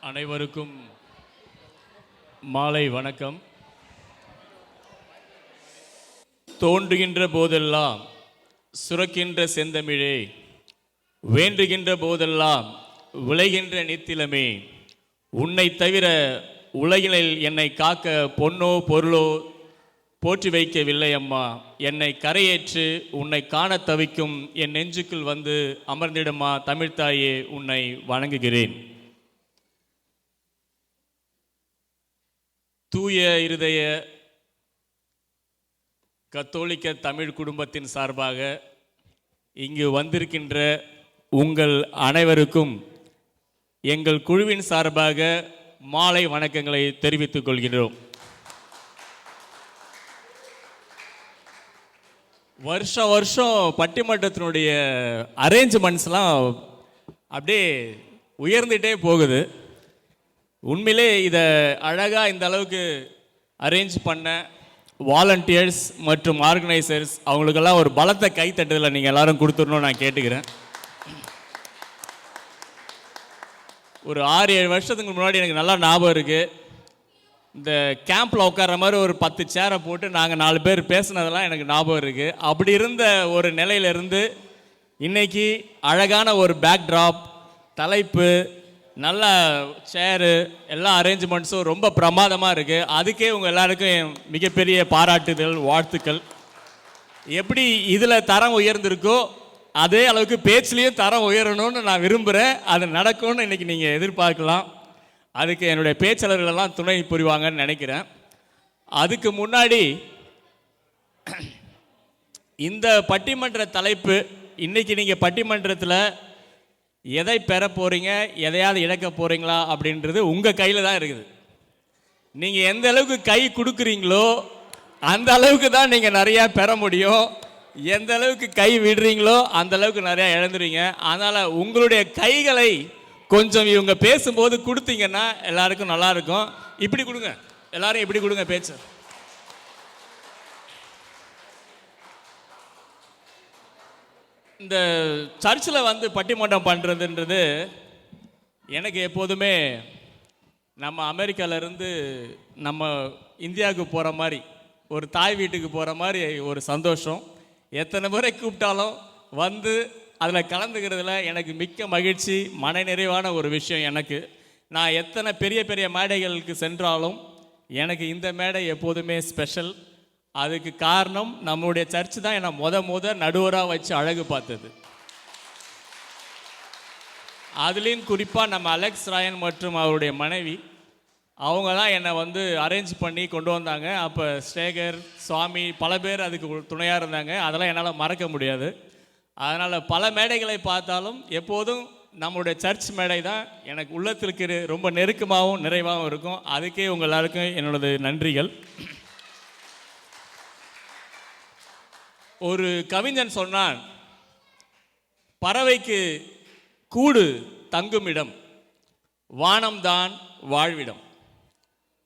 அனைவருக்கும் மாலை வணக்கம். தோன்றுகின்ற போதெல்லாம் சுரக்கின்ற செந்தமிழே, வேண்டுகின்ற போதெல்லாம் விளைகின்ற நித்திலமே, உன்னை தவிர உலகினில் என்னை காக்க பொன்னோ பொருளோ போற்றி வைக்கவில்லை அம்மா. என்னை கரையேற்று உன்னை காண தவிக்கும் என் நெஞ்சுக்குள் வந்து அமர்ந்திடுமா தமிழ்த்தாயே, உன்னை வணங்குகிறேன். தூய இருதய கத்தோலிக்க தமிழ் குடும்பத்தின் சார்பாக இங்கு வந்திருக்கின்ற உங்கள் அனைவருக்கும் எங்கள் குழுவின் சார்பாக மாலை வணக்கங்களை தெரிவித்துக் கொள்கிறோம். வருஷம் பட்டிமன்றத்தினுடைய அரேஞ்ச்மெண்ட்ஸ்லாம் அப்படியே உயர்ந்துகிட்டே போகுது. உண்மையிலே இதை அழகாக இந்த அளவுக்கு அரேஞ்ச் பண்ண வாலண்டியர்ஸ் மற்றும் ஆர்கனைசர்ஸ் அவங்களுக்கெல்லாம் ஒரு பலத்தை கைத்தட்டதில் நீங்கள் எல்லாரும் கொடுத்துடணும்னு நான் கேட்டுக்கிறேன். ஒரு 6-7 வருஷத்துக்கு முன்னாடி எனக்கு நல்லா ஞாபகம் இருக்குது. இந்த கேம்பில் உட்கார்ற மாதிரி ஒரு 10 சேரை போட்டு நாங்கள் 4 பேர் பேசுனதெல்லாம் எனக்கு ஞாபகம் இருக்குது. அப்படி இருந்த ஒரு நிலையிலிருந்து இன்னைக்கு அழகான ஒரு பேக்ட்ராப், தலைப்பு, நல்ல சேரு, எல்லா அரேஞ்ச்மெண்ட்ஸும் ரொம்ப பிரமாதமாக இருக்குது. அதுக்கே உங்கள் எல்லாருக்கும் மிகப்பெரிய பாராட்டுதல், வாழ்த்துக்கள். எப்படி இதில் தரம் உயர்ந்திருக்கோ அதே அளவுக்கு பேச்சுலேயும் தரம் உயரணும்னு நான் விரும்புகிறேன். அது நடக்கும்னு இன்றைக்கி நீங்கள் எதிர்பார்க்கலாம். அதுக்கு என்னுடைய பேச்சாளர்களெல்லாம் துணை புரிவாங்கன்னு நினைக்கிறேன். அதுக்கு முன்னாடி இந்த பட்டிமன்ற தலைப்பு, இன்றைக்கி நீங்கள் பட்டிமன்றத்தில் எதை பெற போகிறீங்க, எதையாவது இழக்க போகிறீங்களா அப்படின்றது உங்கள் கையில் தான் இருக்குது. நீங்கள் எந்த அளவுக்கு கை கொடுக்குறீங்களோ அந்த அளவுக்கு தான் நீங்கள் நிறையா பெற முடியும். எந்த அளவுக்கு கை விடுறீங்களோ அந்த அளவுக்கு நிறையா இழந்துருவீங்க. அதனால் உங்களுடைய கைகளை கொஞ்சம் இவங்க பேசும்போது கொடுத்தீங்கன்னா எல்லாருக்கும் நல்லாயிருக்கும். இப்படி கொடுங்க, எல்லாரும் இப்படி கொடுங்க பேச்சு. இந்த சர்ச்சில் வந்து பட்டிமன்றம் பண்ணுறதுன்றது எனக்கு எப்போதுமே நம்ம அமெரிக்காவிலேருந்து நம்ம இந்தியாவுக்கு போகிற மாதிரி, ஒரு தாய் வீட்டுக்கு போகிற மாதிரி ஒரு சந்தோஷம். எத்தனை முறை கூப்பிட்டாலும் வந்து அதில் கலந்துக்கிறதுல எனக்கு மிக்க மகிழ்ச்சி, மன நிறைவான ஒரு விஷயம். எனக்கு நான் எத்தனை பெரிய பெரிய மேடைகளுக்கு சென்றாலும் எனக்கு இந்த மேடை எப்போதுமே ஸ்பெஷல். அதுக்கு காரணம் நம்மளுடைய சர்ச் தான் என்னை முத நடுவராக வச்சு அழகு பார்த்தது. அதுலேயும் குறிப்பாக நம்ம அலெக்ஸ் ராயன் மற்றும் அவருடைய மனைவி, அவங்க தான் என்னை வந்து அரேஞ்ச் பண்ணி கொண்டு வந்தாங்க. அப்போ ஸ்டேகர், சுவாமி, பல பேர் அதுக்கு துணையாக இருந்தாங்க. அதெல்லாம் என்னால் மறக்க முடியாது. அதனால் பல மேடைகளை பார்த்தாலும் எப்போதும் நம்மளுடைய சர்ச் மேடை தான் எனக்கு உள்ளத்திற்கு ரொம்ப நெருக்கமாகவும் நிறைவாகவும் இருக்கும். அதுக்கே உங்கள் எல்லாருக்கும் என்னோடது நன்றிகள். ஒரு கவிஞன் சொன்னான், பறவைக்கு கூடு தங்குமிடம், வானம்தான் வாழ்விடம்.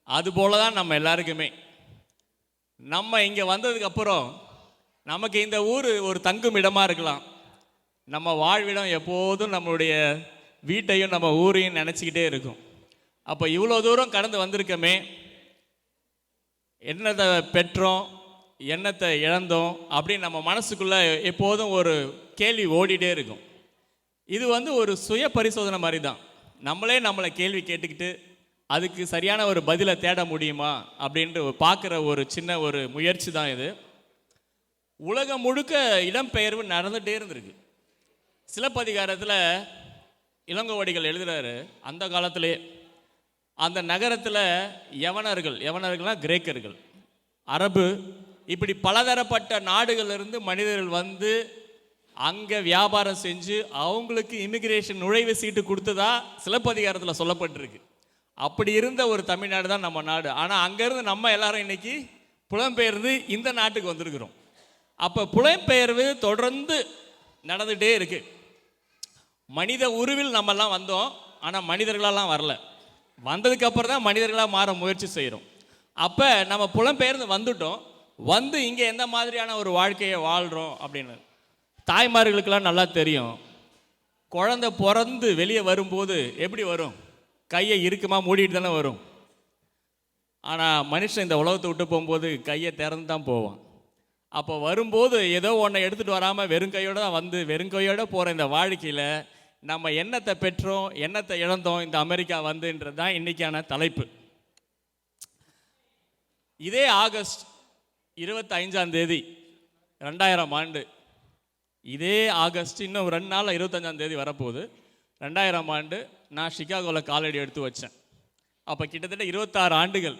அதுபோல தான் நம்ம எல்லாருக்குமே. நம்ம இங்கே வந்ததுக்கப்புறம் நமக்கு இந்த ஊர் ஒரு தங்கும் இடமாக இருக்கலாம். நம்ம வாழ்விடம் எப்போதும் நம்மளுடைய வீட்டையும் நம்ம ஊரையும் நினச்சிக்கிட்டே இருக்கும். அப்போ இவ்வளோ தூரம் கடந்து வந்திருக்கமே, என்னத்தை பெற்றோம், என்னத்தை இழந்தோம் அப்படின்னு நம்ம மனசுக்குள்ளே எப்போதும் ஒரு கேள்வி ஓடிட்டே இருக்கும். இது வந்து ஒரு சுய பரிசோதனை மாதிரி தான். நம்மளை கேள்வி கேட்டுக்கிட்டு அதுக்கு சரியான ஒரு பதிலை தேட முடியுமா அப்படின்ட்டு பார்க்குற ஒரு சின்ன ஒரு முயற்சி தான் இது. உலகம் முழுக்க இடம்பெயர்வு நடந்துகிட்டே இருந்திருக்கு. சிலப்பதிகாரத்தில் இளங்கோவடிகள் எழுதுகிறாரு, அந்த காலத்திலே அந்த நகரத்தில் யவனர்கள்னால் கிரேக்கர்கள், அரபு, இப்படி பலதரப்பட்ட நாடுகளிலிருந்து மனிதர்கள் வந்து அங்கே வியாபாரம் செஞ்சு அவங்களுக்கு இமிகிரேஷன் நுழைவு சீட்டு கொடுத்ததா சிலப்பதிகாரத்தில் சொல்லப்பட்டிருக்கு. அப்படி இருந்த ஒரு தமிழ்நாடு தான் நம்ம நாடு. ஆனால் அங்கேருந்து நம்ம எல்லாரும் இன்னைக்கு புலம்பெயர்ந்து இந்த நாட்டுக்கு வந்திருக்கிறோம். அப்போ புலம்பெயர்வு தொடர்ந்து நடந்துகிட்டே இருக்கு. மனித உருவில் நம்மெல்லாம் வந்தோம், ஆனால் மனிதர்களெல்லாம் வரல. வந்ததுக்கப்புறம் தான் மனிதர்களாக மாற முயற்சி செய்கிறோம். அப்போ நம்ம புலம்பெயர்ந்து வந்துட்டோம். வந்து இங்கே எந்த மாதிரியான ஒரு வாழ்க்கையை வாழ்கிறோம் அப்படின்னு தாய்மார்களுக்கெல்லாம் நல்லா தெரியும். குழந்தை பிறந்து வெளியே வரும்போது எப்படி வரும்? கையை இறுக்கமாக மூடிட்டு தானே வரும். ஆனால் மனுஷன் இந்த உலகத்தை விட்டு போகும்போது கையை திறந்து தான் போவான். அப்போ வரும்போது ஏதோ ஒன்றை எடுத்துகிட்டு வராமல் வெறும் கையோடு தான் வந்து வெறும் கையோடு போகிற இந்த வாழ்க்கையில் நம்ம என்னத்தை பெற்றோம் என்னத்தை இழந்தோம் இந்த அமெரிக்கா வந்துன்றது தான் இன்றைக்கான தலைப்பு. இதே ஆகஸ்ட் 25 2000 ஆண்டு, இதே ஆகஸ்ட் இன்னும் 2 நாளில் 25 வரப்போகுது. 2000 ஆண்டு நான் சிகாகோவில் காலடி எடுத்து வச்சேன். அப்போ கிட்டத்தட்ட 26 ஆண்டுகள்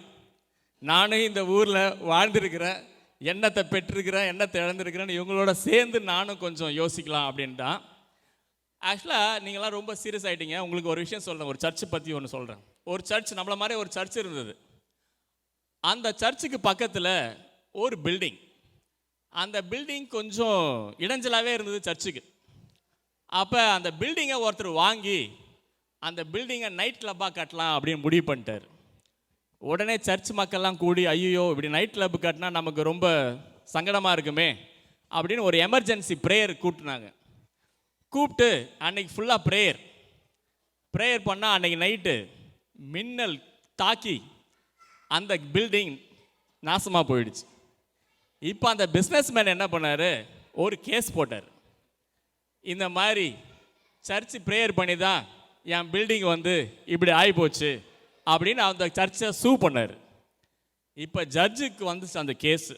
நானும் இந்த ஊரில் வாழ்ந்துருக்கிறேன். எண்ணத்தை பெற்றிருக்கிறேன், எண்ணத்தை இழந்திருக்கிறேன்னு இவங்களோட சேர்ந்து நானும் கொஞ்சம் யோசிக்கலாம் அப்படின்ட்டான். ஆக்சுவலாக நீங்களாம் ரொம்ப சீரியஸ் ஆகிட்டீங்க. உங்களுக்கு ஒரு விஷயம் சொல்கிறேன், ஒரு சர்ச்சை பற்றி ஒன்று சொல்கிறேன். ஒரு சர்ச், நம்மளை மாதிரி ஒரு சர்ச் இருந்தது. அந்த சர்ச்சுக்கு பக்கத்தில் ஒரு பில்டிங், அந்த பில்டிங் கொஞ்சம் இடைஞ்சலாகவே இருந்தது சர்ச்சுக்கு. அப்போ அந்த பில்டிங்கை ஒருத்தர் வாங்கி அந்த பில்டிங்கை நைட் கிளப்பாக கட்டலாம் அப்படின்னு முடிவு பண்ணிட்டார். உடனே சர்ச் மக்கள்லாம் கூடி, ஐயோ இப்படி நைட் கிளப் கட்டினா நமக்கு ரொம்ப சங்கடமாக இருக்குமே அப்படின்னு ஒரு எமர்ஜென்சி ப்ரேயர் கூப்பிட்டுனாங்க. கூப்பிட்டு அன்னைக்கு ஃபுல்லாக ப்ரேயர் பண்ணால் அன்னைக்கு நைட்டு மின்னல் தாக்கி அந்த பில்டிங் நாசமாக போயிடுச்சு. இப்போ அந்த பிஸ்னஸ்மேன் என்ன பண்ணார், ஒரு கேஸ் போட்டார். இந்த மாதிரி சர்ச்சு ப்ரேயர் பண்ணி தான் என் பில்டிங் வந்து இப்படி ஆகிப்போச்சு அப்படின்னு அந்த சர்ச்சை சூ பண்ணார். இப்போ ஜட்ஜுக்கு வந்துச்சு அந்த கேஸு.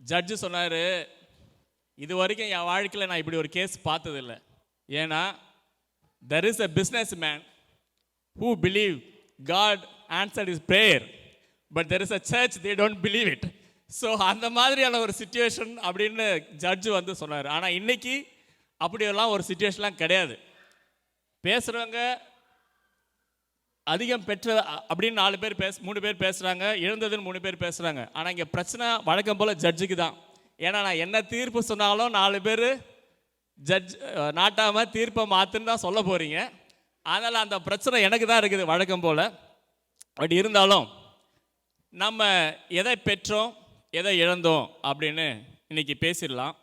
ஜட்ஜு சொன்னார், இது வரைக்கும் என் வாழ்க்கையில் நான் இப்படி ஒரு கேஸ் பார்த்ததில்லை. ஏன்னா there is a business man who believe God answered is prayer, but there is a church they don't believe it. So அந்த மாதிரியான ஒரு சுச்சுவேஷன் அப்படின்னு ஜட்ஜு வந்து சொன்னார். ஆனால் இன்னைக்கு அப்படியெல்லாம் ஒரு சுச்சுவேஷன்லாம் கிடையாது. பேசுகிறவங்க அதிகம் பெற்ற அப்படின்னு 4 பேர் 3 பேர் பேசுகிறாங்க, இழந்ததுன்னு 3 பேர் பேசுகிறாங்க. ஆனால் இங்கே பிரச்சனை வழக்கம் போல் ஜட்ஜுக்கு தான். ஏன்னா நான் என்ன தீர்ப்பு சொன்னாலும் 4 பேர் ஜட்ஜ் நாட்டாமல் தீர்ப்பை மாற்றுன்னு தான் சொல்ல போகிறீங்க. அதனால் அந்த பிரச்சனை எனக்கு தான் இருக்குது வழக்கம் போல். பட் இருந்தாலும் நம்ம எதை பெற்றோம் எதை இழந்தோம் அப்படின்னு இன்றைக்கி பேசிடலாம்.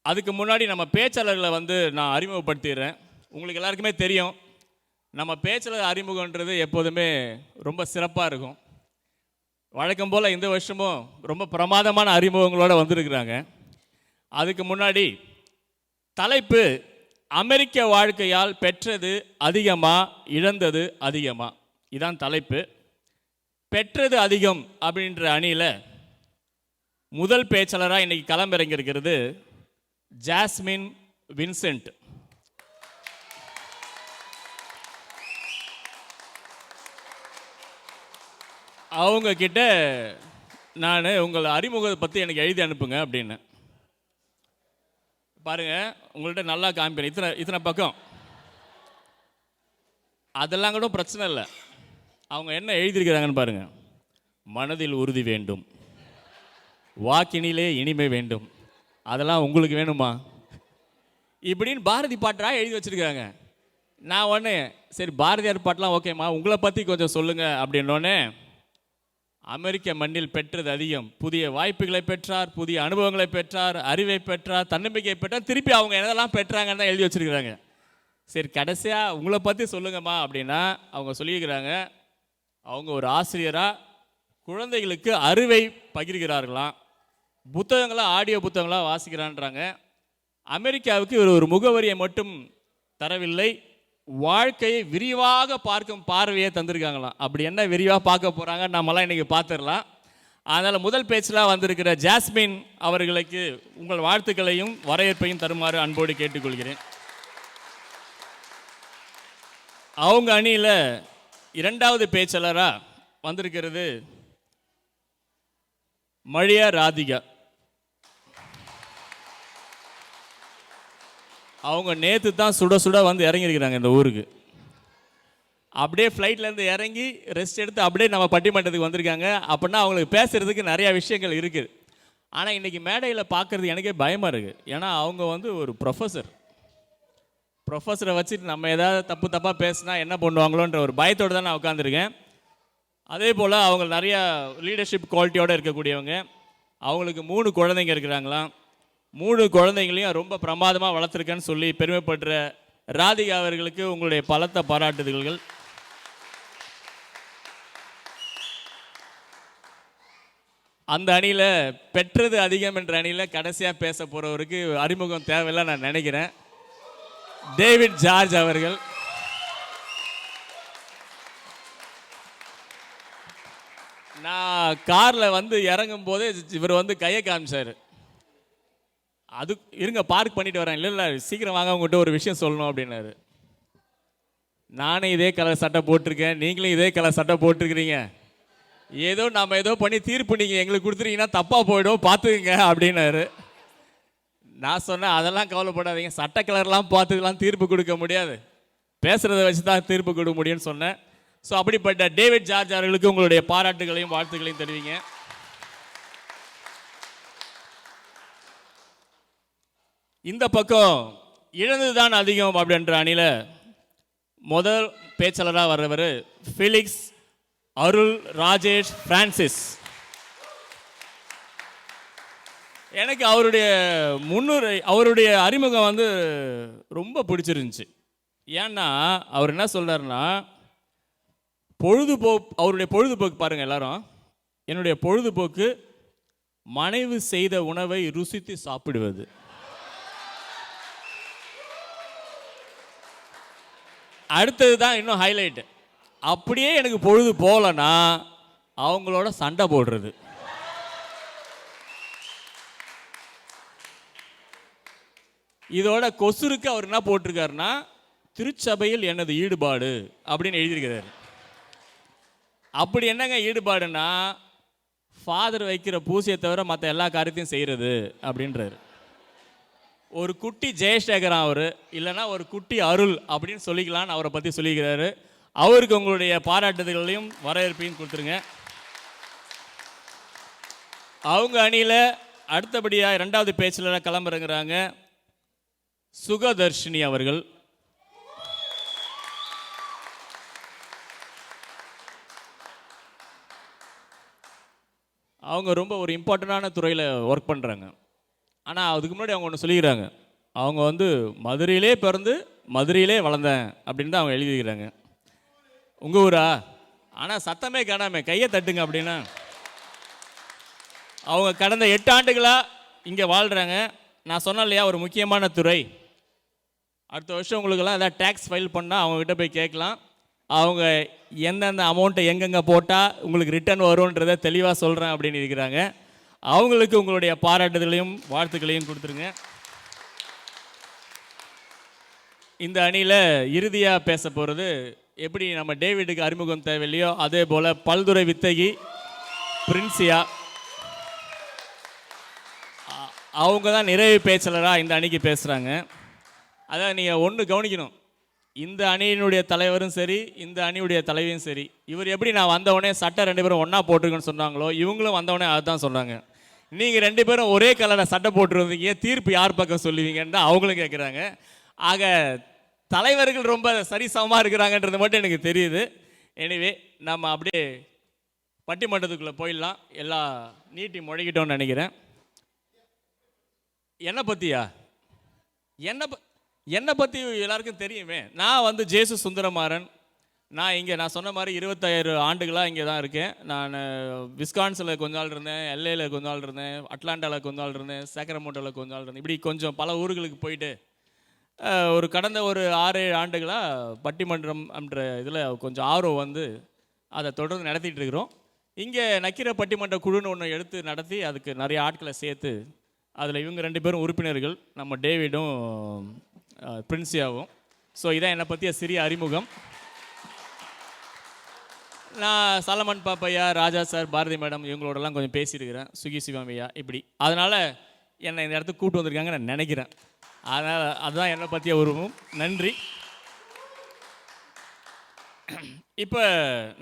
அதுக்கு முன்னாடி நம்ம பேச்சாளர்களை வந்து நான் அறிமுகப்படுத்திடுறேன். உங்களுக்கு எல்லாருக்குமே தெரியும், நம்ம பேச்சாளர் அறிமுகன்றது எப்போதுமே ரொம்ப சிறப்பாக இருக்கும். வழக்கம் போல் இந்த வருஷமும் ரொம்ப பிரமாதமான அறிமுகங்களோடு வந்திருக்கிறாங்க. அதுக்கு முன்னாடி தலைப்பு அமெரிக்க வாழ்க்கையால் பெற்றது அதிகமா இழந்தது அதிகமா, இதான் தலைப்பு. பெற்றது அதிகம் அப்படின்ற அணியில் முதல் பேச்சாளராக இன்றைக்கி களமிறங்கியிருக்கிறது ஜாஸ்மின் வின்சென்ட். அவங்க கிட்ட நான் உங்களை அறிமுகத்தை பற்றி எனக்கு எழுதி அனுப்புங்க அப்படின்னு. பாருங்கள், உங்கள்கிட்ட நல்லா காமிப்பேன். இத்தனை பக்கம், அதெல்லாம் கூட பிரச்சனை இல்லை. அவங்க என்ன எழுதியிருக்கிறாங்கன்னு பாருங்கள். மனதில் உறுதி வேண்டும், வாக்கினிலே இனிமை வேண்டும், அதெல்லாம் உங்களுக்கு வேணுமா இப்படின்னு பாரதி பாட்டாக எழுதி வச்சுருக்காங்க. நான் ஒன்று சரி பாரதியார் பாட்டெலாம் ஓகேம்மா, உங்களை பற்றி கொஞ்சம் சொல்லுங்கள் அப்படின்னோடனே, அமெரிக்க மண்ணில் பெற்றது அதிகம், புதிய வாய்ப்புகளை பெற்றார், புதிய அனுபவங்களை பெற்றார், அறிவை பெற்றார், தன்னம்பிக்கை பெற்றார், திருப்பி அவங்க என்னதெல்லாம் பெற்றாங்கன்னு தான் எழுதி வச்சுருக்கிறாங்க. சரி கடைசியாக உங்களை பற்றி சொல்லுங்கம்மா அப்படின்னா அவங்க சொல்லியிருக்கிறாங்க, அவங்க ஒரு ஆசிரியராக குழந்தைகளுக்கு அறிவை பகிர்கிறார்களாம், புத்தகங்களாக ஆடியோ புத்தகங்களாக வாசிக்கிறான்றாங்க. அமெரிக்காவுக்கு இவர் ஒரு முகவரியை மட்டும் தரவில்லை, வாழ்க்கையை விரிவாக பார்க்கும் பார்வையை தந்திருக்காங்களாம். அப்படி என்ன விரிவாக பார்க்க போகிறாங்க நம்மளாம் இன்றைக்கி பார்த்துடலாம். அதனால் முதல் பேச்சில் வந்திருக்கிற ஜாஸ்மின் அவர்களுக்கு உங்கள் வாழ்த்துக்களையும் வரவேற்பையும் தருமாறு அன்போடு கேட்டுக்கொள்கிறேன். அவங்க அணியில் 2வது பேச்சாளராக வந்திருக்கிறது மழியா ராதிகா. அவங்க நேற்று தான் சுட சுட வந்து இறங்கியிருக்கிறாங்க இந்த ஊருக்கு. அப்படியே ஃப்ளைட்லேருந்து இறங்கி ரெஸ்ட் எடுத்து அப்படியே நம்ம பட்டிமன்றத்துக்கு வந்திருக்காங்க. அப்படின்னா அவங்களுக்கு பேசுகிறதுக்கு நிறையா விஷயங்கள் இருக்குது. ஆனால் இன்றைக்கி மேடையில் பார்க்குறது எனக்கே பயமாக இருக்குது. ஏன்னா அவங்க வந்து ஒரு ப்ரொஃபஸரை வச்சுட்டு நம்ம ஏதாவது தப்பாக பேசினா என்ன பண்ணுவாங்களோன்ற ஒரு பயத்தோடு தான் நான் உட்காந்துருக்கேன். அதே போல் அவங்க நிறையா லீடர்ஷிப் குவாலிட்டியோடு இருக்கக்கூடியவங்க. அவங்களுக்கு 3 குழந்தைங்க இருக்கிறாங்களாம். 3 குழந்தைங்களையும் ரொம்ப பிரமாதமாக வளர்த்துருக்கேன்னு சொல்லி பெருமைப்படுற ராதிகா அவர்களுக்கு உங்களுடைய பலத்த பாராட்டுதல்கள். அந்த அணியில் பெற்றது அதிகம் என்ற அணியில் கடைசியாக பேச போகிறவருக்கு அறிமுகம் தேவையில்லை நான் நினைக்கிறேன். டேவிட் ஜார்ஜ் அவர்கள். நான் காரில் வந்து இறங்கும் போது இவர் வந்து கையை காமிச்சார். அது இருங்க பார்க் பண்ணிட்டு வரேன். இல்லை சீக்கிரம் வாங்க, உங்கள்கிட்ட ஒரு விஷயம் சொல்லணும் அப்படின்னாரு. நானும் இதே கலர் சட்டை போட்டிருக்கேன், நீங்களும் இதே கலர் சட்டை போட்டிருக்கிறீங்க. ஏதோ நம்ம ஏதோ பண்ணி தீர்ப்பு நீங்கள் எங்களுக்கு கொடுத்துருக்கீங்கன்னா தப்பாக போயிடும், பார்த்துக்குங்க அப்படின்னாரு. நான் சொன்னேன், அதெல்லாம் கவலைப்படாதீங்க, சட்டை கலர்லாம் பார்த்துக்கலாம் தீர்ப்பு கொடுக்க முடியாது, பேசுகிறத வச்சு தான் தீர்ப்பு கொடுக்க முடியும்னு சொன்னேன். ஸோ அப்படிப்பட்ட டேவிட் ஜார்ஜ் அவர்களுக்கு உங்களுடைய பாராட்டுகளையும் வாழ்த்துக்களையும் தெரிவிங்க. இந்த பக்கம் இழந்துதான் அதிகம் அப்படின்ற அணியில் முதல் பேச்சாளராக வர்றவர் ஃபெலிக்ஸ் அருள் ராஜேஷ் பிரான்சிஸ். எனக்கு அவருடைய அறிமுகம் வந்து ரொம்ப பிடிச்சிருந்துச்சு. ஏன்னா அவர் என்ன சொல்றாருன்னா, அவருடைய பொழுதுபோக்கு பாருங்க எல்லாரும். என்னுடைய பொழுதுபோக்கு மனைவி செய்த உணவை ருசித்து சாப்பிடுவது. அடுத்தது தான் இன்னும் ஹைலைட். அப்படியே எனக்கு பொழுது போகலன்னா அவங்களோட சண்டை போடுறது. இதோட கொசுருக்கு அவர் என்ன போட்டிருக்காருன்னா, திருச்சபையில் எனது ஈடுபாடு அப்படின்னு எழுதியிருக்கிறார். அப்படி என்னங்க ஈடுபாடுன்னா, ஃபாதர் வைக்கிற பூசையை தவிர மற்ற எல்லா காரியத்தையும் செய்கிறது அப்படின்றாரு. ஒரு குட்டி ஜெயசேகரன் அவர், இல்லைன்னா ஒரு குட்டி அருள் அப்படின்னு சொல்லிக்கலான்னு அவரை பற்றி சொல்லிக்கிறாரு. அவருக்கு உங்களுடைய பாராட்டுதல்களையும் வரவேற்பையும் கொடுத்துருங்க. அவங்க அணியில் அடுத்தபடியாக இரண்டாவது பேச்சில் கிளம்புறங்கிறாங்க சுகதர்ஷினி அவர்கள். அவங்க ரொம்ப ஒரு இம்பார்ட்டண்டான துறையில் ஒர்க் பண்ணுறாங்க. ஆனால் அதுக்கு முன்னாடி அவங்க ஒன்று சொல்லிக்கிறாங்க, அவங்க வந்து மதுரையிலே பிறந்து மதுரையிலே வளர்ந்தேன் அப்படின்னு தான் அவங்க எழுதிக்கிறாங்க. உங்கள் ஊரா? ஆனால் சத்தமே காணாமல் கையை தட்டுங்க அப்படின்னா. அவங்க கடந்த 8 ஆண்டுகளாக இங்கே வாழ்கிறாங்க. நான் சொன்னேன் இல்லையா, ஒரு முக்கியமான துறை. அடுத்த வருஷம் உங்களுக்கெல்லாம் ஏதாவது டேக்ஸ் ஃபைல் பண்ணால் அவங்கக்கிட்ட போய் கேட்கலாம். அவங்க எந்தெந்த அமௌண்ட்டை எங்கெங்கே போட்டால் உங்களுக்கு ரிட்டர்ன் வரும்ன்றதை தெளிவாக சொல்கிறேன் அப்படின்னு இருக்கிறாங்க. அவங்களுக்கு உங்களுடைய பாராட்டுதலையும் வாழ்த்துக்களையும் கொடுத்துருங்க. இந்த அணியில் இறுதியாக பேச போகிறது, எப்படி நம்ம டேவிடுக்கு அறிமுகம் தேவையில்லையோ அதே போல் பல்துறை வித்தகி பிரின்சியா. அவங்க தான் நிறைவு பேச்சாளராக இந்த அணிக்கு பேசுகிறாங்க. அதான் நீங்கள் ஒன்று கவனிக்கணும், இந்த அணியினுடைய தலைவரும் சரி, இந்த அணியுடைய தலைவியும் சரி, இவர் எப்படி நான் வந்தவொடனே சட்டை 2 பேரும் ஒன்றா போட்டிருக்கேன்னு சொன்னாங்களோ, இவங்களும் வந்தவொடனே அதுதான் சொன்னாங்க. நீங்கள் 2 பேரும் ஒரே கலரில் சட்டை போட்டுருந்தீங்க, தீர்ப்பு யார் பக்கம் சொல்லுவீங்கன்னு தான் அவங்களும் கேட்குறாங்க. ஆக தலைவர்கள் ரொம்ப சரிசமமாக இருக்கிறாங்கன்றது மட்டும் எனக்கு தெரியுது. எனிவே நம்ம அப்படியே பட்டிமன்றத்துக்குள்ளே போயிடலாம். எல்லாம் நீட்டி முழங்கிட்டோன்னு நினைக்கிறேன். என்னை பற்றி எல்லாருக்கும் தெரியுமே. நான் வந்து ஜேசு சுந்தரமாறன். நான் சொன்ன மாதிரி 26 ஆண்டுகளாக இங்கே தான் இருக்கேன். நான் விஸ்கான்ஸில் கொஞ்ச நாள் இருந்தேன், எல்ஏயில் கொஞ்ச நாள் இருந்தேன், அட்லாண்டாவில் கொஞ்ச நாள் இருந்தேன், சேக்ரமெண்டோவில் கொஞ்ச நாள் இருந்தேன். இப்படி கொஞ்சம் பல ஊர்களுக்கு போயிட்டு கடந்த ஒரு 6-7 ஆண்டுகளாக பட்டிமன்றம் என்ற இதில் கொஞ்சம் ஆர்வம் வந்து அதை தொடர்ந்து நடத்திட்டு இருக்கிறோம். இங்கே நக்கீர பட்டிமன்ற குழுன்னு ஒன்று எடுத்து நடத்தி அதுக்கு நிறைய ஆட்களை சேர்த்து அதில் இவங்க 2 பேரும் உறுப்பினர்கள், நம்ம டேவிடும் பிரின்சியாவும். ஸோ இதான் என்னை பற்றிய சிறிய அறிமுகம். நான் சலமன் பாப்பையா, ராஜா சார், பாரதி மேடம் இவங்களோடலாம் கொஞ்சம் பேசியிருக்கிறேன், சுகி சிவமையா இப்படி. அதனால் என்னை இந்த இடத்துக்கு கூப்பிட்டு வந்திருக்காங்க நான் நினைக்கிறேன். அதனால் அதுதான் என்னை பற்றிய உருவம். நன்றி. இப்போ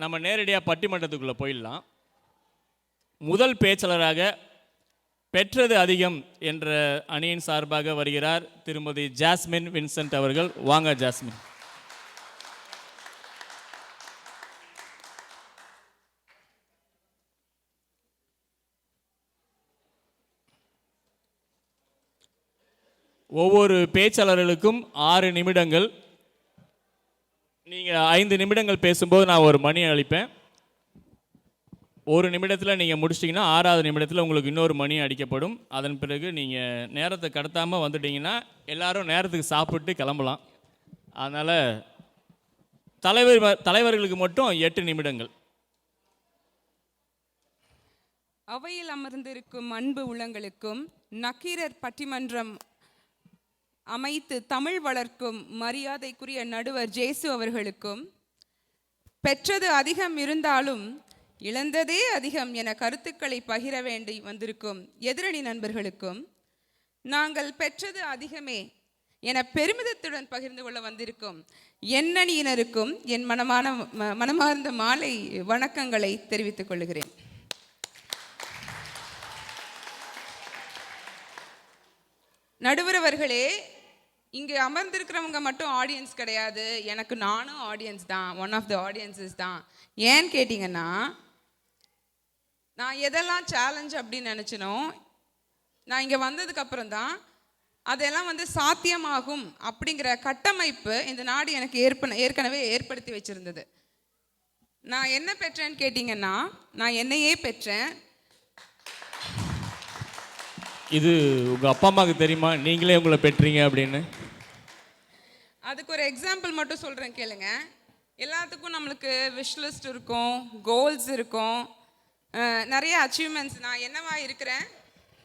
நம்ம நேரடியாக பட்டிமன்றத்துக்குள்ளே போயிடலாம். முதல் பேச்சாளராக பெற்றது அதிகம் என்ற அணியின் சார்பாக வருகிறார் திருமதி ஜாஸ்மின் வின்சென்ட் அவர்கள். வாங்க ஜாஸ்மின். ஒவ்வொரு பேச்சாளர்களுக்கும் 6 நிமிடங்கள். நீங்கள் 5 நிமிடங்கள் பேசும்போது நான் ஒரு மணி அளிப்பேன். 1 நிமிடத்தில் நீங்கள் முடிச்சிட்டிங்கன்னா 6வது நிமிடத்தில் உங்களுக்கு இன்னொரு மணி அடிக்கப்படும். அதன் பிறகு நீங்கள் நேரத்தை கடத்தாமல் வந்துட்டிங்கன்னா எல்லாரும் நேரத்துக்கு சாப்பிட்டு கிளம்பலாம். அதனால் தலைவர்களுக்கு மட்டும் 8 நிமிடங்கள். அவையில் அமர்ந்திருக்கும் அன்பு உள்ளங்களுக்கும், நக்கீரர் பட்டிமன்றம் அமைத்து தமிழ் வளர்க்கும் மரியாதைக்குரிய நடுவர் ஜேசு அவர்களுக்கும், பெற்றது அதிகம் இருந்தாலும் இழந்ததே அதிகம் என கருத்துக்களை பகிர வேண்டி வந்திருக்கும் எதிரணி நண்பர்களுக்கும், நாங்கள் பெற்றது அதிகமே என பெருமிதத்துடன் பகிர்ந்து கொள்ள வந்திருக்கும் எண்ணணியினருக்கும் என் மனமார்ந்த மாலை வணக்கங்களை தெரிவித்துக் கொள்கிறேன். நடுவர் அவர்களே, இங்கே அமர்ந்திருக்கிறவங்க மட்டும் ஆடியன்ஸ் கிடையாது, எனக்கு நானும் ஆடியன்ஸ் தான், ஒன் ஆஃப் த ஆடியன்ஸஸ் தான். ஏன்னு கேட்டிங்கன்னா, நான் எதெல்லாம் சேலஞ்ச் அப்படின்னு நினச்சினோ, நான் இங்கே வந்ததுக்கப்புறம் தான் அதெல்லாம் சாத்தியமாகும் அப்படிங்கிற கட்டமைப்பு இந்த நாடு எனக்கு ஏற்கனவே ஏற்படுத்தி வச்சுருந்தது. நான் என்ன பெற்றேன்னு கேட்டிங்கன்னா, நான் என்னையே பெற்றேன். இது உங்கள் அப்பா அம்மாவுக்கு தெரியுமா நீங்களே உங்களை பெற்றீங்க அப்படின்னு? அதுக்கு ஒரு எக்ஸாம்பிள் மட்டும் சொல்கிறேன் கேளுங்க. எல்லாத்துக்கும் நம்மளுக்கு விஷ்லிஸ்ட் இருக்கும், கோல்ஸ் இருக்கும், நிறைய அச்சீவ்மெண்ட்ஸ். நான் என்னவா இருக்கிறேன்,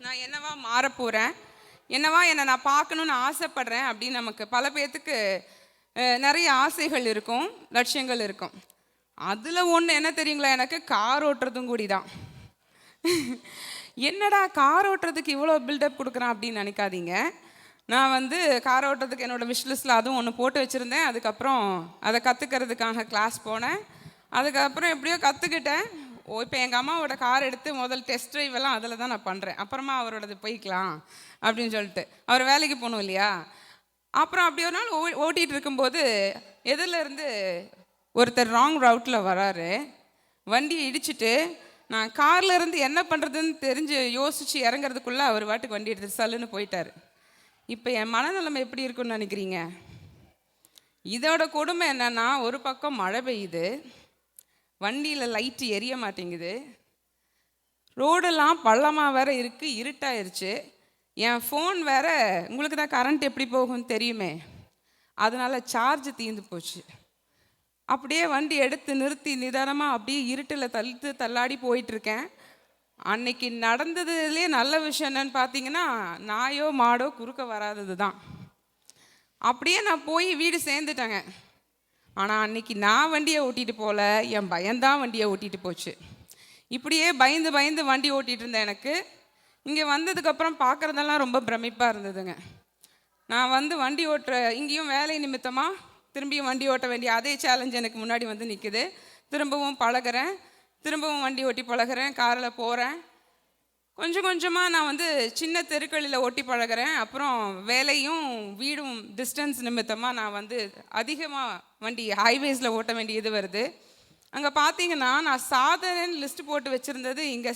நான் என்னவா மாறப்போகிறேன், என்னவா என்னை நான் பார்க்கணுன்னு ஆசைப்படுறேன் அப்படின்னு நமக்கு பல பேர்த்துக்கு நிறைய ஆசைகள் இருக்கும், லட்சியங்கள் இருக்கும். அதில் ஒன்று என்ன தெரியுங்களா, எனக்கு கார் ஓட்டுறதும் கூடி தான். என்னடா கார் ஓட்டுறதுக்கு இவ்வளோ பில்டப் கொடுக்குறான் அப்படின்னு நினைக்காதீங்க. நான் கார் ஓட்டுறதுக்கு என்னோடய விஷ்லிஸ்ட்டில் அதுவும் ஒன்று போட்டு வச்சுருந்தேன். அதுக்கப்புறம் அதை கற்றுக்கிறதுக்காக கிளாஸ் போனேன். அதுக்கப்புறம் எப்படியோ கற்றுக்கிட்டேன். இப்போ எங்கள் அம்மாவோட கார் எடுத்து முதல் டெஸ்ட் ட்ரைவ் எல்லாம் அதில் தான் நான் பண்ணுறேன். அப்புறமா அவரோடது போய்க்கலாம் அப்படின்னு சொல்லிட்டு அவர் வேலைக்கு போகணும் இல்லையா. அப்புறம் அப்படி ஒரு நாள் ஓட்டிகிட்டு இருக்கும்போது எதிரிலேருந்து ஒருத்தர் ராங் ரவுட்டில் வராரு. வண்டியை இடிச்சிட்டு நான் காரில் இருந்து என்ன பண்ணுறதுன்னு தெரிஞ்சு யோசித்து இறங்குறதுக்குள்ளே அவர் வாட்டுக்கு வண்டி எடுத்து சல்லுன்னு போயிட்டார். இப்போ என் மனநிலைமை எப்படி இருக்குன்னு நினைக்கிறீங்க? இதோட கொடுமை என்னென்னா, ஒரு பக்கம் மழை பெய்யுது, வண்டியில் லைட்டு எரிய மாட்டேங்குது, ரோடெல்லாம் பள்ளமாக வேற இருக்குது, இருட்டாயிருச்சு. என் ஃபோன் வேற, உங்களுக்கு தான் கரண்ட் எப்படி போகும்னு தெரியுமே, அதனால் சார்ஜ் தீர்ந்து போச்சு. அப்படியே வண்டி எடுத்து நிறுத்தி நிதானமாக அப்படியே இருட்டில் தள்ளாடி போயிட்டுருக்கேன். அன்னைக்கு நடந்ததுலேயே நல்ல விஷயம் என்னன்னு பார்த்தீங்கன்னா, நாயோ மாடோ குறுக்க வராதது தான். அப்படியே நான் போய் வீடு சேர்ந்துட்டேங்க. ஆனால் அன்னைக்கு நான் வண்டியை ஓட்டிகிட்டு போகல, என் பயந்தான் வண்டியை ஓட்டிகிட்டு போச்சு. இப்படியே பயந்து பயந்து வண்டி ஓட்டிகிட்டு இருந்தேன். எனக்கு இங்கே வந்ததுக்கப்புறம் பார்க்குறதெல்லாம் ரொம்ப பிரமிப்பாக இருந்ததுங்க. நான் வண்டி ஓட்டுற இங்கேயும் வேலை நிமித்தமாக திரும்பியும் வண்டி ஓட்ட வேண்டிய அதே சேலஞ்ச் எனக்கு முன்னாடி நிற்குது. திரும்பவும் பழகிறேன், திரும்பவும் வண்டி ஓட்டி பழகிறேன், காரில் போகிறேன். கொஞ்சம் கொஞ்சமாக நான் சின்ன தெருக்களில் ஓட்டி பழகிறேன். அப்புறம் வேலையும் வீடும் டிஸ்டன்ஸ் நிமித்தமாக நான் அதிகமாக வண்டி ஹைவேஸில் ஓட்ட வேண்டியது வருது. அங்கே பார்த்தீங்கன்னா, நான் சாதனைன்னு லிஸ்ட்டு போட்டு வச்சுருந்தது இங்கே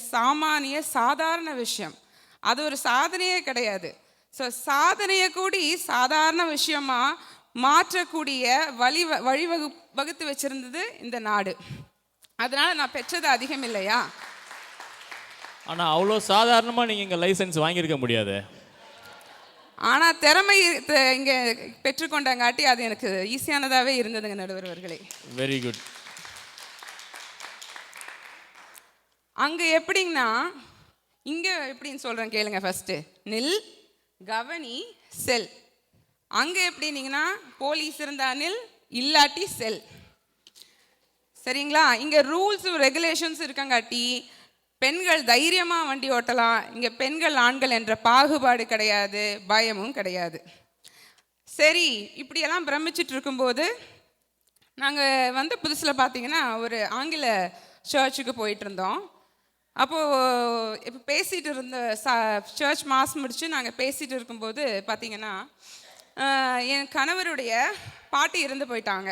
சாதாரண விஷயம். அது ஒரு சாதனையே கிடையாது. ஸோ சாதனையை கூடி சாதாரண விஷயமாக மாற்றக்கூடிய வழிவகுத்து வச்சிருந்தது இந்த நாடு. அதனால நான் பெற்றது அதிகம் இல்லையா? ஆனால் அவ்வளோ சாதாரணமாக நீங்கள் இங்கே லைசன்ஸ் வாங்கியிருக்க முடியாது. ஆனால் திறமை இங்கே பெற்றுக்கொண்டங்காட்டி அது எனக்கு ஈஸியானதாகவே இருந்ததுங்க நடுவர் அவர்களே. Very good. அங்கே எப்படிங்கன்னா, இங்கே எப்படின்னு சொல்கிறேன் கேளுங்க. ஃபஸ்ட்டு நில், கவனி, செல். அங்கே எப்படின்னீங்கன்னா, போலீஸ் இருந்தா நில், இல்லாட்டி செல். சரிங்களா? இங்கே ரூல்ஸும் ரெகுலேஷன்ஸ் இருக்கங்காட்டி பெண்கள் தைரியமாக வண்டி ஓட்டலாம். இங்கே பெண்கள் ஆண்கள் என்ற பாகுபாடு கிடையாது, பயமும் கிடையாது. சரி, இப்படியெல்லாம் பிரமிச்சிட்டு இருக்கும்போது நாங்கள் புதுசில் பார்த்தீங்கன்னா ஒரு ஆங்கில சர்ச்சுக்கு போயிட்டு இருந்தோம். அப்போது இப்போ பேசிகிட்டு இருந்த சர்ச் மாஸ் முடித்து நாங்கள் பேசிகிட்டு இருக்கும்போது பார்த்தீங்கன்னா, என் கணவருடைய பாட்டி இறந்து போயிட்டாங்க.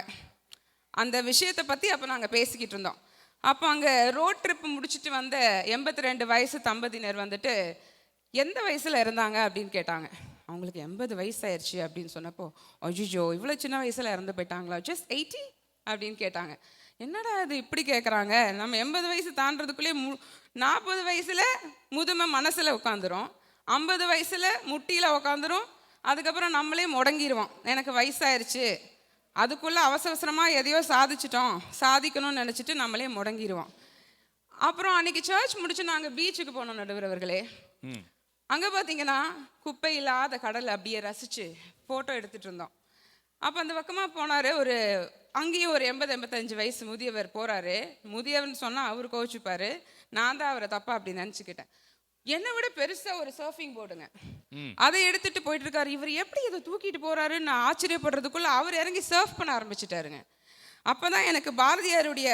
அந்த விஷயத்தை பற்றி அப்போ நாங்கள் பேசிக்கிட்டு இருந்தோம். அப்போ அங்கே ரோட் ட்ரிப் முடிச்சுட்டு வந்த 82 வயசு தம்பதியினர் எந்த வயசில் இருந்தாங்க அப்படின்னு கேட்டாங்க. அவங்களுக்கு 80 வயசாயிருச்சு அப்படின்னு சொன்னப்போ, அய்யய்யோ இவ்வளோ சின்ன வயசில் இறந்து போயிட்டாங்களா, ஜஸ்ட் 80 அப்படின்னு கேட்டாங்க. என்னடா இது இப்படி கேட்குறாங்க, நம்ம 80 வயசு தாண்டறதுக்குள்ளேயே 40 வயசில் முதுமை மனசில் உட்காந்துரும், 50 வயசில் முட்டியில் உட்காந்துரும், அதுக்கப்புறம் நம்மளே முடங்கிடுவோம். எனக்கு வயசாயிருச்சு, அதுக்குள்ளே அவசரமாக எதையோ சாதிச்சிட்டோம், சாதிக்கணும்னு நினச்சிட்டு நம்மளே முடங்கிடுவோம். அப்புறம் அன்றைக்கி சர்ச் முடிச்சு நாங்கள் பீச்சுக்கு போனோம் நடுவர் அவர்களே. அங்கே பார்த்தீங்கன்னா குப்பை இல்லாத கடலை அப்படியே ரசித்து ஃபோட்டோ எடுத்துகிட்டு இருந்தோம். அப்போ அந்த பக்கமாக போனார், அங்கேயும் ஒரு 80-85 வயசு முதியவர் போகிறாரு. முதியவர்னு சொன்னால் அவர் கோவிச்சுப்பார், நான் தான் அவரை தப்பா அப்படி நினச்சிக்கிட்டேன். என்னை விட பெருசாக ஒரு சர்ஃபிங் போர்டுங்க, அதை எடுத்துகிட்டு போயிட்டு இருக்காரு. இவர் எப்படி இதை தூக்கிட்டு போகிறாருன்னு நான் ஆச்சரியப்படுறதுக்குள்ளே அவர் இறங்கி சர்ஃப் பண்ண ஆரம்பிச்சிட்டாருங்க. அப்போ தான் எனக்கு பாரதியாருடைய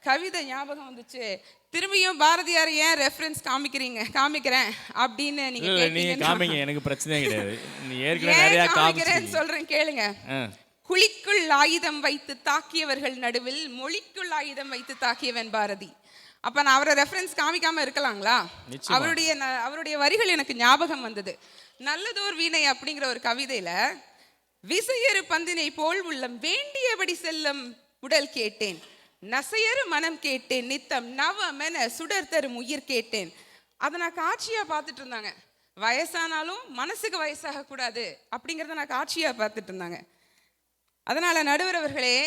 கவிதை ஞாபகம் வந்துச்சு. திரும்பியும் பாரதியார் ஏன் ரெஃபரன்ஸ் காமிக்கிறேன் அப்படின்னு நீங்க காமிங்க, எனக்கு பிரச்சனை கிடையாது. நீ ஏற்கனவே நிறைய காமிக்கிறேன்னு சொல்றேன் கேளுங்க. குழிக்குள் ஆயுதம் வைத்து தாக்கியவர்கள் நடுவில் மொழிக்குள் ஆயுதம் வைத்து தாக்கியவன் பாரதி. அப்ப நான் அவரை ரெஃபரன்ஸ் காமிக்காம இருக்கலாங்களா? அவருடைய வரிகள் எனக்கு ஞாபகம் வந்தது. நல்லதோர் வீணை அப்படிங்கிற ஒரு கவிதையில, விசையறு பந்தினை போல் உள்ளம் வேண்டியபடி செல்லும் உடல் கேட்டேன், நசையறு மனம் கேட்டேன், நித்தம் நவமென சுடர் தரும் உயிர் கேட்டேன். அதை நான் காட்சியாக பார்த்துட்டு இருந்தாங்க. வயசானாலும் மனசுக்கு வயசாக கூடாது அப்படிங்கிறத நான் காட்சியாக பார்த்துட்டு இருந்தாங்க. அதனால நடுவர் அவர்களே,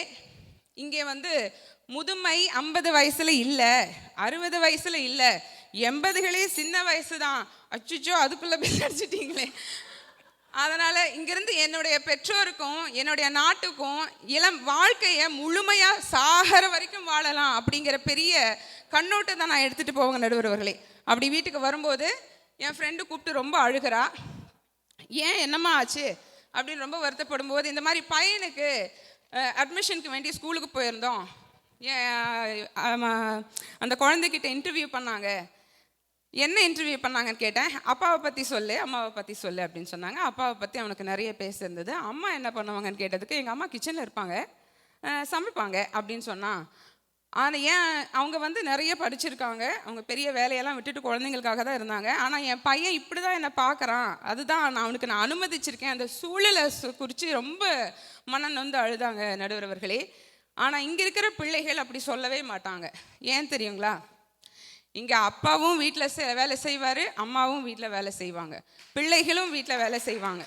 இங்கே முதுமை 50 வயசுல இல்லை, 60 வயசுல இல்லை, 80களே சின்ன வயசு தான். அச்சுச்சோ அதுக்குள்ள போய் அடிச்சிட்டீங்களே. அதனால் இங்கிருந்து என்னுடைய பெற்றோருக்கும் என்னுடைய நாட்டுக்கும் இளம் வாழ்க்கையை முழுமையாக சாகர வரைக்கும் வாழலாம் அப்படிங்கிற பெரிய கண்ணோட்டத்தை நான் எடுத்துகிட்டு போவேங்க நடுவர் அவர்களே. அப்படி வீட்டுக்கு வரும்போது என் ஃப்ரெண்டு கூப்பிட்டு ரொம்ப அழுகிறா. ஏன் என்னம்மா ஆச்சு அப்படின்னு ரொம்ப வருத்தப்படும் போது, இந்த மாதிரி பையனுக்கு அட்மிஷனுக்கு வேண்டி ஸ்கூலுக்கு போயிருந்தோம், அந்த குழந்தைகிட்ட இன்டர்வியூ பண்ணாங்க. என்ன இன்டர்வியூ பண்ணாங்கன்னு கேட்டேன். அப்பாவை பற்றி சொல்லு, அம்மாவை பற்றி சொல்லு அப்படின்னு சொன்னாங்க. அப்பாவை பற்றி அவனுக்கு நிறைய பேசியிருந்தது. அம்மா என்ன பண்ணுவாங்கன்னு கேட்டதுக்கு, எங்கள் அம்மா கிச்சனில் இருப்பாங்க, சமைப்பாங்க அப்படின்னு சொன்னான். ஆனால் ஏன் அவங்க நிறைய படிச்சிருக்காங்க, அவங்க பெரிய வேலையெல்லாம் விட்டுட்டு குழந்தைங்களுக்காக தான் இருந்தாங்க. ஆனால் என் பையன் இப்படி தான் என்னை பார்க்குறான், அதுதான் நான் அனுமதிச்சிருக்கேன். அந்த சூழலை குறித்து ரொம்ப மனம் நொந்து அழுதாங்க நடுவர் அவர்களே. ஆனால் இங்கே இருக்கிற பிள்ளைகள் அப்படி சொல்லவே மாட்டாங்க. ஏன் தெரியுங்களா? இங்கே அப்பாவும் வீட்டில் வேலை செய்வார், அம்மாவும் வீட்டில் வேலை செய்வாங்க, பிள்ளைகளும் வீட்டில் வேலை செய்வாங்க.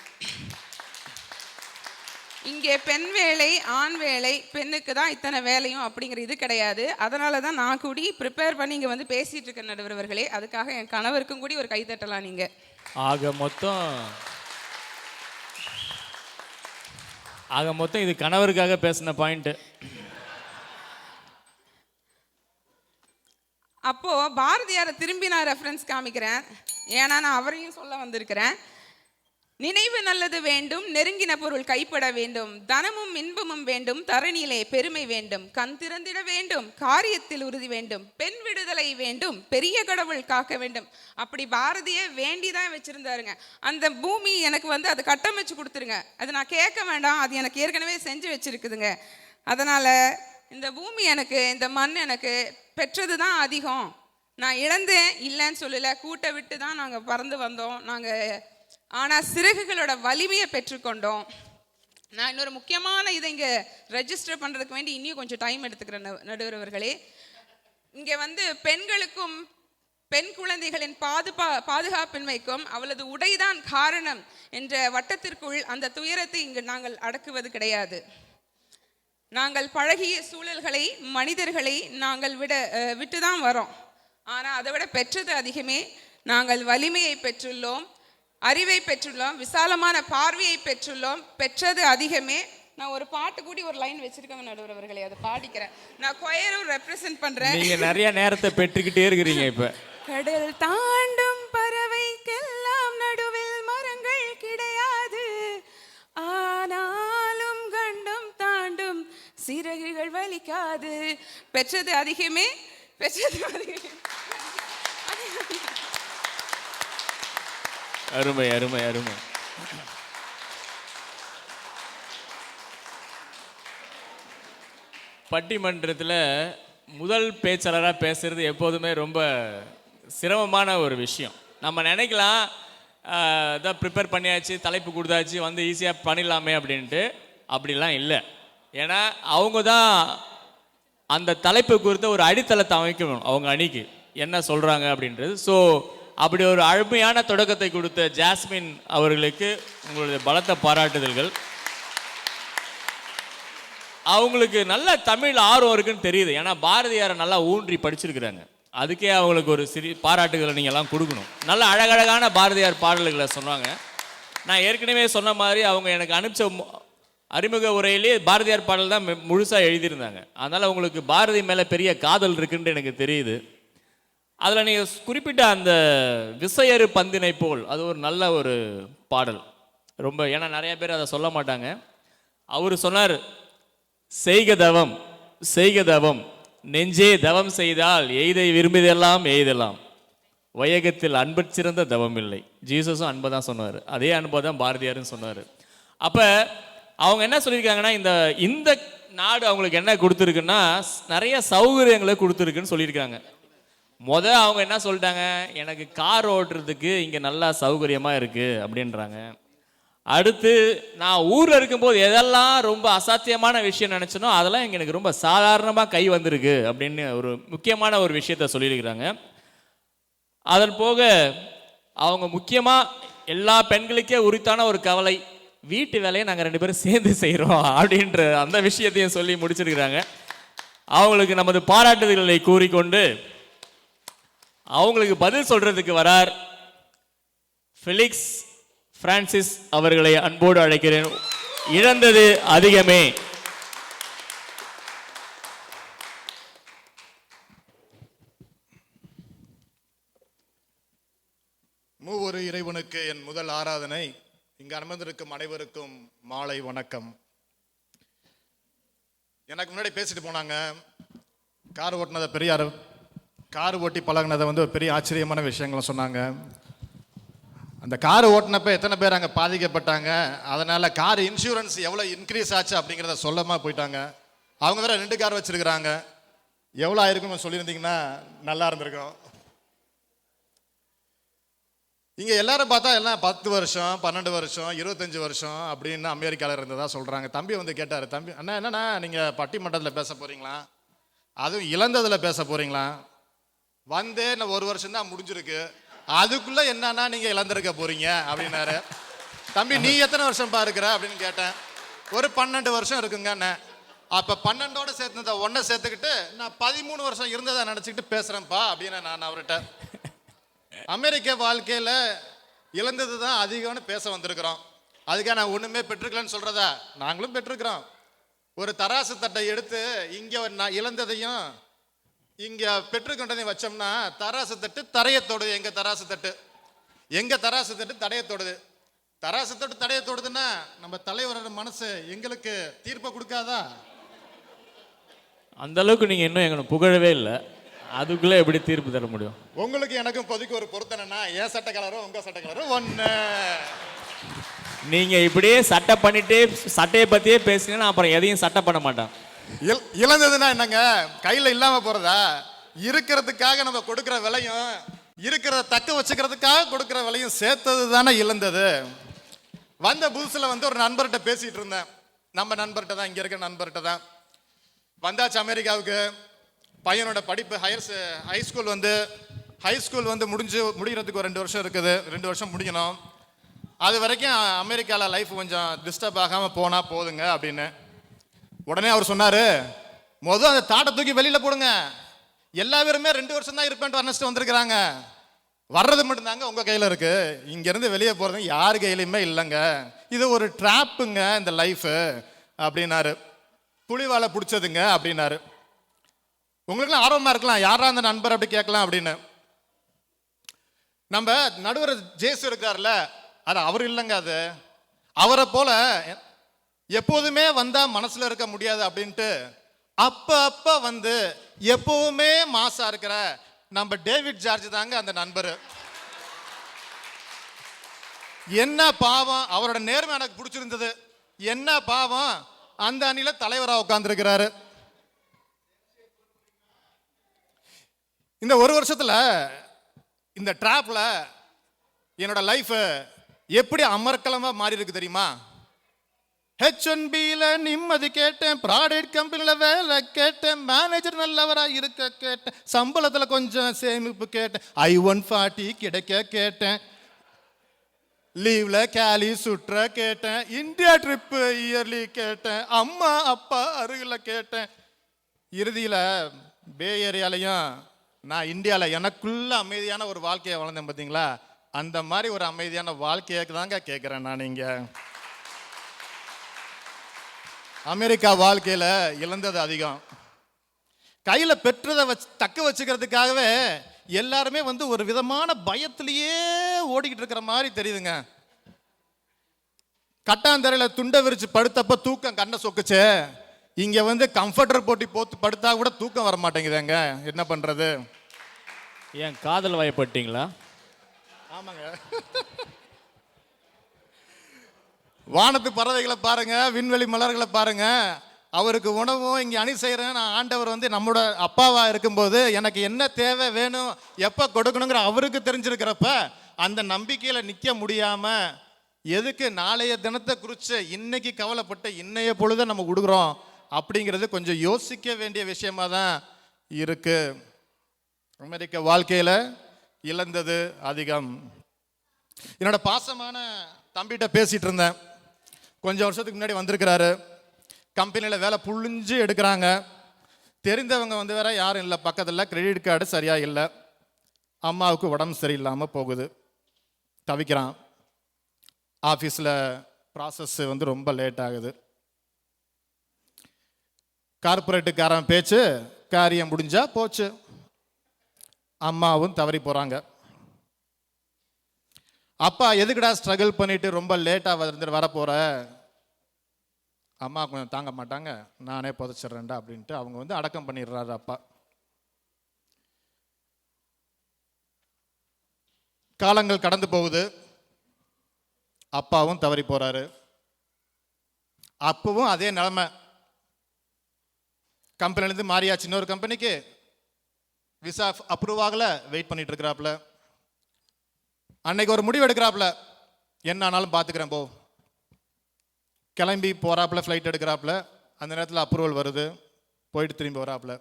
இங்கே பெண் வேலை ஆண் வேலை, பெண்ணுக்கு தான் இத்தனை வேலையும் அப்படிங்கிற இது கிடையாது. அதனால தான் நான் கூடி ப்ரிப்பேர் பண்ணி இங்கே பேசிகிட்டு இருக்கேன் நடுவர் அவர்களே. அதுக்காக என் கணவருக்கும் கூடி ஒரு கைத்தட்டலாம் நீங்கள். ஆக மொத்தம் இது கணவருக்காக பேசின பாயிண்ட். அப்போது பாரதியாரை திரும்பி நான் ரெஃபரன்ஸ் காமிக்கிறேன், ஏன்னா நான் அவரையும் சொல்ல வந்திருக்கிறேன். நினைவு நல்லது வேண்டும், நெருங்கின பொருள் கைப்பட வேண்டும், தனமும் இன்பமும் வேண்டும், தரணியிலே பெருமை வேண்டும், கண் திறந்திட வேண்டும், காரியத்தில் உறுதி வேண்டும், பெண் விடுதலை வேண்டும், பெரிய கடவுள் காக்க வேண்டும். அப்படி பாரதியை வேண்டி தான் வச்சுருந்தாருங்க. அந்த பூமி எனக்கு அதை கட்டமைச்சு கொடுத்துருங்க, அது நான் கேட்க வேண்டாம், அது எனக்கு ஏற்கனவே செஞ்சு வச்சுருக்குதுங்க. அதனால் இந்த பூமி எனக்கு, இந்த மண் எனக்கு பெற்றது தான் அதிகம். நான் இழந்தேன் இல்லைன்னு சொல்லலை, கூட்டை விட்டு தான் நாங்கள் பறந்து வந்தோம் நாங்கள். ஆனால் சிறகுகளோட வலிமையை பெற்றுக்கொண்டோம். நான் இன்னொரு முக்கியமான இதை இங்கே ரெஜிஸ்டர் பண்ணுறதுக்கு வேண்டி இன்னும் கொஞ்சம் டைம் எடுத்துக்கிறேன் நடுவர் அவர்களே. இங்கே பெண்களுக்கும் பெண் குழந்தைகளின் பாதுகாப்பின்மைக்கும் அவளது உடைதான் காரணம் என்ற வட்டத்திற்குள் அந்த துயரத்தை இங்கு நாங்கள் அடக்குவது கிடையாது. நாங்கள் பழகிய சூழல்களை, மனிதர்களை நாங்கள் விட்டு தான் வரோம். ஆனால் அதை விட பெற்றது அதிகமே. நாங்கள் வலிமையை பெற்றுள்ளோம், அறிவை பெற்றுள்ளோம், விசாலமான பார்வையை பெற்றுள்ளோம், பெற்றது அதிகமே. நான் ஒரு பாட்டு கூடி ஒரு லைன் வச்சிருக்கேங்க நடுவர் அவர்களே, அதை பாடிக்கிறேன். நான் கொயரும் ரெப்ரசன்ட் பண்றேன். நீங்க நிறைய நேரத்தை பெற்றுக்கிட்டே இருக்கிறீங்க. இப்ப கடல் தாண்டும் பறவைக்கெல்லாம் நடுவில் மரங்கள் கிடையாது, ஆனாலும் கண்டம் தாண்டும் சிறகுகள் வலிக்காது. பெற்றது அதிகமே, பெற்றது அதிகமே. அருமை அருமை அருமை. பட்டிமன்றத்தில் முதல் பேச்சாளராக பேசுறது எப்போதுமே ரொம்ப சிரமமான ஒரு விஷயம். நம்ம நினைக்கலாம் இதான் ப்ரிப்பேர் பண்ணியாச்சு, தலைப்பு கொடுத்தாச்சு, வந்து ஈஸியாக பண்ணிடலாமே அப்படின்ட்டு. அப்படிலாம் இல்லை. ஏன்னா அவங்க தான் அந்த தலைப்பு குறித்த ஒரு அடித்தளத்தை அமைக்கணும் அவங்க அணிக்கு என்ன சொல்கிறாங்க அப்படின்றது. ஸோ அப்படி ஒரு அருமையான தொடக்கத்தை கொடுத்த ஜாஸ்மின் அவர்களுக்கு உங்களுடைய பலத்த பாராட்டுதல்கள். அவங்களுக்கு நல்ல தமிழ் ஆர்வம் இருக்குன்னு தெரியுது. ஏன்னா பாரதியாரை நல்லா ஊன்றி படிச்சிருக்கிறாங்க. அதுக்கே அவங்களுக்கு ஒரு பாராட்டுகளை நீங்கள் எல்லாம் கொடுக்கணும். நல்ல அழகழகான பாரதியார் பாடல்களை சொன்னாங்க. நான் ஏற்கனவே சொன்ன மாதிரி அவங்க எனக்கு அனுப்பிச்ச அறிமுக உரையிலே பாரதியார் பாடல் தான் முழுசாக எழுதியிருந்தாங்க. அதனால் உங்களுக்கு பாரதி மேலே பெரிய காதல் இருக்குன்னு எனக்கு தெரியுது. அதில் நீங்கள் குறிப்பிட்ட அந்த விசையறு பந்தினை போல் அது ஒரு நல்ல ஒரு பாடல். ரொம்ப ஏன்னா நிறைய பேர் அதை சொல்ல மாட்டாங்க. அவர் சொன்னார், செய்க தவம் செய்க தவம் நெஞ்சே தவம் செய்தால் எய்தை விரும்பியதெல்லாம் எய்தலாம், வையகத்தில் அன்பு சிறந்த தவம் இல்லை. ஜீசஸும் அன்பை தான் சொன்னார். அதே அன்பை தான் பாரதியாரும் சொன்னார். அப்போ அவங்க என்ன சொல்லியிருக்காங்கன்னா, இந்த நாடு அவங்களுக்கு என்ன கொடுத்துருக்குன்னா நிறைய சௌகரியங்களை கொடுத்துருக்குன்னு சொல்லியிருக்காங்க. அவங்க என்ன சொல்லிட்டாங்க, எனக்கு கார் ஓட்டுறதுக்கு இங்கே நல்லா சௌகரியமாக இருக்குது அப்படின்றாங்க. அடுத்து நான் ஊரில் இருக்கும்போது எதெல்லாம் ரொம்ப அசாத்தியமான விஷயம் நினச்சனோ அதெல்லாம் இங்கே எனக்கு ரொம்ப சாதாரணமாக கை வந்திருக்கு அப்படின்னு ஒரு முக்கியமான ஒரு விஷயத்த சொல்லியிருக்கிறாங்க. அதன் போக அவங்க முக்கியமாக எல்லா பெண்களுக்கே உரித்தான ஒரு கவலை, வீட்டு வேலையை நாங்கள் 2 பேரும் சேர்ந்து செய்கிறோம் அப்படின்ற அந்த விஷயத்தையும் சொல்லி முடிச்சிருக்கிறாங்க. அவங்களுக்கு நமது பாராட்டுதல்களை கூறிக்கொண்டு அவங்களுக்கு பதில் சொல்றதுக்கு வரார் ஃபெலிக்ஸ் பிரான்சிஸ் அவர்களை அன்போடு அழைக்கிறேன். இழந்தது அதிகமே. மூவொரு இறைவனுக்கு என் முதல் ஆராதனை. இங்கு அமர்ந்திருக்கும் அனைவருக்கும் மாலை வணக்கம். எனக்கு முன்னாடி பேசிட்டு போனாங்க, கார் ஓட்டினதை பெரியார், கார் ஓட்டி பழகினதை ஒரு பெரிய ஆச்சரியமான விஷயங்களை சொன்னாங்க. அந்த கார் ஓட்டினப்ப எத்தனை பேர் அங்கே பாதிக்கப்பட்டாங்க, அதனால் கார் இன்சூரன்ஸ் எவ்வளோ இன்க்ரீஸ் ஆச்சு அப்படிங்கிறத சொல்லாமல் போயிட்டாங்க. அவங்க வேற 2 கார் வச்சுருக்கிறாங்க. எவ்வளோ ஆயிருக்குன்னு சொல்லியிருந்தீங்கன்னா நல்லா இருந்திருக்கும். இங்கே எல்லாரும் பார்த்தா எல்லாம் 10 வருஷம் 12 வருஷம் 25 வருஷம் அப்படின்னு அமெரிக்காவில் இருந்ததா சொல்கிறாங்க. தம்பி கேட்டார், தம்பி அண்ணா என்னண்ணா நீங்கள் பட்டிமன்றத்தில் பேச போகிறீங்களா, அதுவும் இழந்ததில் பேச போகிறீங்களா, இன்னும் 1 வருஷம் தான் முடிஞ்சிருக்கு, அதுக்குள்ளே என்னன்னா நீங்கள் இழந்திருக்க போகிறீங்க அப்படின்னாரு. தம்பி நீ எத்தனை வருஷம் இருக்கிற அப்படின்னு கேட்டேன். ஒரு 12 வருஷம் இருக்குங்கண்ணே. அப்போ 12ஓட சேர்த்து 1 சேர்த்துக்கிட்டு நான் 13 வருஷம் இருந்ததை நினச்சிக்கிட்டு பேசுகிறேன்ப்பா அப்படின்னு நான் அவர்கிட்ட. அமெரிக்க வாழ்க்கையில் இழந்தது தான் அதிகம்னு பேச வந்திருக்கிறோம். அதுக்காக நான் ஒன்றுமே பெற்றுக்கலன்னு சொல்கிறதா, நாங்களும் பெற்றிருக்கிறோம். ஒரு தராசு தட்டை எடுத்து இங்கே நான் இழந்ததையும் இங்கே பெற்றுக்கொண்டதையும் வச்சோம்னா தராசு தட்டு தரையை தொடுது. எங்கள் தராசு தட்டு தடையை தொடுது. தராசு தட்டு தடையை தொடுதுன்னா நம்ம தலைவரோட மனசு எங்களுக்கு தீர்ப்பை கொடுக்காதா? அந்த அளவுக்கு நீங்கள் இன்னும் எங்களை புகழவே இல்லை. அதுக்குள்ளே எப்படி தீர்ப்பு தர முடியும்? உங்களுக்கு எனக்கும் பொதுக்கு ஒரு பொருத்தனைனா என் சட்ட கலரும் உங்கள் சட்ட கலரும் ஒன்று. நீங்கள் இப்படியே சட்டை பண்ணிட்டு சட்டையை பற்றியே பேசுனீங்கன்னா அப்புறம் எதையும் சட்டை பண்ண மாட்டேன். இழந்ததுன்னா என்னங்க, கையில் இல்லாமல் போகிறதா? இருக்கிறதுக்காக நம்ம கொடுக்குற விலையும் இருக்கிறத தக்க வச்சுக்கிறதுக்காக கொடுக்குற விலையும் சேர்த்தது தானே இழந்தது. வந்த புதுசில் ஒரு நண்பர்கிட்ட பேசிகிட்டு இருந்தேன். நம்ம நண்பர்கிட்ட தான், இங்கே இருக்கிற நண்பர்கிட்ட தான். வந்தாச்சு அமெரிக்காவுக்கு. பையனோட படிப்பு ஹை ஸ்கூல் முடிகிறதுக்கு ஒரு 2 வருஷம் இருக்குது. 2 வருஷம் முடிக்கணும். அது வரைக்கும் அமெரிக்காவில் லைஃப் கொஞ்சம் டிஸ்டர்ப் ஆகாமல் போனால் போதுங்க அப்படின்னு. உடனே அவர் சொன்னார், அந்த தாட்டை தூக்கி வெளியில் போடுங்க. எல்லா பேருமே 2 வருஷம் தான் இருப்பேன்ட்டு வர்ணிச்சுட்டு வந்திருக்கிறாங்க. வர்றது மட்டும்தாங்க உங்கள் கையில் இருக்குது. இங்கேருந்து வெளியே போகிறது யார் கையிலையுமே இல்லைங்க. இது ஒரு ட்ராப்புங்க இந்த லைஃபு அப்படின்னாரு. புலிவாலை பிடிச்சதுங்க அப்படின்னாரு. உங்களுக்குலாம் ஆர்வமாக இருக்கலாம், யாரா அந்த நண்பர் அப்படி கேட்கலாம் அப்படின்னு. நம்ம நடுவர் ஜேசு இருக்கார்ல, அது அவர் இல்லைங்க. அது அவரை போல எப்போதுமே வந்தால் மனசில் இருக்க முடியாது அப்படின்ட்டு அப்போ எப்பவுமே மாசா இருக்கிற நம்ம டேவிட் ஜார்ஜ் தாங்க அந்த நண்பர். என்ன பாவம், அவரோட நேர்மை எனக்கு பிடிச்சிருந்தது. என்ன பாவம், அந்த அணியில தலைவராக உட்கார்ந்துருக்கிறாரு. இந்த 1 வருஷத்துல இந்த டிராப்ல என்னோட லைஃப் எப்படி அமர்க்கலமா மாறி இருக்கு தெரியுமா? H1Bல நிம்மதி கேட்டேன், ப்ராடக்ட் கம்பெனில வேலை கேட்டேன், மேனேஜர் நல்லவரா இருக்க கேட்டேன், சம்பளத்துல கொஞ்சம் சேமிப்பு கேட்டேன், I-140 கிடைக்க கேட்டேன், லீவ்ல கேலி சுற்ற கேட்டேன், இந்தியா ட்ரிப் இயர்லி கேட்டேன், அம்மா அப்பா அருகில் கேட்டேன். இறுதியில பே ஏரியாலையும் நான் இந்தியாவில் எனக்குள்ள அமைதியான ஒரு வாழ்க்கையை வளர்ந்தேன் பார்த்தீங்களா? அந்த மாதிரி ஒரு அமைதியான வாழ்க்கையை தாங்க கேட்குறேன் நான். இங்க அமெரிக்கா வாழ்க்கையில இழந்தது அதிகம். கையில பெற்றதை தக்க வச்சுக்கிறதுக்காகவே எல்லாருமே ஒரு விதமான பயத்திலேயே ஓடிக்கிட்டு இருக்கிற மாதிரி தெரியுதுங்க. கட்டாந்தரையில துண்டை விரிச்சு படுத்தப்ப தூக்கம் கண்ணை சொக்குச்சு. இங்க கம்ஃபர்டர் போட்டி போட்டு படுத்தா கூட தூக்கம் வர மாட்டேங்குதுங்க. என்ன பண்றது? ஏன் காதல் வயப்பட்டீங்களா? ஆமாங்க. வானத்து பறவைகளை பாருங்க, விண்வெளி மலர்களை பாருங்க. அவருக்கு உணவும் இங்கே அணி செய்கிறேன். நான் ஆண்டவர் நம்மளோட அப்பாவா இருக்கும்போது எனக்கு என்ன தேவை வேணும் எப்போ கொடுக்கணுங்கிற அவருக்கு தெரிஞ்சிருக்கிறப்ப அந்த நம்பிக்கையில் நிற்க முடியாம எதுக்கு நாளைய தினத்தை குறித்து இன்னைக்கு கவலைப்பட்ட இன்னைய பொழுதை நம்ம கொடுக்குறோம் அப்படிங்கிறது கொஞ்சம் யோசிக்க வேண்டிய விஷயமா தான் இருக்கு. அமெரிக்க வாழ்க்கையில் இழந்தது அதிகம். என்னோட பாசமான தம்பிகிட்ட பேசிட்டு இருந்தேன். கொஞ்சம் வருஷத்துக்கு முன்னாடி வந்திருக்கிறாரு. கம்பெனியில் வேலை புழிஞ்சு எடுக்கிறாங்க. தெரிந்தவங்க வேற யாரும் இல்லை பக்கத்தில். கிரெடிட் கார்டு சரியா இல்லை. அம்மாவுக்கு உடம்பு சரியில்லாமல் போகுது. தவிக்கிறான். ஆஃபீஸில் ப்ராசஸ் ரொம்ப லேட் ஆகுது. கார்பரேட்டுக்காரன் பேச்சு காரியம் முடிஞ்சா போச்சு. அம்மாவும் தவறி போகிறாங்க. அப்பா எதுக்குடா ஸ்ட்ரகிள் பண்ணிட்டு ரொம்ப லேட்டாக வரப்போற? அம்மா கொஞ்சம் தாங்க மாட்டாங்க, நானே புதைச்சிட்றேன்டா அப்படின்ட்டு அவங்க அடக்கம் பண்ணிடுறாரு அப்பா. காலங்கள் கடந்து போகுது. அப்பாவும் தவறி போறாரு. அப்பவும் அதே நிலைமை. கம்பெனிலேருந்து மாறியாச்சு இன்னொரு கம்பெனிக்கு. விசா அப்ரூவ் ஆகல, வெயிட் பண்ணிட்டு இருக்கிறாப்புல. அன்னைக்கு ஒரு முடிவு எடுக்கிறாப்புல, என்ன ஆனாலும் பார்த்துக்கிறேன் போ. கிளம்பி போறாப்புல, ஃப்ளைட் எடுக்கிறாப்புல. அந்த நேரத்தில் அப்ரூவல் வருது. போயிட்டு திரும்பி வராப்புல.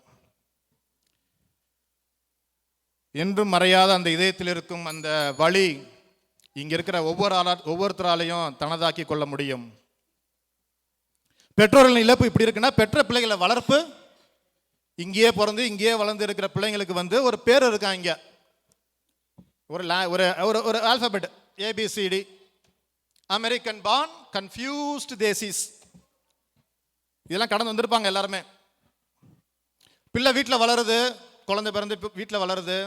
என்றும் மறையாத அந்த இதயத்தில் இருக்கும் அந்த வழி இங்க இருக்கிற ஒவ்வொருத்தராலையும் தனதாக்கி கொள்ள முடியும். பெற்றோர்களின் இழப்பு இப்படி இருக்குன்னா, பெற்ற பிள்ளைகளை வளர்ப்பு இங்கேயே பிறந்து இங்கேயே வளர்ந்து இருக்கிற பிள்ளைங்களுக்கு ஒரு பேர் இருக்காங்க. இங்க ஒரு alphabet ABCD. American born confused desis. இதெல்லாம் கடந்து வந்திருப்பாங்க எல்லாருமே. பிள்ளை வீட்டில் வளருது, குழந்தை பிறந்து வீட்டில் வளருது,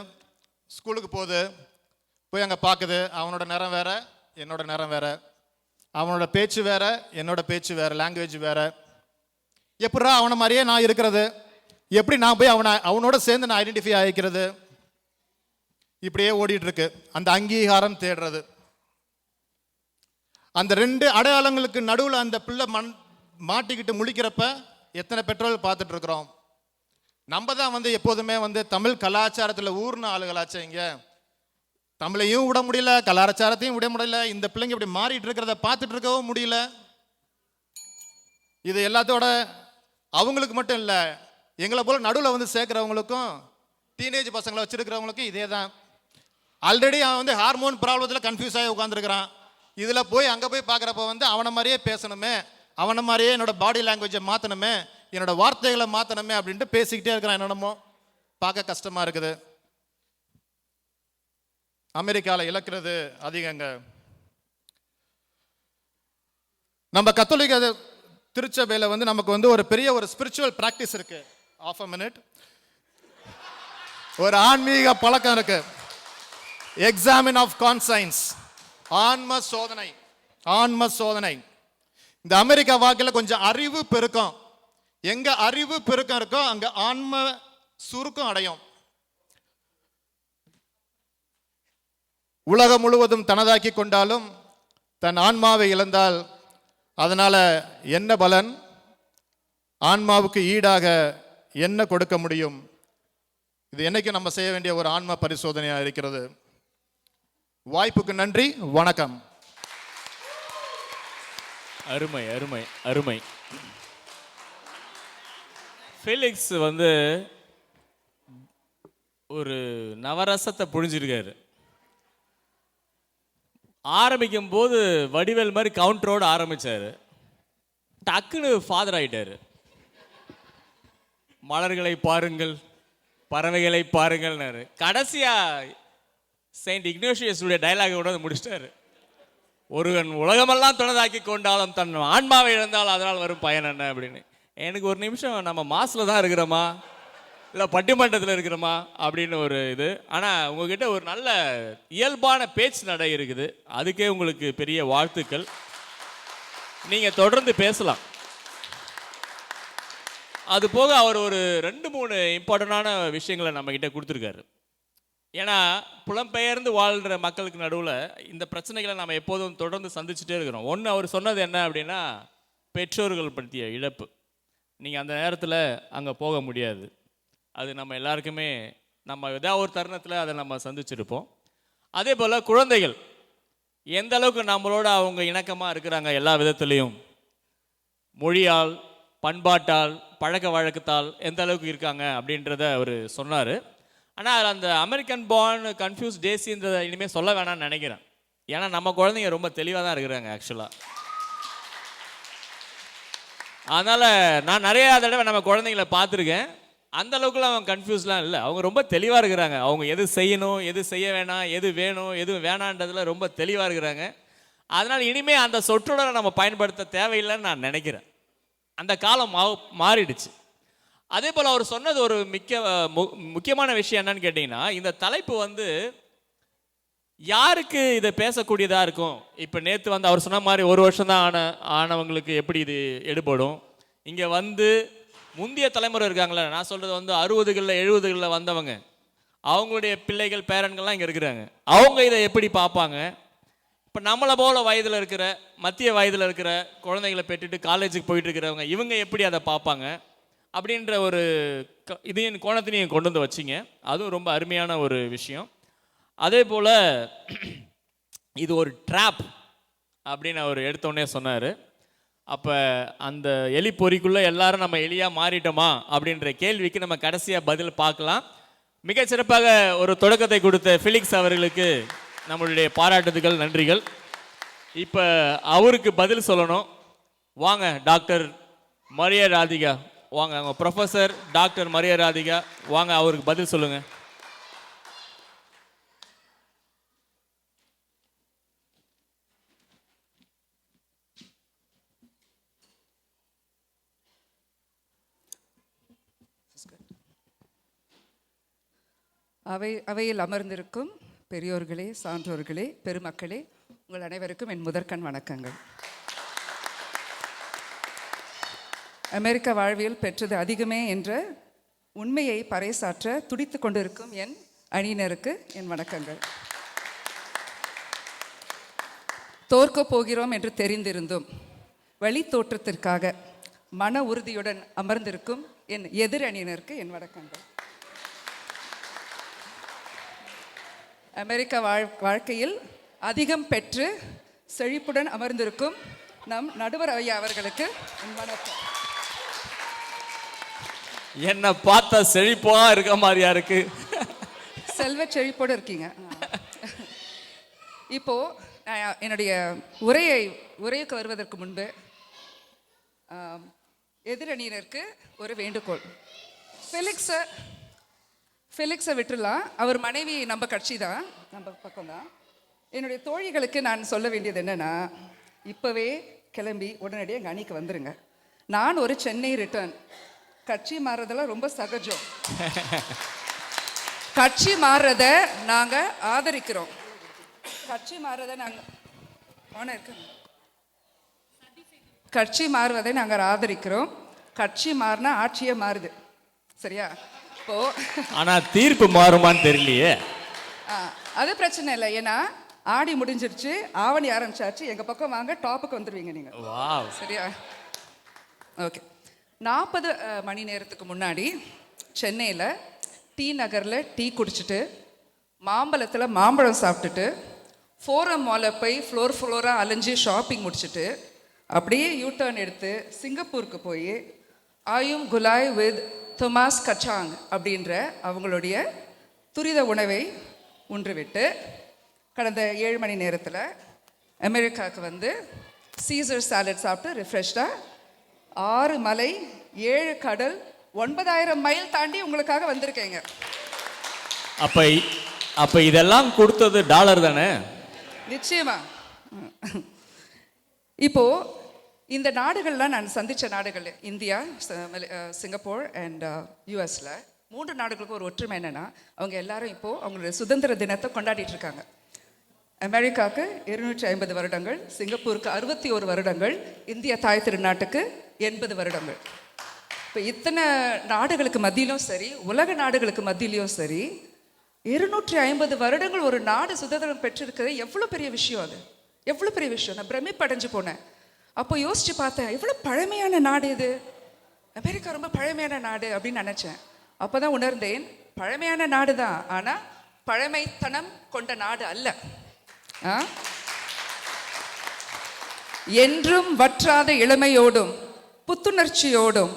ஸ்கூலுக்கு போகுது, போய் அங்கே பார்க்குது. அவனோட நிறம் வேற, என்னோட நிறம் வேற, அவனோட பேச்சு வேற, என்னோட பேச்சு வேற, லாங்குவேஜ் வேற. எப்படா அவனை மாதிரியே நான் இருக்கிறது? எப்படி நான் போய் அவனோட சேர்ந்து நான் ஐடென்டிஃபை ஆகிக்கிறது? இப்படியே ஓடிட்டு இருக்கு. அந்த அங்கீகாரம் தேடுறது. அந்த ரெண்டு அடையாளங்களுக்கு நடுவில் அந்த பிள்ளை மாட்டிக்கிட்டு முழிக்கிறப்ப எத்தனை பெற்றோர்கள் பார்த்துட்டு இருக்கிறோம். நம்ம தான் எப்போதுமே தமிழ் கலாச்சாரத்தில் ஊர்ன ஆளுகளாச்சு. இங்க தமிழையும் விட முடியல, கலாச்சாரத்தையும் விட முடியல. இந்த பிள்ளைங்க இப்படி மாறிட்டு இருக்கிறத பார்த்துட்டு இருக்கவும் முடியல. இது எல்லாத்தோட அவங்களுக்கு மட்டும் இல்லை, எங்களை போல நடுவில் சேர்க்கிறவங்களுக்கும் டீனேஜ் பசங்களை வச்சிருக்கிறவங்களுக்கும் இதே தான். ஆல்ரெடி அவன் ஹார்மோன் ப்ராப்ளத்தில் கன்ஃபியூஸ் ஆகி உட்காந்துருக்கிறான். இதில் போய் அங்கே போய் பார்க்குறப்ப அவனை மாதிரியே பேசணுமே, அவனை மாதிரியே என்னோட பாடி லாங்குவேஜை மாற்றணுமே, என்னோட வார்த்தைகளை மாற்றணுமே அப்படின்ட்டு பேசிக்கிட்டே இருக்கிறான். என்னென்னமோ பார்க்க கஷ்டமாக இருக்குது. அமெரிக்காவில் இழக்கிறது அதிகங்க. நம்ம கத்தோலிக்க திருச்சபையில் நமக்கு ஒரு பெரிய ஒரு ஸ்பிரிச்சுவல் பிராக்டிஸ் இருக்கு. Of a minute. ஒரு ஆன்மீக பழக்கம் இருக்கு. Examine of conscience. ஆன்ம சோதனை. ஆன்ம சோதனை. இந்த அமெரிக்கா வாழ்க்கையில் கொஞ்சம் அறிவு பெருக்கம். எங்க அறிவு பெருக்கம் இருக்கோ அங்க ஆன்ம சுருக்கம் அடையும். உலகம் முழுவதும் தனதாக்கி கொண்டாலும் தன் ஆன்மாவை இழந்தால் அதனால என்ன பலன்? ஆன்மாவுக்கு ஈடாக என்ன கொடுக்க முடியும்? இது என்னைக்கு நம்ம செய்ய வேண்டிய ஒரு ஆன்ம பரிசோதனையா இருக்கிறது. வாய்ப்புக்கு நன்றி, வணக்கம். அருமை அருமை அருமை. ஃபெலிக்ஸ் வந்து ஒரு நவரசத்தை புழிஞ்சிருக்காரு. ஆரம்பிக்கும் போது வடிவேல் மாதிரி கவுண்டரோடு ஆரம்பிச்சாரு, டக்குன்னு ஃபாதர் ஆயிட்டாரு. மலர்களை பாருங்கள், பறவைகளை பாருங்கள்னாரு. கடைசியா செயின்ட் இக்னேஷியஸுடைய டைலாக் கூட முடிச்சிட்டாரு. ஒருவன் உலகமெல்லாம் துணதாக்கி கொண்டாலும் தன் ஆன்மாவை இழந்தால் அதனால் வரும் பயன் என்ன அப்படின்னு. எனக்கு ஒரு நிமிஷம் நம்ம மாசில் தான் இருக்கிறோமா இல்லை பட்டிமன்றத்தில் இருக்கிறோமா அப்படின்னு ஒரு இது. ஆனால் உங்ககிட்ட ஒரு நல்ல இயல்பான பேச்சு நடை இருக்குது, அதுக்கே உங்களுக்கு பெரிய வாழ்த்துக்கள். நீங்கள் தொடர்ந்து பேசலாம். அது போக அவர் ஒரு 2-3 இம்பார்ட்டண்டான விஷயங்களை நம்மக்கிட்ட கொடுத்துருக்காரு. ஏன்னா புலம்பெயர்ந்து வாழ்கிற மக்களுக்கு நடுவில் இந்த பிரச்சனைகளை நம்ம எப்போதும் தொடர்ந்து சந்திச்சுட்டே இருக்கிறோம். ஒன்று அவர் சொன்னது என்ன அப்படின்னா, பெற்றோர்கள் பற்றிய இழப்பு. நீங்கள் அந்த நேரத்தில் அங்கே போக முடியாது. அது நம்ம எல்லாருக்குமே நம்ம ஏதாவது ஒரு தருணத்தில் அதை நம்ம சந்திச்சிருப்போம். அதே போல் குழந்தைகள் எந்த அளவுக்கு நம்மளோட அவங்க இணக்கமாக இருக்கிறாங்க, எல்லா விதத்துலேயும் மொழியால், பண்பாட்டால், பழக்க வழக்கத்தால் எந்த அளவுக்கு இருக்காங்க அப்படின்றத அவர் சொன்னார். ஆனால் அந்த அமெரிக்கன் பார்ன் கன்ஃபியூஸ் டேசின்றதை இனிமேல் சொல்ல வேணாம்னு நினைக்கிறேன். ஏன்னா நம்ம குழந்தைங்க ரொம்ப தெளிவாக தான் இருக்கிறாங்க ஆக்சுவலாக. அதனால் நான் நிறையா தடவை நம்ம குழந்தைங்கள பார்த்துருக்கேன். அந்த அளவுக்குலாம் அவங்க கன்ஃபியூஸ்லாம் இல்லை, அவங்க ரொம்ப தெளிவாக இருக்கிறாங்க. அவங்க எது செய்யணும், எது செய்ய வேணாம், எது வேணும், எது வேணான்றதில் ரொம்ப தெளிவாக இருக்கிறாங்க. அதனால் இனிமேல் அந்த சொற்றொடரை நம்ம பயன்படுத்த தேவையில்லைன்னு நான் நினைக்கிறேன். அந்த காலம் மாறிடுச்சு. அதே போல் அவர் சொன்னது ஒரு முக்கியமான விஷயம் என்னன்னு கேட்டிங்கன்னா, இந்த தலைப்பு வந்து யாருக்கு இதை பேசக்கூடியதாக இருக்கும். இப்போ நேற்று வந்து அவர் சொன்ன மாதிரி 1 வருஷம் தான் ஆனவங்களுக்கு எப்படி இது எடுபடும். இங்கே வந்து முந்தைய தலைமுறை இருக்காங்களே, நான் சொல்கிறது வந்து 60களில் 70களில் வந்தவங்க, அவங்களுடைய பிள்ளைகள் பேரன்கள்லாம் இங்கே இருக்கிறாங்க. அவங்க இதை எப்படி பார்ப்பாங்க. இப்போ நம்மளை போல வயதில் இருக்கிற, மத்திய வயதில் இருக்கிற குழந்தைகளை பெற்றுட்டு காலேஜுக்கு போயிட்டு இருக்கிறவங்க, இவங்க எப்படி அதை பார்ப்பாங்க அப்படின்ற ஒரு இதையும் கோணத்தினையும் கொண்டு வந்து வச்சிங்க. அதுவும் ரொம்ப அருமையான ஒரு விஷயம். அதே போல் இது ஒரு ட்ராப் அப்படின்னு அவர் எடுத்தோடனே சொன்னார். அப்போ அந்த எலி பொறிக்குள்ளே எல்லாரும் நம்ம எலியாக மாறிட்டோமா அப்படின்ற கேள்விக்கு நம்ம கடைசியாக பதில் பார்க்கலாம். மிகச்சிறப்பாக ஒரு தொடக்கத்தை கொடுத்த ஃபெலிக்ஸ் அவர்களுக்கு நம்மளுடைய பாராட்டுதல்கள், நன்றிகள். இப்போ அவருக்கு பதில் சொல்லணும். வாங்க டாக்டர் மரியா ராதிகா, வாங்க. அவங்க ப்ரொஃபஸர் டாக்டர் மரியா ராதிகா, வாங்க அவருக்கு பதில் சொல்லுங்கள். அவையில் அமர்ந்திருக்கும் பெரியோர்களே, சான்றோர்களே, பெருமக்களே, உங்கள் அனைவருக்கும் என் முதற்கண் வணக்கங்கள். அமெரிக்க வாழ்வியல் பெற்றது அதிகமே என்ற உண்மையை பறைசாற்ற துடித்து கொண்டிருக்கும் என் அணியினருக்கு என் வணக்கங்கள். தோற்கப் போகிறோம் என்று தெரிந்திருந்தும் வழி தோற்றத்திற்காக மன உறுதியுடன் அமர்ந்திருக்கும் என் எதிர் அணியினருக்கு என் வணக்கங்கள். அமெரிக்க வாழ்க்கையில் அதிகம் பெற்று செழிப்புடன் அமர்ந்திருக்கும் நம் நடுவர் ஐயா அவர்களுக்கு வணக்கம். என்ன பார்த்தா செழிப்பா இருக்க மாதிரியா இருக்கு. செல்வ செழிப்போடு இருக்கீங்க. இப்போ என்னுடைய உரைக்கு வருவதற்கு முன்பு எதிரணியினருக்கு ஒரு வேண்டுகோள். ஃபெலிக்ஸை விட்டுலாம், அவர் மனைவி நம்ம கட்சி தான், நம்ம பக்கம் தான். என்னுடைய தோழிகளுக்கு நான் சொல்ல வேண்டியது என்னென்னா, இப்போவே கிளம்பி உடனடியாக எங்கள் அணிக்கு வந்துடுங்க. நான் ஒரு சென்னை ரிட்டர்ன். கட்சி மாறுறதெல்லாம் ரொம்ப சகஜம். கட்சி மாறுறத நாங்கள் ஆதரிக்கிறோம். கட்சி மாறுறதை கட்சி மாறுவதை நாங்கள் ஆதரிக்கிறோம். கட்சி மாறினா ஆட்சியே மாறுது, சரியா? இப்போ ஆனால் தீர்ப்பு மாறுமான்னு தெரியலையே. அது பிரச்சனை இல்லை, ஏன்னா ஆடி முடிஞ்சிருச்சு, ஆவணி ஆரம்பிச்சாச்சு. எங்கள் பக்கம் வாங்க, டாப்புக்கு வந்துடுவீங்க நீங்கள், சரியா? ஓகே. 40 மணி நேரத்துக்கு முன்னாடி சென்னையில் டி நகரில் டீ குடிச்சிட்டு, மாம்பழத்தில் மாம்பழம் சாப்பிட்டுட்டு, ஃபோரம் மாலில் போய் ஃப்ளோராக அலைஞ்சு ஷாப்பிங் முடிச்சுட்டு அப்படியே யூ டர்ன் எடுத்து சிங்கப்பூருக்கு போய் ஆயும் குலாய் வித் தொமாஸ் கச்சாங் அப்படின்ற அவங்களுடைய துரித உணவை உன்றுவிட்டு கடந்த 7 மணி நேரத்தில் அமெரிக்காவுக்கு வந்து சீசர் சாலட் சாப்பிட்டு ரிஃப்ரெஷ்டாக 6 மலை 7 கடல் 9000 மைல் தாண்டி உங்களுக்காக வந்திருக்கேங்க. அப்ப இதெல்லாம் கொடுத்தது டாலர் தானே? நிச்சயமா. இப்போ இந்த நாடுகள்லாம் நான் சந்தித்த நாடுகள் இந்தியா, சிங்கப்பூர் அண்ட் யூஎஸில் 3 நாடுகளுக்கு ஒரு ஒற்றுமை என்னென்னா அவங்க எல்லாரும் இப்போது அவங்களுடைய சுதந்திர தினத்தை கொண்டாடிட்டு இருக்காங்க. அமெரிக்காவுக்கு 250 வருடங்கள், சிங்கப்பூருக்கு 61 வருடங்கள், இந்திய தாய் திருநாட்டுக்கு 80 வருடங்கள். இப்போ இத்தனை நாடுகளுக்கு மத்தியிலும் சரி, உலக நாடுகளுக்கு மத்தியிலையும் சரி, 250 வருடங்கள் ஒரு நாடு சுதந்திரம் பெற்றிருக்கிறது எவ்வளோ பெரிய விஷயம். அது எவ்வளோ பெரிய விஷயம். நான் பிரமிப்படைஞ்சு போனேன். அப்போ யோசிச்சு பார்த்தேன், எவ்வளோ பழமையான நாடு இது, அமெரிக்கா ரொம்ப பழமையான நாடு அப்படின்னு நினச்சேன். அப்போ தான் உணர்ந்தேன், பழமையான நாடு தான், ஆனால் பழமைத்தனம் கொண்ட நாடு அல்ல. என்றும் வற்றாத இளமையோடும் புத்துணர்ச்சியோடும்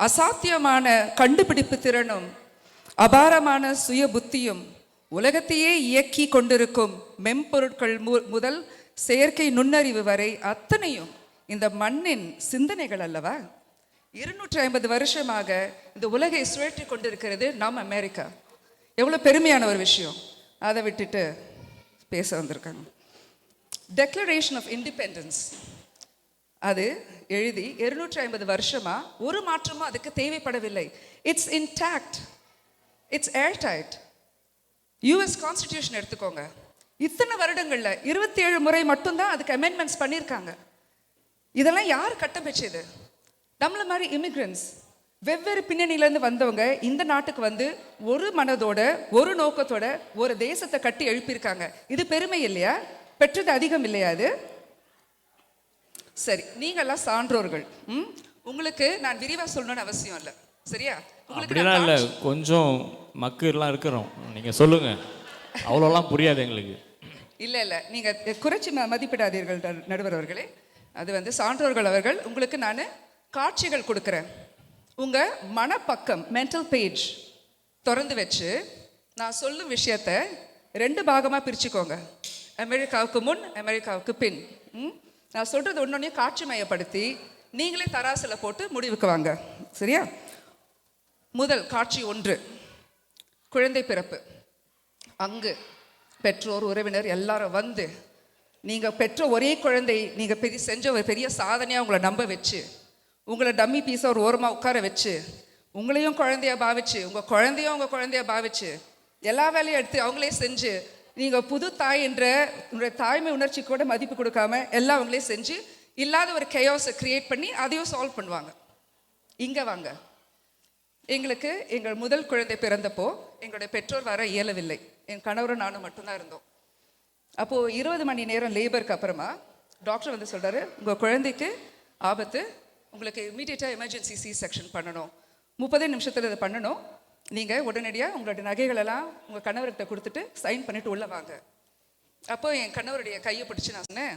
அசாத்தியமான கண்டுபிடிப்பு திறனும் அபாரமான சுய புத்தியும் உலகத்தையே இயக்கி கொண்டிருக்கும் மென்பொருட்கள் முதல் செயற்கை நுண்ணறிவு வரை அத்தனையும் இந்த மண்ணின் சிந்தனைகள் அல்லவா. 250 வருஷமாக இந்த உலகை சுழற்றி கொண்டிருக்கிறது நம் அமெரிக்கா. எவ்வளோ பெருமையான ஒரு விஷயம். அதை விட்டுட்டு பேச வந்திருக்காங்க. டெக்ளரேஷன் ஆஃப் இண்டிபெண்டன்ஸ் அது எழுதி 250 வருஷமா ஒரு மாற்றமும் அதுக்கு தேவைப்படவில்லை. It's intact, it's airtight. US constitution எடுத்துக்கோங்க, இத்தனை வருடங்கள்ல 27 முறை மட்டும்தான் அதுக்கு அமெண்ட்மெண்ட்ஸ் பண்ணியிருக்காங்க. இதெல்லாம் யார் கட்டமைச்சது? நம்மள மாதிரி இமிக்ரன்ஸ், வெவ்வேறு பின்னணியிலேருந்து வந்தவங்க இந்த நாட்டுக்கு வந்து ஒரு மனதோட ஒரு நோக்கத்தோட ஒரு தேசத்தை கட்டி எழுப்பியிருக்காங்க. இது பெருமை இல்லையா? பெற்றது அதிகம் இல்லையா? அது சரி. நீங்கள்லாம் சான்றோர்கள், உங்களுக்கு நான் விரிவாக சொல்லணும்னு அவசியம் இல்லை, சரியா? அப்படிலாம் இல்லை, கொஞ்சம் மக்கள்லாம் இருக்கிறோம், நீங்கள் சொல்லுங்க, அவ்வளோலாம் புரியாது எங்களுக்கு. இல்லை இல்லை, நீங்கள் குறைச்சி மதிப்பிடாதீர்கள் நடுவர் அவர்களே. அது வந்து சான்றோர்கள் அவர்கள். உங்களுக்கு நான் காட்சிகள் கொடுக்குறேன். உங்கள் மனப்பக்கம் மென்டல் பேஜ் திறந்து வச்சு நான் சொல்லும் விஷயத்தை 2 பாகமாக பிரிச்சுக்கோங்க. அமெரிக்காவுக்கு முன், அமெரிக்காவுக்கு பின். நான் சொல்கிறது ஒன்றொன்னே காட்சி மையப்படுத்தி நீங்களே தராசில் போட்டு முடிவுக்கு வாங்க, சரியா? முதல் காட்சி 1, குழந்தை பிறப்பு. அங்கு பெற்றோர் உறவினர் எல்லாரும் வந்து நீங்கள் பெற்ற ஒரே குழந்தை நீங்கள் செஞ்ச ஒரு பெரிய சாதனையாக உங்களை நம்ப வச்சு, உங்களை டம்மி பீஸை ஒரு ஓரமாக உட்கார வச்சு, உங்களையும் குழந்தைய பாவிச்சு, உங்கள் குழந்தையும் உங்கள் குழந்தைய பாவிச்சு, எல்லா வேலையும் எடுத்து அவங்களே செஞ்சு, நீங்கள் புது தாய் என்ற உங்களுடைய தாய்மை உணர்ச்சி கூட மதிப்பு கொடுக்காம எல்லாம் அவங்களே செஞ்சு இல்லாத ஒரு கெயோஸை கிரியேட் பண்ணி அதையும் சால்வ் பண்ணுவாங்க. இங்கே வாங்க. எங்களுக்கு எங்கள் முதல் குழந்தை பிறந்தப்போ எங்களுடைய பெற்றோர் வர இயலவில்லை. என் கணவரும் நானும் மட்டும்தான் இருந்தோம். அப்போது 20 மணி நேரம் லேபருக்கு அப்புறமா டாக்டர் வந்து சொல்கிறாரு, உங்கள் குழந்தைக்கு ஆபத்து, உங்களுக்கு இமீடியட்டாக எமர்ஜென்சி சி செக்ஷன் பண்ணணும், 30 நிமிஷத்தில் இதை பண்ணணும், நீங்கள் உடனடியாக உங்களுடைய நகைகளெல்லாம் உங்கள் கணவர்கிட்ட கொடுத்துட்டு சைன் பண்ணிவிட்டு உள்ளே வாங்க. அப்போ என் கணவருடைய கையை பிடிச்சி நான் சொன்னேன்,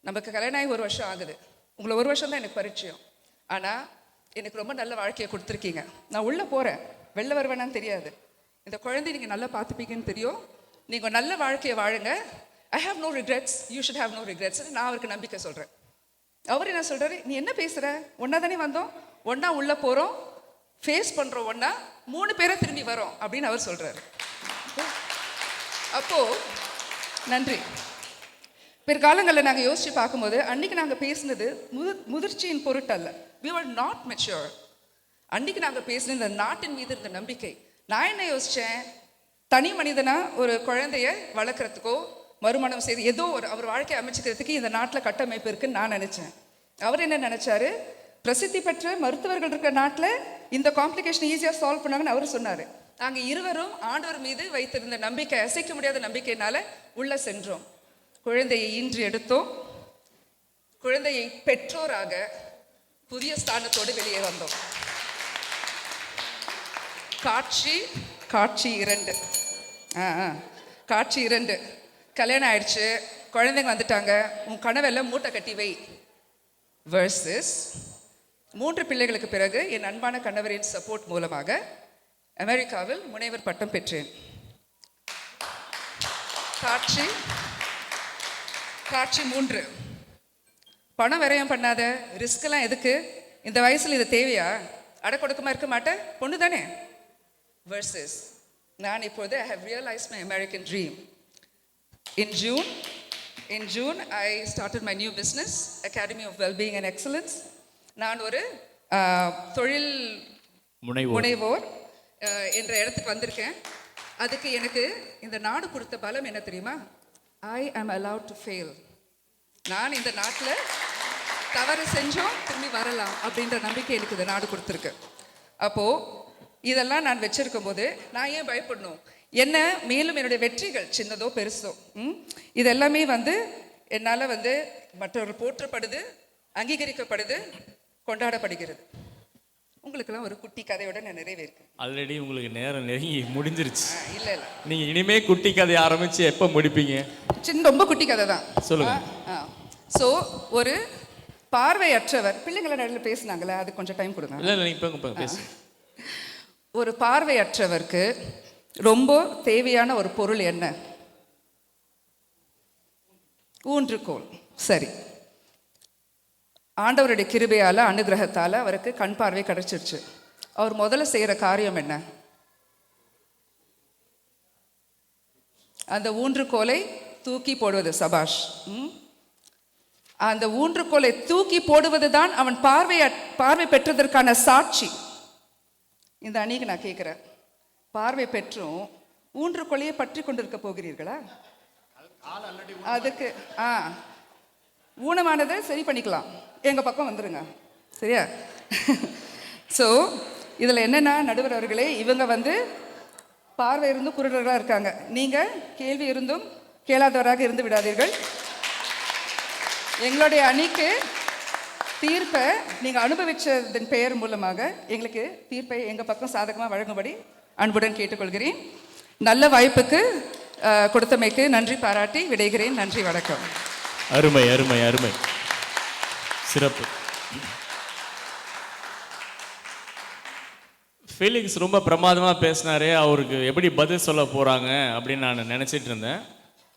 நமக்கு கல்யாணம் ஆகி 1 வருஷம் ஆகுது, உங்களை 1 வருஷம் தான் எனக்கு பரிச்சயம், ஆனால் எனக்கு ரொம்ப நல்ல வாழ்க்கையை கொடுத்துருக்கீங்க, நான் உள்ளே போகிறேன், வெளில வருவேனான்னு தெரியாது, இந்த குழந்தை நீங்கள் நல்லா பார்த்துப்பீங்கன்னு தெரியும், நீங்கள் நல்ல வாழ்க்கையை வாழுங்க, I have no regrets, you should have no regrets. நான் அவருக்கு நம்பிக்கை சொல்கிறேன். அவர் என்ன சொல்கிறாரு, நீ என்ன பேசுகிற, ஒன்றா தானே வந்தோம், ஒன்றா உள்ளே போகிறோம், ஃபேஸ் பண்ணுறோம், ஒன்றா 3 பேரை திரும்பி வரோம் அப்படின்னு அவர் சொல்கிறாரு. அப்போது நன்றி. பிற்காலங்களில் நாங்கள் யோசித்து பார்க்கும்போது அன்றைக்கி நாங்கள் பேசினது முதிர்ச்சியின் பொருட்டல்ல. we were not mature. அன்றைக்கி நாங்கள் பேசின இந்த நாட்டின் மீது இருந்த நம்பிக்கை. நான் என்ன யோசித்தேன், தனி மனிதனாக ஒரு குழந்தைய வளர்க்குறதுக்கோ மறுமணம் செய்து ஏதோ ஒரு அவர் வாழ்க்கையை அமைச்சிக்கிறதுக்கு இந்த நாட்டில் கட்டமைப்பு இருக்குன்னு நான் நினச்சேன். அவர் என்ன நினச்சாரு, பிரசித்தி பெற்ற மருத்துவர்கள் இருக்கிற நாட்டில் இந்த காம்ப்ளிகேஷன் ஈஸியாக சால்வ் பண்ணாங்கன்னு அவர் சொன்னார். நாங்கள் இருவரும் ஆண்டவர் மீது வைத்திருந்த நம்பிக்கை, அசைக்க முடியாத நம்பிக்கையினால உள்ளே சென்றோம். குழந்தையை ஈன்று எடுத்தோம். குழந்தையை பெற்றோராக புதிய ஸ்தானத்தோடு வெளியே வந்தோம். காட்சி 2. காட்சி 2. கல்யாணம் ஆயிடுச்சு, குழந்தைங்க வந்துட்டாங்க, உன் கனவெல்லாம் மூட்டை கட்டி வை. வெர்சஸ் 3 பிள்ளைகளுக்கு பிறகு என் அன்பான கணவரின் சப்போர்ட் மூலமாக அமெரிக்காவில் முனைவர் பட்டம் பெற்றேன். காட்சி 3. பணம் விரயம் பண்ணாத, ரிஸ்கெல்லாம் எதுக்கு, இந்த வயசில் இது தேவையா, அடக்கொடுக்கமா இருக்க மாட்டேன், பொண்ணு தானே. வெர்சஸ் நான் இப்போது I have realised my American dream. In June, I started my new business, Academy of Wellbeing and Excellence. நான் ஒரு தொழில் முனைவோர் என்ற இடத்துக்கு வந்திருக்கேன். அதுக்கு எனக்கு இந்த நாடு கொடுத்த பலம் என்ன தெரியுமா? I am allowed to fail. நான் இந்த நாட்டில் தவறு செஞ்சோம் திரும்பி வரலாம் அப்படின்ற நம்பிக்கை எனக்கு இந்த நாடு கொடுத்துருக்கு. அப்போது இதெல்லாம் நான் வச்சிருக்கும் போது நான் ஏன் பயப்படணும்? என்ன மேலும் என்னுடைய வெற்றிகள் சின்னதோ பெருசோ இதெல்லாமே என்னால் மற்றவர்கள் போற்றப்படுது, அங்கீகரிக்கப்படுது, கொண்டாடப்படுகிறது. உங்களுக்கெல்லாம் ஒரு குட்டி கதையோட நான் நிறைவேற்கிறேன். ஆல்ரெடி உங்களுக்கு நேரம் நெருங்கி முடிஞ்சிருச்சு. இல்லை நீங்கள் இனிமே குட்டி கதை ஆரம்பித்து எப்போ முடிப்பீங்க? ரொம்ப குட்டி கதை தான். சொல்லுங்க. ஸோ ஒரு பார்வையற்றவர், பிள்ளைங்களை நடுவில் பேசுனாங்களே, அது கொஞ்சம் டைம் கொடுங்க. இல்லை இப்போ பேசு. ஒரு பார்வையற்றவருக்கு ரொம்ப தேவையான ஒரு பொருள் என்ன? ஊன்றுகோல். சரி, ஆண்டவருடைய கிருபையால் அனுகிரகத்தால் அவருக்கு கண் பார்வை கிடைச்சிருச்சு. அவர் முதல்ல செய்கிற காரியம் என்ன? அந்த ஊன்றுகோலை தூக்கி போடுவது. சபாஷ். அந்த ஊன்றுகோலை தூக்கி போடுவது தான் அவன் பார்வை பெற்றதற்கான சாட்சி. இந்த அணிக்கு நான் கேட்குறேன், பார்வை பெற்றும் ஊன்றுகோலையை பற்றி கொண்டிருக்க போகிறீர்களா? அதுக்கு ஊனமானதை சரி பண்ணிக்கலாம், எங்கள் பக்கம் வந்துடுங்க, சரியா? ஸோ இதில் என்னென்னா, நடுவர் அவர்களே, இவங்க பார்வை இருந்தும் குருடர்களாக இருக்காங்க. நீங்கள் கேள்வி இருந்தும் கேளாதவராக இருந்து விடாதீர்கள். எங்களுடைய அணிக்கு தீர்ப்பை நீங்கள் அனுபவித்ததன் பெயர் மூலமாக எங்களுக்கு தீர்ப்பை எங்கள் பக்கம் சாதகமாக வழங்கும்படி அன்புடன் கேட்டுக்கொள்கிறேன். நல்ல வாய்ப்புக்கு கொடுத்தமைக்கு நன்றி பாராட்டி விடைகிறேன். நன்றி, வணக்கம். அருமை அருமை அருமை, சிறப்பு. ஃபீலிக்ஸ் ரொம்ப பிரமாதமாக பேசினாரு. அவருக்கு எப்படி பதில் சொல்ல போகிறாங்க அப்படின்னு நான் நினச்சிட்டு இருந்தேன்.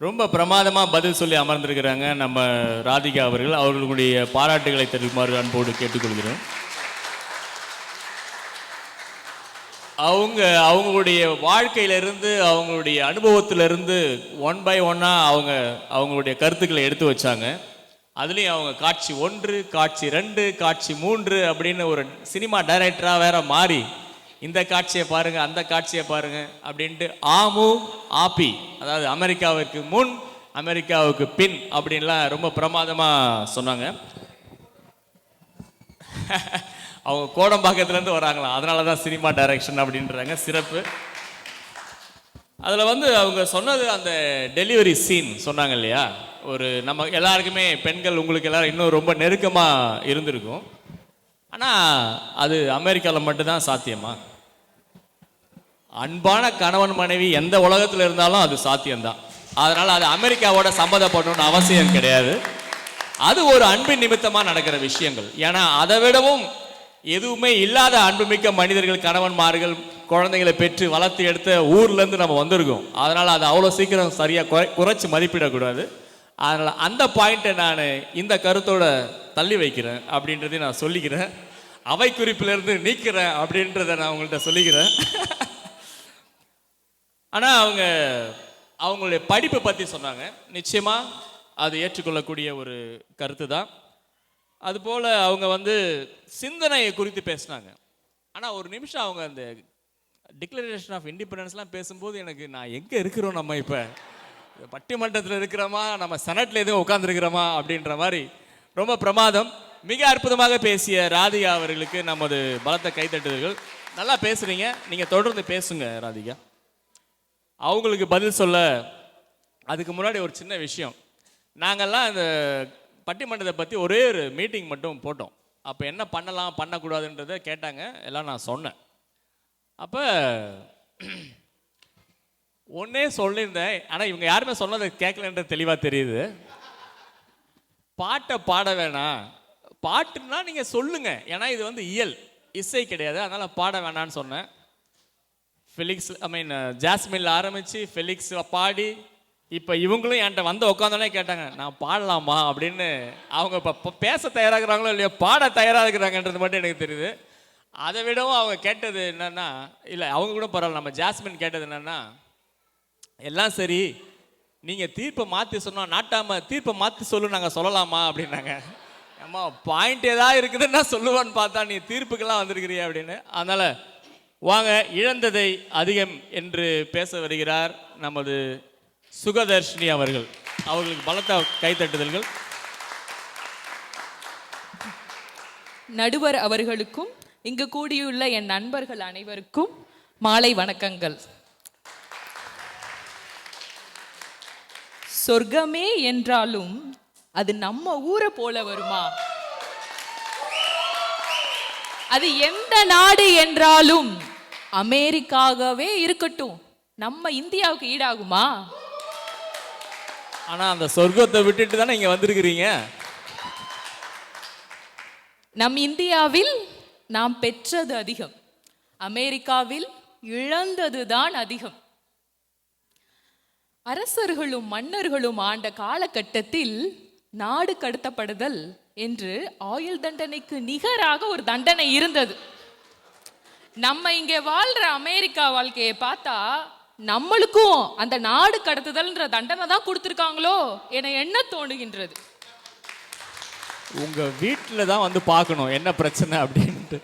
ரொம்ப பிரமாதமாக பதில் சொல்லி அமர்ந்திருக்கிறாங்க நம்ம ராதிகா அவர்கள். அவர்களுடைய பாராட்டுகளை தெரிவிக்குமாறு அன்போடு கேட்டுக்கொள்கிறோம். அவங்களுடைய வாழ்க்கையிலிருந்து, அவங்களுடைய அனுபவத்திலிருந்து ஒன் பை ஒன்னாக அவங்களுடைய கருத்துக்களை எடுத்து வச்சாங்க. அதுலேயும் அவங்க காட்சி 1, காட்சி 2, காட்சி 3 அப்படின்னு ஒரு சினிமா டைரக்டராக வேற மாறி, இந்த காட்சியை பாருங்க, அந்த காட்சியை பாருங்க அப்படின்ட்டு ஆபி, அதாவது அமெரிக்காவுக்கு முன் அமெரிக்காவுக்கு பின் அப்படின்லாம் ரொம்ப பிரமாதமாக சொன்னாங்க. அவங்க கோடம்பாக்கத்துலேருந்து வராங்களாம், அதனால தான் சினிமா டைரக்ஷன் அப்படின்றாங்க. சிறப்பு. அதில் அவங்க சொன்னது, அந்த டெலிவரி சீன் சொன்னாங்க இல்லையா, ஒரு நம்ம எல்லாருக்குமே பெண்கள், உங்களுக்கு எல்லாரும் இன்னும் ரொம்ப நெருக்கமாக இருந்திருக்கும். ஆனால் அது அமெரிக்காவில் மட்டும்தான் சாத்தியமா? அன்பான கணவன் மனைவி எந்த உலகத்தில் இருந்தாலும் அது சாத்தியம்தான். அதனால் அது அமெரிக்காவோட சம்மந்தப்படணும்னு அவசியம் கிடையாது. அது ஒரு அன்பின் நிமித்தமாக நடக்கிற விஷயங்கள். ஏன்னா அதை விடவும் எதுவுமே இல்லாத அன்புமிக்க மனிதர்கள், கணவன்மார்கள், குழந்தைகளை பெற்று வளர்த்து எடுத்த ஊர்லேருந்து நம்ம வந்திருக்கோம். அதனால் அதை அவ்வளோ சீக்கிரம் சரியாக குறைச்சி மதிப்பிடக்கூடாது. அதனால் அந்த பாயிண்ட்டை நான் இந்த கருத்தோட தள்ளி வைக்கிறேன் அப்படின்றதையும் நான் சொல்லிக்கிறேன். அவை குறிப்பிலிருந்து நீக்கிறேன் அப்படின்றத நான் உங்கள்கிட்ட சொல்லிக்கிறேன். ஆனால் அவங்களுடைய படிப்பை பற்றி சொன்னாங்க. நிச்சயமாக அது ஏற்றுக்கொள்ளக்கூடிய ஒரு கருத்து தான். அதுபோல் அவங்க சிந்தனையை குறித்து பேசினாங்க. ஆனால் ஒரு நிமிஷம் அவங்க அந்த டிக்ளரேஷன் ஆஃப் இண்டிபெண்டன்ஸ்லாம் பேசும்போது எனக்கு, நான் எங்கே இருக்கிறோம், நம்ம இப்போ பட்டிமன்றத்தில் இருக்கிறோமா, நம்ம செனட்டில் எதுவும் உட்காந்துருக்கிறோமா அப்படின்ற மாதிரி ரொம்ப பிரமாதம். மிக அற்புதமாக பேசிய ராதிகா அவர்களுக்கு நமது பலத்த கைத்தட்டுதல்கள். நல்லா பேசுகிறீங்க, நீங்கள் தொடர்ந்து பேசுங்க ராதிகா. அவங்களுக்கு பதில் சொல்ல அதுக்கு முன்னாடி ஒரு சின்ன விஷயம். நாங்கள்லாம் இந்த பட்டிமன்றத்தை பற்றி ஒரே ஒரு மீட்டிங் மட்டும் போட்டோம். அப்போ என்ன பண்ணலாம் பண்ணக்கூடாதுன்றதை கேட்டாங்க, எல்லாம் நான் சொன்னேன். அப்போ ஒன்னே சொல்லியிருந்தேன், ஆனால் இவங்க யாருமே சொன்னதை கேட்கலன்றது தெளிவாக தெரியுது. பாட்டை பாட வேணாம், பாட்டுன்னா நீங்கள் சொல்லுங்க, ஏன்னா இது வந்து இசை கிடையாது, அதனால் பாட வேணான்னு சொன்னேன். ஃபெலிக்ஸ் ஜாஸ்மின்ல ஆரம்பித்து ஃபெலிக்ஸ் பாடி இப்போ இவங்களும் என்கிட்ட வந்து உட்காந்தோடனே கேட்டாங்க, நான் பாடலாமா அப்படின்னு. அவங்க இப்போ பேச தயாராகிறாங்களோ இல்லையோ, பாட தயாராகிறாங்கன்றது மட்டும் எனக்கு தெரியுது. அதை விடவும் அவங்க கேட்டது என்னன்னா, இல்லை அவங்க கூட பரவாயில்ல, நம்ம ஜாஸ்மின் கேட்டது என்னன்னா, எல்லாம் சரி, நீங்கள் தீர்ப்பை மாற்றி சொன்னால் நாட்டாம தீர்ப்பை மாற்றி சொல்லு, நாங்கள் சொல்லலாமா அப்படின்னாங்க. அம்மா பாயிண்ட் ஏதாவது இருக்குதுன்னா சொல்லுவான்னு பார்த்தா நீ தீர்ப்புக்கெல்லாம் வந்திருக்கிறிய அப்படின்னு. அதனால் வாங்க, இழந்ததை அதிகம் என்று பேச வருகிறார் நமது சுகதர்ஷினி அவர்கள். அவர்களுக்கு பலத்த கைத்தட்டுதல்கள். நடுவர் அவர்களுக்கும் இங்கு கூடியுள்ள என் நண்பர்கள் அனைவருக்கும் மாலை வணக்கங்கள். சொர்க்கமே என்றாலும் அது நம்ம ஊரை போல வருமா? அது எந்த நாடு என்றாலும் அமெரிக்காகவே இருக்கட்டும், நம்ம இந்தியாவுக்கு ஈடாகுமா? ஆனா அந்த சொர்க்கத்தை விட்டுட்டு தானே இங்க வந்திருக்கிறீங்க. நம் இந்தியாவில் நாம் பெற்றது அதிகம், அமெரிக்காவில் இழந்ததுதான் அதிகம். அரசர்களும் மன்னர்களும் ஆண்ட காலகட்டத்தில் நாடு கடத்தப்படுதல் என்று ஆயுள் தண்டனைக்கு நிகராக ஒரு தண்டனை இருந்தது. நம்ம இங்க வாழ்ற அமெரிக்கா வாழ்க்கையை பார்த்தா நம்மளுக்கும் அந்த நாடு கடத்துதல்ன்ற தண்டனை தான் கொடுத்துருக்காங்களோ என எண்ண தோணுகின்றது. உங்க வீட்டில் தான் வந்து பார்க்கணும் என்ன பிரச்சனை அப்படின்ட்டு.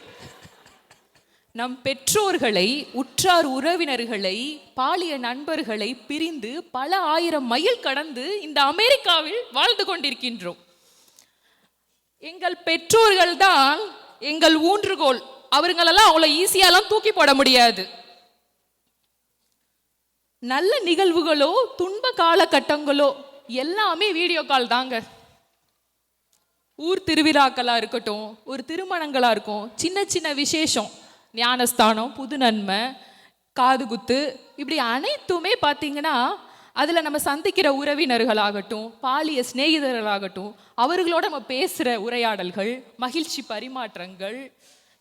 நம் பெற்றோர்களை, உற்றார் உறவினர்களை, பாலிய நண்பர்களை பிரிந்து பல ஆயிரம் மைல் கடந்து இந்த அமெரிக்காவில் வாழ்ந்து கொண்டிருக்கின்றோம். எங்கள் பெற்றோர்கள் தான் எங்கள் ஊன்றுகோல். அவங்களெல்லாம் அவ்வளோ ஈஸியாலாம் தூக்கி போட முடியாது. நல்ல நிகழ்வுகளோ துன்ப காலகட்டங்களோ எல்லாமே வீடியோ கால் தாங்க. ஊர் திருவிழாக்களா இருக்கட்டும், ஒரு திருமணங்களா இருக்கும், சின்ன சின்ன விசேஷம், ஞானஸ்தானம், புது நன்மை, காதுகுத்து, இப்படி அனைத்துமே பார்த்தீங்கன்னா அதில் நம்ம சந்திக்கிற உறவினர்களாகட்டும், பாலிய சிநேகிதர்களாகட்டும், அவர்களோட நம்ம பேசுகிற உரையாடல்கள், மகிழ்ச்சி பரிமாற்றங்கள்,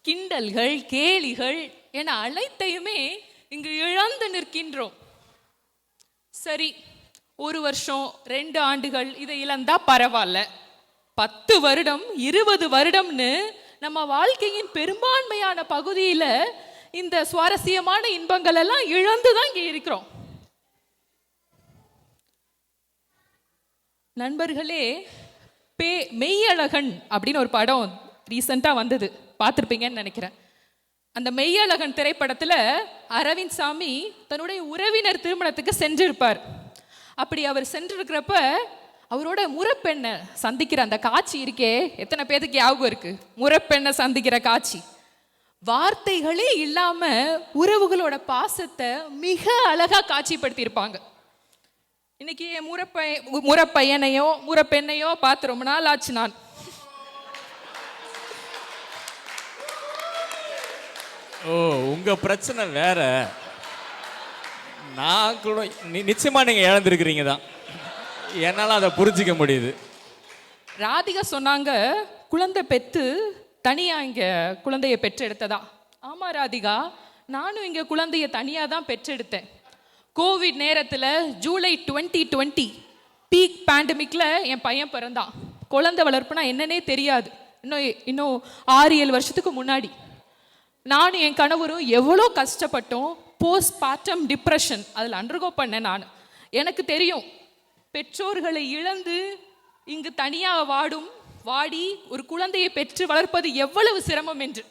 கிண்டல்கள், கேலிகள் என அனைத்தையுமே இங்கு இழந்து நிற்கின்றோம். சரி, 1 வருஷம் 2 ஆண்டுகள் இதை இழந்தா பரவாயில்ல. 10 வருடம் 20 வருடம்னு நம்ம வாழ்க்கையின் பெரும்பான்மையான பகுதியில் இந்த சுவாரஸ்யமான இன்பங்கள் எல்லாம் இழந்து தான் இங்கே இருக்கிறோம். நண்பர்களே, மெய்யழகன் அப்படின்னு ஒரு படம் ரீசெண்டாக வந்தது, பார்த்துருப்பீங்கன்னு நினைக்கிறேன். அந்த மெய்யழகன் திரைப்படத்தில் அரவிந்த் சாமி தன்னுடைய உறவினர் திருமணத்துக்கு சென்றிருப்பார். அப்படி அவர் சென்றிருக்கிறப்ப அவரோட முறப்பெண்ணை சந்திக்கிற அந்த காட்சி இருக்கே, எத்தனை பேருக்கு ஞாபகம் இருக்கு? முறப்பெண்ணை சந்திக்கிற காட்சி, வார்த்தைகளே இல்லாம உறவுகளோட பாசத்தை மிக அழகா காட்சிப்படுத்தியிருப்பாங்க. இன்னைக்கு முறப்பையனையோ முறப்பெண்ணையோ பார்த்து ரொம்ப நாள் ஆச்சு. நான் உங்க பிரச்சனை வேற. நான் கூட நிச்சயமா நீங்க இழந்திருக்கிறீங்க தான், என்னால் அதை புரிஞ்சிக்க முடியுது. ராதிகா சொன்னாங்க, குழந்தை பெற்று தனியா இங்க குழந்தைய பெற்றெடுத்ததா. ஆமா ராதிகா, நானும் இங்க குழந்தைய தனியா தான் பெற்றெடுத்தேன். கோவிட் நேரத்தில் ஜூலை 2020 பீக் பேண்டமிக்ல என் பையன் பிறந்தான். குழந்தை வளர்ப்புனா என்னன்னே தெரியாது. இன்னும் 6-7 வருஷத்துக்கு முன்னாடி நானும் என் கணவரும் எவ்வளோ கஷ்டப்பட்டோம். போஸ்ட் பார்ட்டம் டிப்ரெஷன் அதில் அண்டர்கோ பண்ணேன் நான். எனக்கு தெரியும் பெற்றோர்களை இழந்து இங்கு தனியாக வாடி ஒரு குழந்தையை பெற்று வளர்ப்பது எவ்வளவு சிரமம் என்று.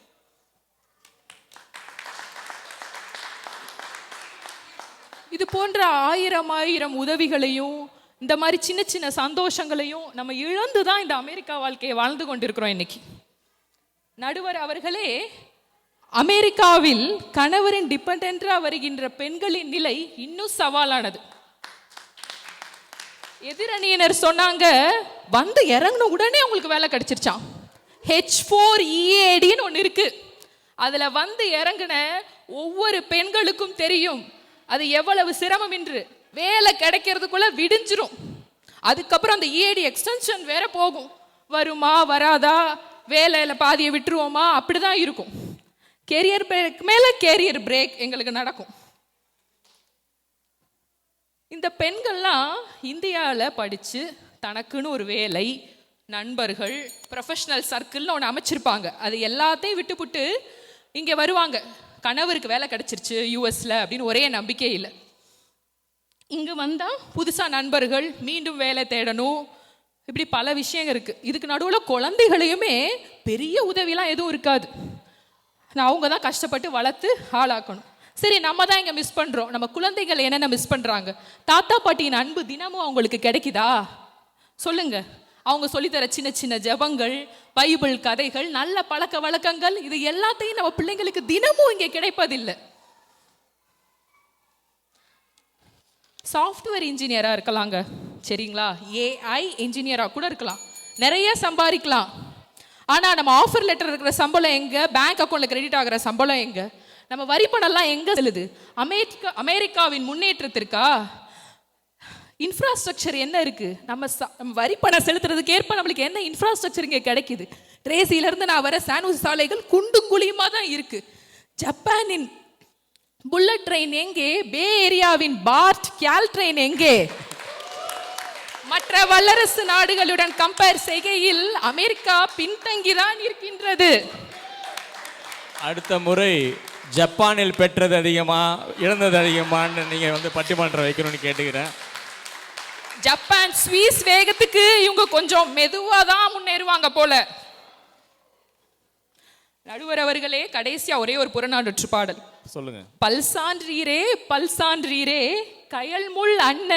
இது போன்ற ஆயிரம் உதவிகளையும் இந்த மாதிரி சின்ன சின்ன சந்தோஷங்களையும் நம்ம இழந்து தான் இந்த அமெரிக்கா வாழ்க்கையை வாழ்ந்து கொண்டிருக்கிறோம் இன்னைக்கு. நடுவர் அவர்களே, அமெரிக்காவில் கணவரின் டிபெண்டா வருகின்ற பெண்களின் நிலை இன்னும் சவாலானது. எதிரணியினர் சொன்னாங்க, வந்து இறங்கின உடனே உங்களுக்கு வேலை கிடைச்சிருச்சான். H4EADன்னு ஒன்று இருக்கு. அதில் வந்து இறங்கின ஒவ்வொரு பெண்களுக்கும் தெரியும் அது எவ்வளவு சிரமம் என்று. வேலை கிடைக்கிறதுக்குள்ள விடிஞ்சிரும். அதுக்கப்புறம் அந்த இஏடி எக்ஸ்டென்ஷன் வேற போகும். வருமா வராதா, வேலையில பாதியை விட்டுருவோமா, அப்படிதான் இருக்கும். கேரியர் பிரேக் மேல கேரியர் பிரேக் எங்களுக்கு நடக்கும். இந்த பெண்கள்லாம் இந்தியாவில் படித்து தனக்குன்னு ஒரு வேலை, நண்பர்கள், ப்ரொஃபஷ்னல் சர்க்கிள்னு ஒன்று அமைச்சிருப்பாங்க. அது எல்லாத்தையும் விட்டுப்புட்டு இங்கே வருவாங்க. கணவருக்கு வேலை கிடச்சிருச்சு யூஎஸில் அப்படின்னு ஒரே நம்பிக்கை இல்லை. இங்கே வந்தால் புதுசாக நண்பர்கள், மீண்டும் வேலை தேடணும், இப்படி பல விஷயங்கள் இருக்குது. இதுக்கு நடுவில் குழந்தைகளையுமே பெரிய உதவிலாம் எதுவும் இருக்காது. அவங்க தான் கஷ்டப்பட்டு வளர்த்து ஆளாக்கணும். சரி, நம்ம தான் இங்கே மிஸ் பண்ணுறோம். நம்ம குழந்தைகள் என்னென்ன மிஸ் பண்ணுறாங்க? தாத்தா பாட்டியின் அன்பு தினமும் அவங்களுக்கு கிடைக்குதா சொல்லுங்க? அவங்க சொல்லித்தர சின்ன சின்ன ஜெபங்கள், பைபிள் கதைகள், நல்ல பழக்க வழக்கங்கள், இது எல்லாத்தையும் நம்ம பிள்ளைங்களுக்கு தினமும் இங்கே கிடைப்பதில்லை. சாஃப்ட்வேர் இன்ஜினியராக இருக்கலாங்க, சரிங்களா? ஏஐ இன்ஜினியராக கூட இருக்கலாம், நிறைய சம்பாதிக்கலாம். ஆனால் நம்ம ஆஃபர் லெட்டர் இருக்கிற சம்பளம் எங்கே? பேங்க் அக்கௌண்ட்டில் கிரெடிட் ஆகிற சம்பளம் எங்கே? நம்ம வரி பணம்லாம் எங்கே செல்லுது? அமெரிக்காவின் முன்னேற்றத்திற்கா? இன்ஃப்ராஸ்ட்ரக்சர் என்ன இருக்குது? நம்ம வரி பணம் செலுத்துறதுக்கு ஏற்ப நம்மளுக்கு என்ன இன்ஃப்ராஸ்ட்ரக்சர் இங்கே கிடைக்குது? ட்ரேசியிலேருந்து நான் வர சானூஸ் சாலைகள் குண்டும் குழியுமாக தான் இருக்குது. ஜப்பானின் புல்லட் ட்ரெயின் எங்கே? பே ஏரியாவின் பார்ட் கேல் ட்ரெயின் எங்கே? மற்ற வல்லரசு நாடுகளுடன் கம்பேர் செய்கையில் அமெரிக்கா பின்தங்கிதான் இருக்கின்றது. அடுத்த முறை ஜப்பானில் பெற்றது அதிகமா இழந்தது அதிகமான்னு நீங்கள் பட்டிமன்றம் வைக்கணும்னு கேட்டுக்கிறேன். ஜப்பான் ஸ்வீஸ் வேகத்துக்கு இவங்க கொஞ்சம் மெதுவாக தான் முன்னேறுவாங்க போல. நடுவர் அவர்களே, கடைசியா ஒரே ஒரு புறநானூற்று பாடல் சொல்லுங்க. பல்சான்றீரே பல்சான்றீரே கயல்முள் அன்ன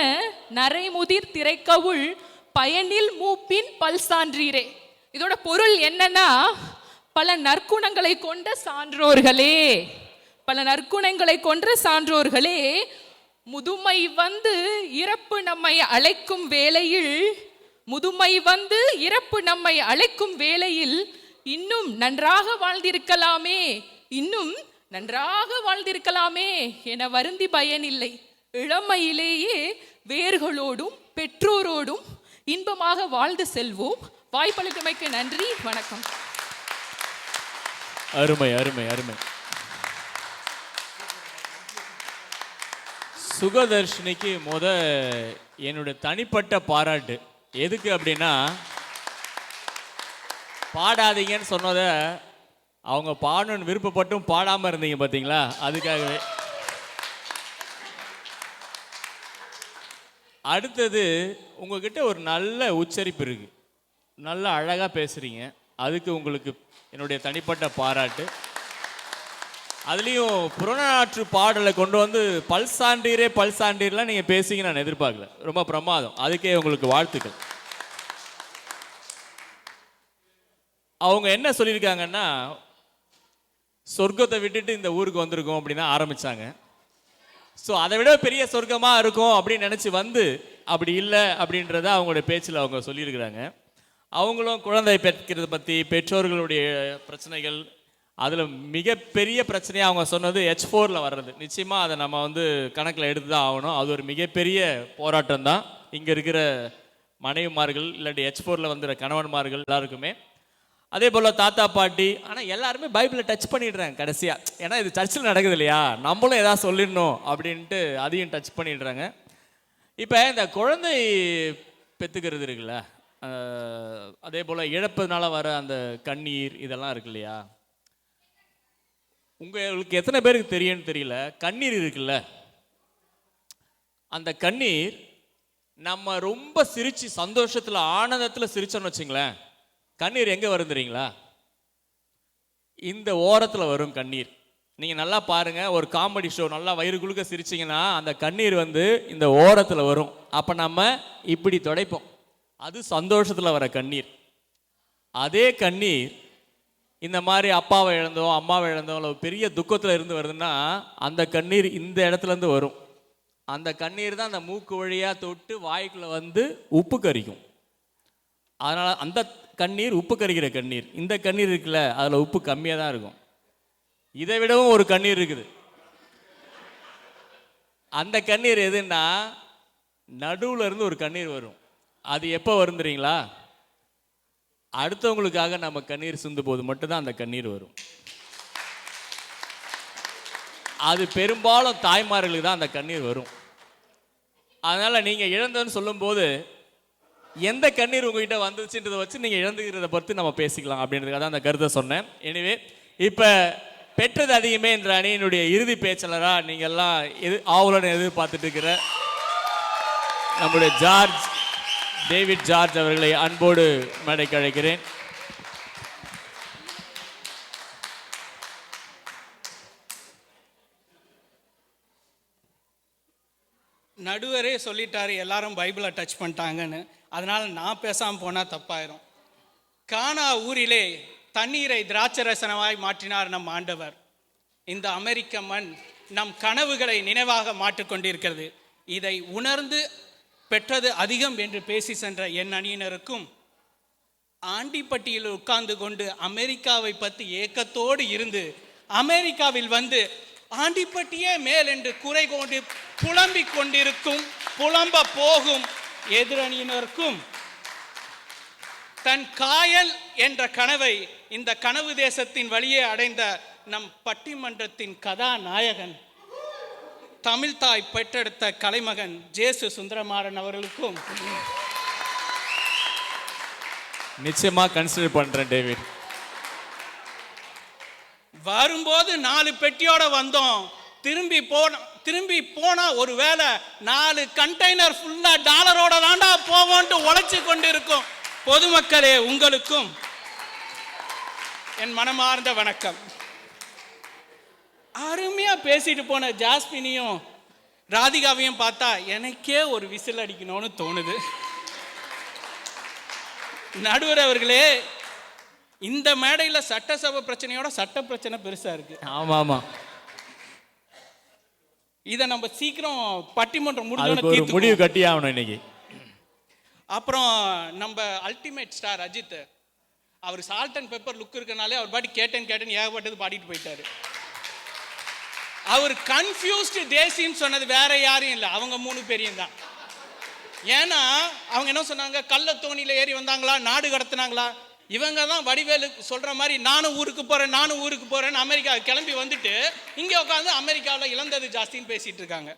நரைமுதிர் திரைக்கவுள் பயனில் மூப்பின் பல்சான்றீரே. இதோட பொருள் என்னன்னா, பல நற்குணங்களை கொண்ட சான்றோர்களே, பல நற்குணங்களை கொன்ற சான்றோர்களே, முதுமை வந்து இறப்பு நம்மை அழைக்கும் வேளையில், முதுமை வந்து இறப்பு நம்மை அழைக்கும் வேளையில் இன்னும் நன்றாக வாழ்ந்திருக்கலாமே, இன்னும் நன்றாக வாழ்ந்திருக்கலாமே என வருந்தி பயனில்லை. இளமையிலேயே வேர்களோடும் பெற்றோரோடும் இன்பமாக வாழ்ந்து செல்வோம். வாய்ப்பளித்தமைக்கு நன்றி, வணக்கம். அருமை அருமை அருமை. சுகதர்ஷினிக்கு என்னுடைய தனிப்பட்ட பாராட்டு. எதுக்கு அப்படின்னா, பாடாதீங்கன்னு சொன்னதை அவங்க பாடணும்னு விருப்பப்பட்டும் பாடாமல் இருந்தீங்க பார்த்தீங்களா, அதுக்காகவே. அடுத்தது, உங்ககிட்ட ஒரு நல்ல உச்சரிப்பு இருக்கு, நல்ல அழகாக பேசுகிறீங்க, அதுக்கு உங்களுக்கு என்னுடைய தனிப்பட்ட பாராட்டு. அதுலேயும் புறநானூற்று பாடலை கொண்டு வந்து பல்சான்றீரே பல்சான்றீர்லாம் நீங்கள் பேசிங்க நான் எதிர்பார்க்கல, ரொம்ப பிரமாதம், அதுக்கே உங்களுக்கு வாழ்த்துக்கள். அவங்க என்ன சொல்லியிருக்காங்கன்னா, சொர்க்கத்தை விட்டுட்டு இந்த ஊருக்கு வந்திருக்கோம் அப்படின்னு ஆரம்பித்தாங்க. ஸோ அதை விட பெரிய சொர்க்கமாக இருக்கும் அப்படின்னு நினச்சி வந்து அப்படி இல்லை அப்படின்றத அவங்களுடைய பேச்சில் அவங்க சொல்லியிருக்கிறாங்க. அவங்களும் குழந்தை பெற்கிறத பற்றி, பெற்றோர்களுடைய பிரச்சனைகள், அதில் மிகப்பெரிய பிரச்சனையாக அவங்க சொன்னது H4 வர்றது. நிச்சயமாக அதை நம்ம கணக்கில் எடுத்து தான் ஆகணும். அது ஒரு மிகப்பெரிய போராட்டம் தான் இங்கே இருக்கிற மனைவிமார்கள், இல்லாட்டி H4 வந்துடுற கணவன்மார்கள் எல்லாருக்குமே. அதே போல் தாத்தா பாட்டி, ஆனால் எல்லாருமே பைபிளை டச் பண்ணிடுறாங்க கடைசியாக. ஏன்னா இது சர்ச்சில் நடக்குது இல்லையா, நம்மளும் எதாவது சொல்லிடணும் அப்படின்ட்டு அதையும் டச் பண்ணிடுறாங்க. இப்போ இந்த குழந்தை பெற்றுக்கிறது இருக்குல்ல, அதே போல் இழப்பதுனால வர அந்த கண்ணீர் இதெல்லாம் இருக்கு இல்லையா, உங்களுக்கு எத்தனை பேருக்கு தெரியும்னு தெரியல, கண்ணீர் இருக்குல்ல, அந்த கண்ணீர் நம்ம ரொம்ப சிரித்து சந்தோஷத்தில் ஆனந்தத்தில் சிரிச்சோன்னு வச்சுங்களேன், கண்ணீர் எங்கே வரும் தெரியுங்களா? இந்த ஓரத்தில் வரும் கண்ணீர். நீங்கள் நல்லா பாருங்கள், ஒரு காமெடி ஷோ நல்லா வயிறு குழுக்க சிரிச்சிங்கன்னா அந்த கண்ணீர் இந்த ஓரத்தில் வரும். அப்போ நம்ம இப்படி துடைப்போம், அது சந்தோஷத்தில் வர கண்ணீர். அதே கண்ணீர் இந்த மாதிரி அப்பாவை இழந்தோம், அம்மாவை இழந்தோம், இல்லை பெரிய துக்கத்தில் இருந்து வருதுன்னா அந்த கண்ணீர் இந்த இடத்துலேருந்து வரும். அந்த கண்ணீர் தான் அந்த மூக்கு வழியாக தொட்டு வாய்க்குள்ளே உப்பு கரிக்கும். அதனால் அந்த கண்ணீர் உப்பு கரிக்கிற கண்ணீர். இந்த கண்ணீர் இருக்குல்ல, அதில் உப்பு கம்மியாக தான் இருக்கும். இதை விடவும் ஒரு கண்ணீர் இருக்குது, அந்த கண்ணீர் எதுன்னா நடுவுல இருந்து ஒரு கண்ணீர் வரும். அது எப்போ வரும் தெரியுங்களா? அடுத்தவங்களுக்காக நம்ம கண்ணீர் சிந்தும் போது மட்டும்தான் அந்த கண்ணீர் வரும். அது பெரும்பாலும் தாய்மார்களுக்கு தான் அந்த கண்ணீர் வரும். அதனால நீங்க இழந்ததுன்னு சொல்லும்போது எந்த கண்ணீர் உங்ககிட்ட வந்துச்சுன்றதை வச்சு நீங்க இழந்துக்கிறத பற்றி நம்ம பேசிக்கலாம் அப்படின்றதுக்காக தான் அந்த கருத்தை சொன்னேன். எனவே இப்போ பெற்றது அதிகமே என்ற அணியினுடைய இறுதி பேச்சாளராக நீங்கள்லாம் ஆவலுடன் எதிர்பார்த்துட்டு இருக்கிற நம்முடைய டேவிட் ஜார்ஜ் அவர்களை அன்போடு மேடைக்கு அழைக்கிறேன். நடுவரே சொல்லிட்டாரு எல்லாரும் பைபிளை டச் பண்ணிட்டாங்கன்னு. அதனால் நான் பேசாமல் போனால் தப்பாயிரும். கானா ஊரிலே தண்ணீரை திராட்சரசனமாய் மாற்றினார் நம் ஆண்டவர். இந்த அமெரிக்க மண் நம் கனவுகளை நினைவாக மாற்றிக்கொண்டிருக்கிறது. இதை உணர்ந்து பெற்றது அதிகம் என்று பேசி சென்ற என் அணியினருக்கும், ஆண்டிப்பட்டியில் உட்கார்ந்து கொண்டு அமெரிக்காவை பற்றி ஏக்கத்தோடு இருந்து அமெரிக்காவில் வந்து ஆண்டிப்பட்டியே மேல் என்று குறை கொண்டு புலம்பிக் கொண்டிருக்கும் புலம்ப போகும் எதிரணியினருக்கும், தன் காயல் என்ற கனவை இந்த கனவு தேசத்தின் வழியே அடைந்த நம் பட்டிமன்றத்தின் கதாநாயகன், தமிழ்தாய் பெற்றெடுத்த கலைமகன் ஜேசு சுந்தரமாறன் அவர்களுக்கும் நிச்சயமா கன்சிடர் பண்றேன் டேவிட். வரும்போது 4 பெட்டியோட வந்தோம். திரும்பி போனா ஒரு வேளை 4 கண்டெய்னர் ஃபுல்லா டாலரோட தாண்டா போவோன்ட்டு உழைச்சு கொண்டிருக்கும் பொதுமக்களே, உங்களுக்கும் என் மனமார்ந்த வணக்கம். அருமையா பேசிட்டு போன ஜாஸ்மினியும் ராதிகாவையும் பார்த்தா எனக்கே ஒரு விசில் அடிக்கணும்னு தோணுது. நடுவர் அவர்களே, இந்த மேடையில் சட்டசபை பிரச்சனையோட சட்ட பிரச்சனை பெருசா இருக்கு. ஆமா ஆமா, இதை நம்ம சீக்கிரம் பட்டிமன்றம் முடிவு கட்டி ஆகணும் இன்னைக்கு. அப்புறம் நம்ம அல்டிமேட் ஸ்டார் அஜித், அவர் சால்ட் அண்ட் பெப்பர் லுக் இருக்கனாலே அவர் பாட்டி கேட்டேன்னு ஏகப்பட்டது பாடிட்டு போயிட்டாரு. அவர் கன்ஃபியூஸ்டு தேசின்னு சொன்னது வேற யாரும் இல்லை, அவங்க 3 பேரையும் தான். ஏன்னா அவங்க என்ன சொன்னாங்க, கள்ள தோணியில ஏறி வந்தாங்களா, நாடு கடத்தினாங்களா. இவங்க தான் வடிவேலு சொல்ற மாதிரி நானும் ஊருக்கு போறேன்னு அமெரிக்கா கிளம்பி வந்துட்டு இங்கே உட்காந்து அமெரிக்காவில் இழந்தது ஜாஸ்தின்னு பேசிட்டு இருக்காங்க.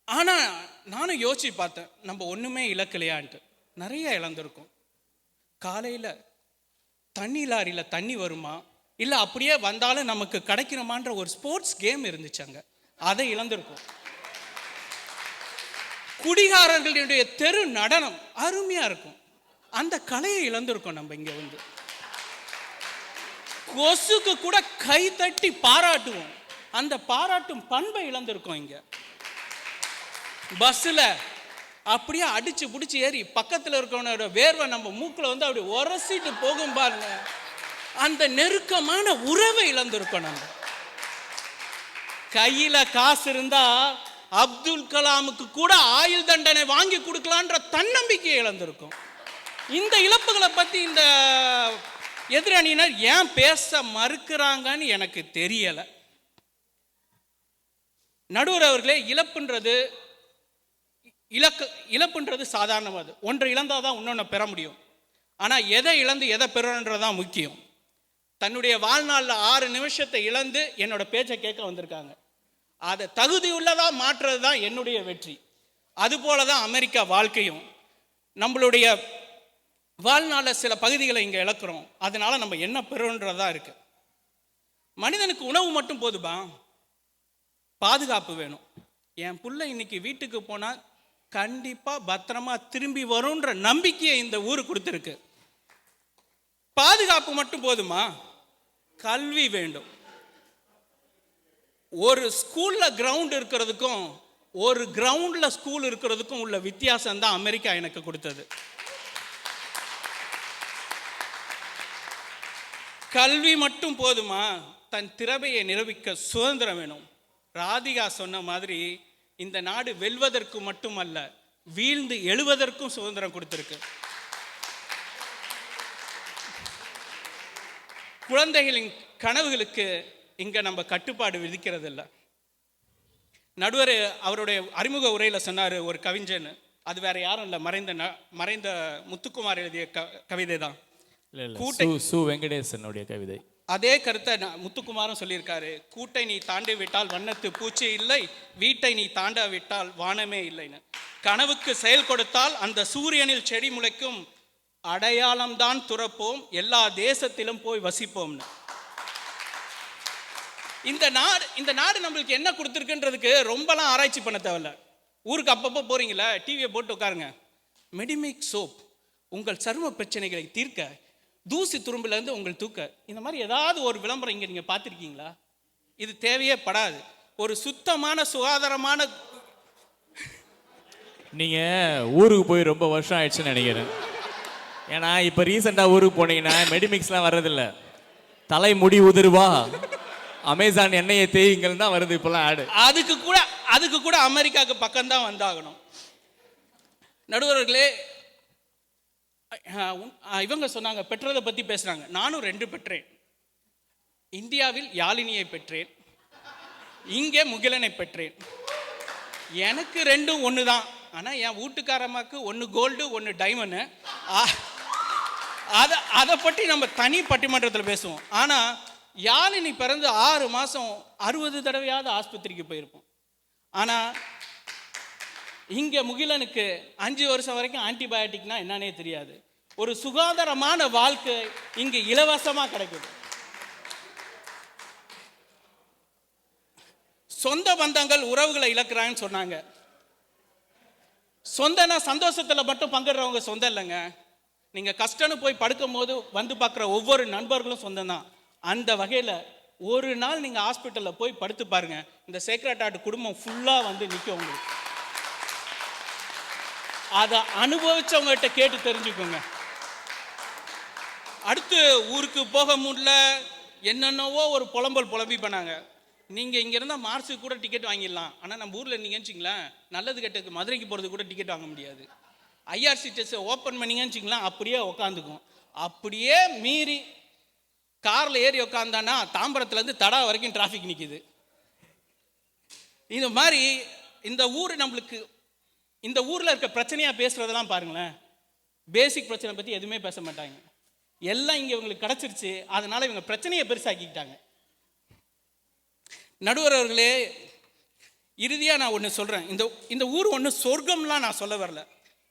ஆனா நானும் யோசிச்சு பார்த்தேன், நம்ம ஒண்ணுமே இழக்கலையான்ட்டு. நிறைய இழந்திருக்கோம். காலையில தண்ணி லாரியில தண்ணி வருமா, இல்ல அப்படியே வந்தாலும் நமக்கு கிடைக்கிறோமான்ற ஒரு ஸ்போர்ட்ஸ் கேம் இருந்துச்சாங்க, அதை இழந்திருக்கோம். குடிகாரர்களுடைய தெரு நடனம் அருமையா இருக்கும், அந்த கலையை இழந்திருக்கோம். நம்ம இங்க வந்து கொசுக்கு கூட கை தட்டி பாராட்டுவோம், அந்த பாராட்டும் பண்பை இழந்திருக்கோம். இங்க பஸ்ல அப்படியே அடிச்சு பிடிச்சி ஏறி பக்கத்தில் இருக்கவனோட வேர்வை நம்ம மூக்கில் வந்து அப்படி உரசிட்டு போகும் பாருங்க, அந்த நெருக்கமான உறவை இழந்திருக்கோம். நம்ம கையில காசு இருந்தா அப்துல் கலாமுக்கு கூட ஆயுள் தண்டனை வாங்கி கொடுக்கலான்ற தன்னம்பிக்கையை இழந்திருக்கும். இந்த இழப்புகளை பத்தி இந்த எதிரணியினர் ஏன் பேச மறுக்கிறாங்கன்னு எனக்கு தெரியல. நடுவர் அவர்களே, இழப்புன்றது சாதாரணமானது. ஒன்றை இழந்தாதான் இன்னொன்று பெற முடியும். ஆனால் எதை இழந்து எதை பெறணுன்றதான் முக்கியம். தன்னுடைய வாழ்நாளில் 6 நிமிஷத்தை இழந்து என்னோட பேச்சை கேட்க வந்திருக்காங்க. அதை தகுதியுள்ளதா மாற்றுறது தான் என்னுடைய வெற்றி. அதுபோல தான் அமெரிக்கா வாழ்க்கையும். நம்மளுடைய வாழ்நாளில் சில பகுதிகளை இங்கே இழக்கிறோம், அதனால நம்ம என்ன பெறணுன்றதா இருக்கு. மனிதனுக்கு உணவு மட்டும் போதுமா, பாதுகாப்பு வேணும். என் புள்ள இன்னைக்கு வீட்டுக்கு போனால் கண்டிப்பாக பத்திரமா திரும்பி வரும்ன்ற நம்பிக்கையை இந்த ஊர் கொடுத்துருக்கு. பாதுகாப்பு மட்டும் போதுமா, கல்வி வேண்டும். ஒரு ஸ்கூல்ல கிரவுண்ட் இருக்கிறதுக்கும் ஒரு கிரவுண்ட்ல ஸ்கூல் இருக்கிறதுக்கும் உள்ள வித்தியாசம் தான் அமெரிக்கா எனக்கு கொடுத்தது. கல்வி மட்டும் போதுமா, தன் திறமையை நிரூபிக்க சுதந்திரம் வேணும். ராதிகா சொன்ன மாதிரி இந்த நாடு வெல்வதற்கு மட்டுமல்ல, வீழ்ந்து எழுவதற்கும் சுதந்திரம் கொடுத்திருக்கு. குழந்தைகளின் கனவுகளுக்கு இங்க நம்ம கட்டுப்பாடு விதிக்கிறது இல்லை. நடுவர் அவருடைய அறிமுக உரையில் சொன்னார் ஒரு கவிஞன், அது வேற யாரும் இல்லை, மறைந்த முத்துக்குமார் எழுதிய கவிதை தான். இல்லை இல்லை, சு வெங்கடேசனுடைய கவிதை. அதே கருத்தை முத்துக்குமாரும் சொல்லியிருக்காரு. கூட்டை நீ தாண்டி விட்டால் வண்ணத்து பூச்சி இல்லை, வீட்டை நீ தாண்ட விட்டால் வானமே இல்லைன்னு. கனவுக்கு செயல் கொடுத்தால் அந்த சூரியனில் செடி முளைக்கும், அடையாளம்தான் துறப்போம், எல்லா தேசத்திலும் போய் வசிப்போம்னு. இந்த நாடு நம்மளுக்கு என்ன கொடுத்துருக்குன்றதுக்கு ரொம்பலாம் ஆராய்ச்சி பண்ண தேவையில்ல. ஊருக்கு அப்பப்போ போறீங்களா, டிவியை போட்டு உட்காருங்க. மெடிமிக் சோப் உங்கள் சரும பிரச்சனைகளை தீர்க்க, தூசி துரும்புலேருந்து உங்கள் தூக்க. இந்த மாதிரி ஏதாவது ஒரு விளம்பரம் இங்கே நீங்கள் பார்த்துருக்கீங்களா? இது தேவையே படாது. ஒரு சுத்தமான சுகாதாரமான, நீங்கள் ஊருக்கு போய் ரொம்ப வருஷம் ஆயிடுச்சுன்னு நினைக்கிறேன். ஏன்னா இப்போ ரீசெண்டாக ஊருக்கு போனீங்கன்னா மெடிமிக்ஸ்லாம் வர்றதில்ல. தலைமுடி உதிர்வா அமேசான் எண்ணெயை தேய்ங்கள் தான் வருது இப்போலாம் ஆடு. அதுக்கு கூட அமெரிக்காவுக்கு பக்கம்தான் வந்தாகணும். நடுவர்களே, இவங்க சொன்னாங்க பெற்றதை பற்றி பேசுகிறாங்க. நானும் 2 பெற்றேன். இந்தியாவில் யாழினியை பெற்றேன், இங்கே முகிலனை பெற்றேன். எனக்கு 2ம் ஒன்று தான். ஆனால் என் வீட்டுக்காரம்மாக்கு 1 கோல்டு 1 டைமண்டு. அதை பற்றி நம்ம தனி பட்டிமன்றத்தில் பேசுவோம். ஆனால் யாழினி பிறந்து 6 மாதம் 60 தடவையாவது ஆஸ்பத்திரிக்கு போயிருப்போம். ஆனால் இங்கே முகிலனுக்கு 5 வருஷம் வரைக்கும் ஆன்டிபயோட்டிக்னா என்னன்னே தெரியாது. ஒரு சுகாதாரமான வாழ்க்கை இங்கே இலவசமாக கிடைக்குது. சொந்த பந்தங்கள் உறவுகளை இழக்கிறாங்கன்னு சொன்னாங்க. சொந்தனா சந்தோஷத்தில் மட்டும் பங்கிடுறவங்க சொந்தம் இல்லைங்க. நீங்கள் கஷ்டம்னு போய் படுக்கும் போது வந்து பார்க்குற ஒவ்வொரு நண்பர்களும் சொந்தம் தான். அந்த வகையில் ஒரு நாள் நீங்கள் ஹாஸ்பிட்டலில் போய் படுத்து பாருங்க, இந்த சேக்ரெட் ஹார்ட் குடும்பம் ஃபுல்லாக வந்து நிற்கும் உங்களுக்கு. அதை அனுபவிச்சவங்ககிட்ட கேட்டு தெரிஞ்சுக்கோங்க. அடுத்து ஊருக்கு போக முடியல, என்னென்னவோ ஒரு புலம்பி பண்ணாங்க. நீங்கள் இங்கே இருந்தால் மார்ஸுக்கு கூட டிக்கெட் வாங்கிடலாம். ஆனால் நம்ம ஊரில் நீங்கள் வச்சிங்களேன், நல்லது கெட்டதுக்கு மதுரைக்கு போகிறது கூட டிக்கெட் வாங்க முடியாது. ஐஆர்சிடிஎஸை ஓப்பன் பண்ணிங்கன்னு வச்சிங்களேன், அப்படியே உக்காந்துக்கும். அப்படியே மீறி காரில் ஏறி உக்காந்தானா தாம்பரத்துலேருந்து தடா வரைக்கும் டிராஃபிக் நிற்கிது. இந்த மாதிரி இந்த ஊர் நம்மளுக்கு, இந்த ஊரில் இருக்க பிரச்சனையாக பேசுகிறதெல்லாம் பாருங்களேன். பேசிக் பிரச்சனை பற்றி எதுவுமே பேச மாட்டாங்க. எல்லாம் இங்கே இவங்களுக்கு கிடச்சிருச்சு, அதனால் இவங்க பிரச்சனையை பெருசாக்கிக்கிட்டாங்க. நடுவர் அவர்களே, இறுதியாக நான் ஒன்று சொல்கிறேன். இந்த ஊர் ஒன்று சொர்க்கம்லாம் நான் சொல்ல வரல.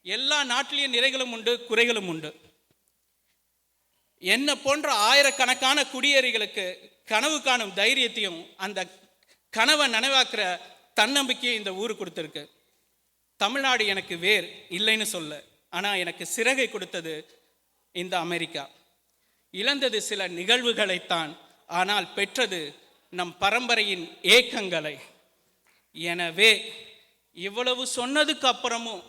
எல்லா நாட்டிலையும் நிறைகளும் உண்டு, குறைகளும் உண்டு. என்ன போன்ற ஆயிரக்கணக்கான குடியேறிகளுக்கு கனவு காணும் தைரியத்தையும் அந்த கனவை நனவாக்குற தன்னம்பிக்கையை இந்த ஊர் கொடுத்துருக்கு. தமிழ்நாடு எனக்கு வேர் இல்லைன்னு சொல்ல, ஆனால் எனக்கு சிறகை கொடுத்தது இந்த அமெரிக்கா. இழந்தது சில நிகழ்வுகளைத்தான், ஆனால் பெற்றது நம் பரம்பரையின் ஏக்கங்களை. எனவே இவ்வளவு சொன்னதுக்கு அப்புறமும்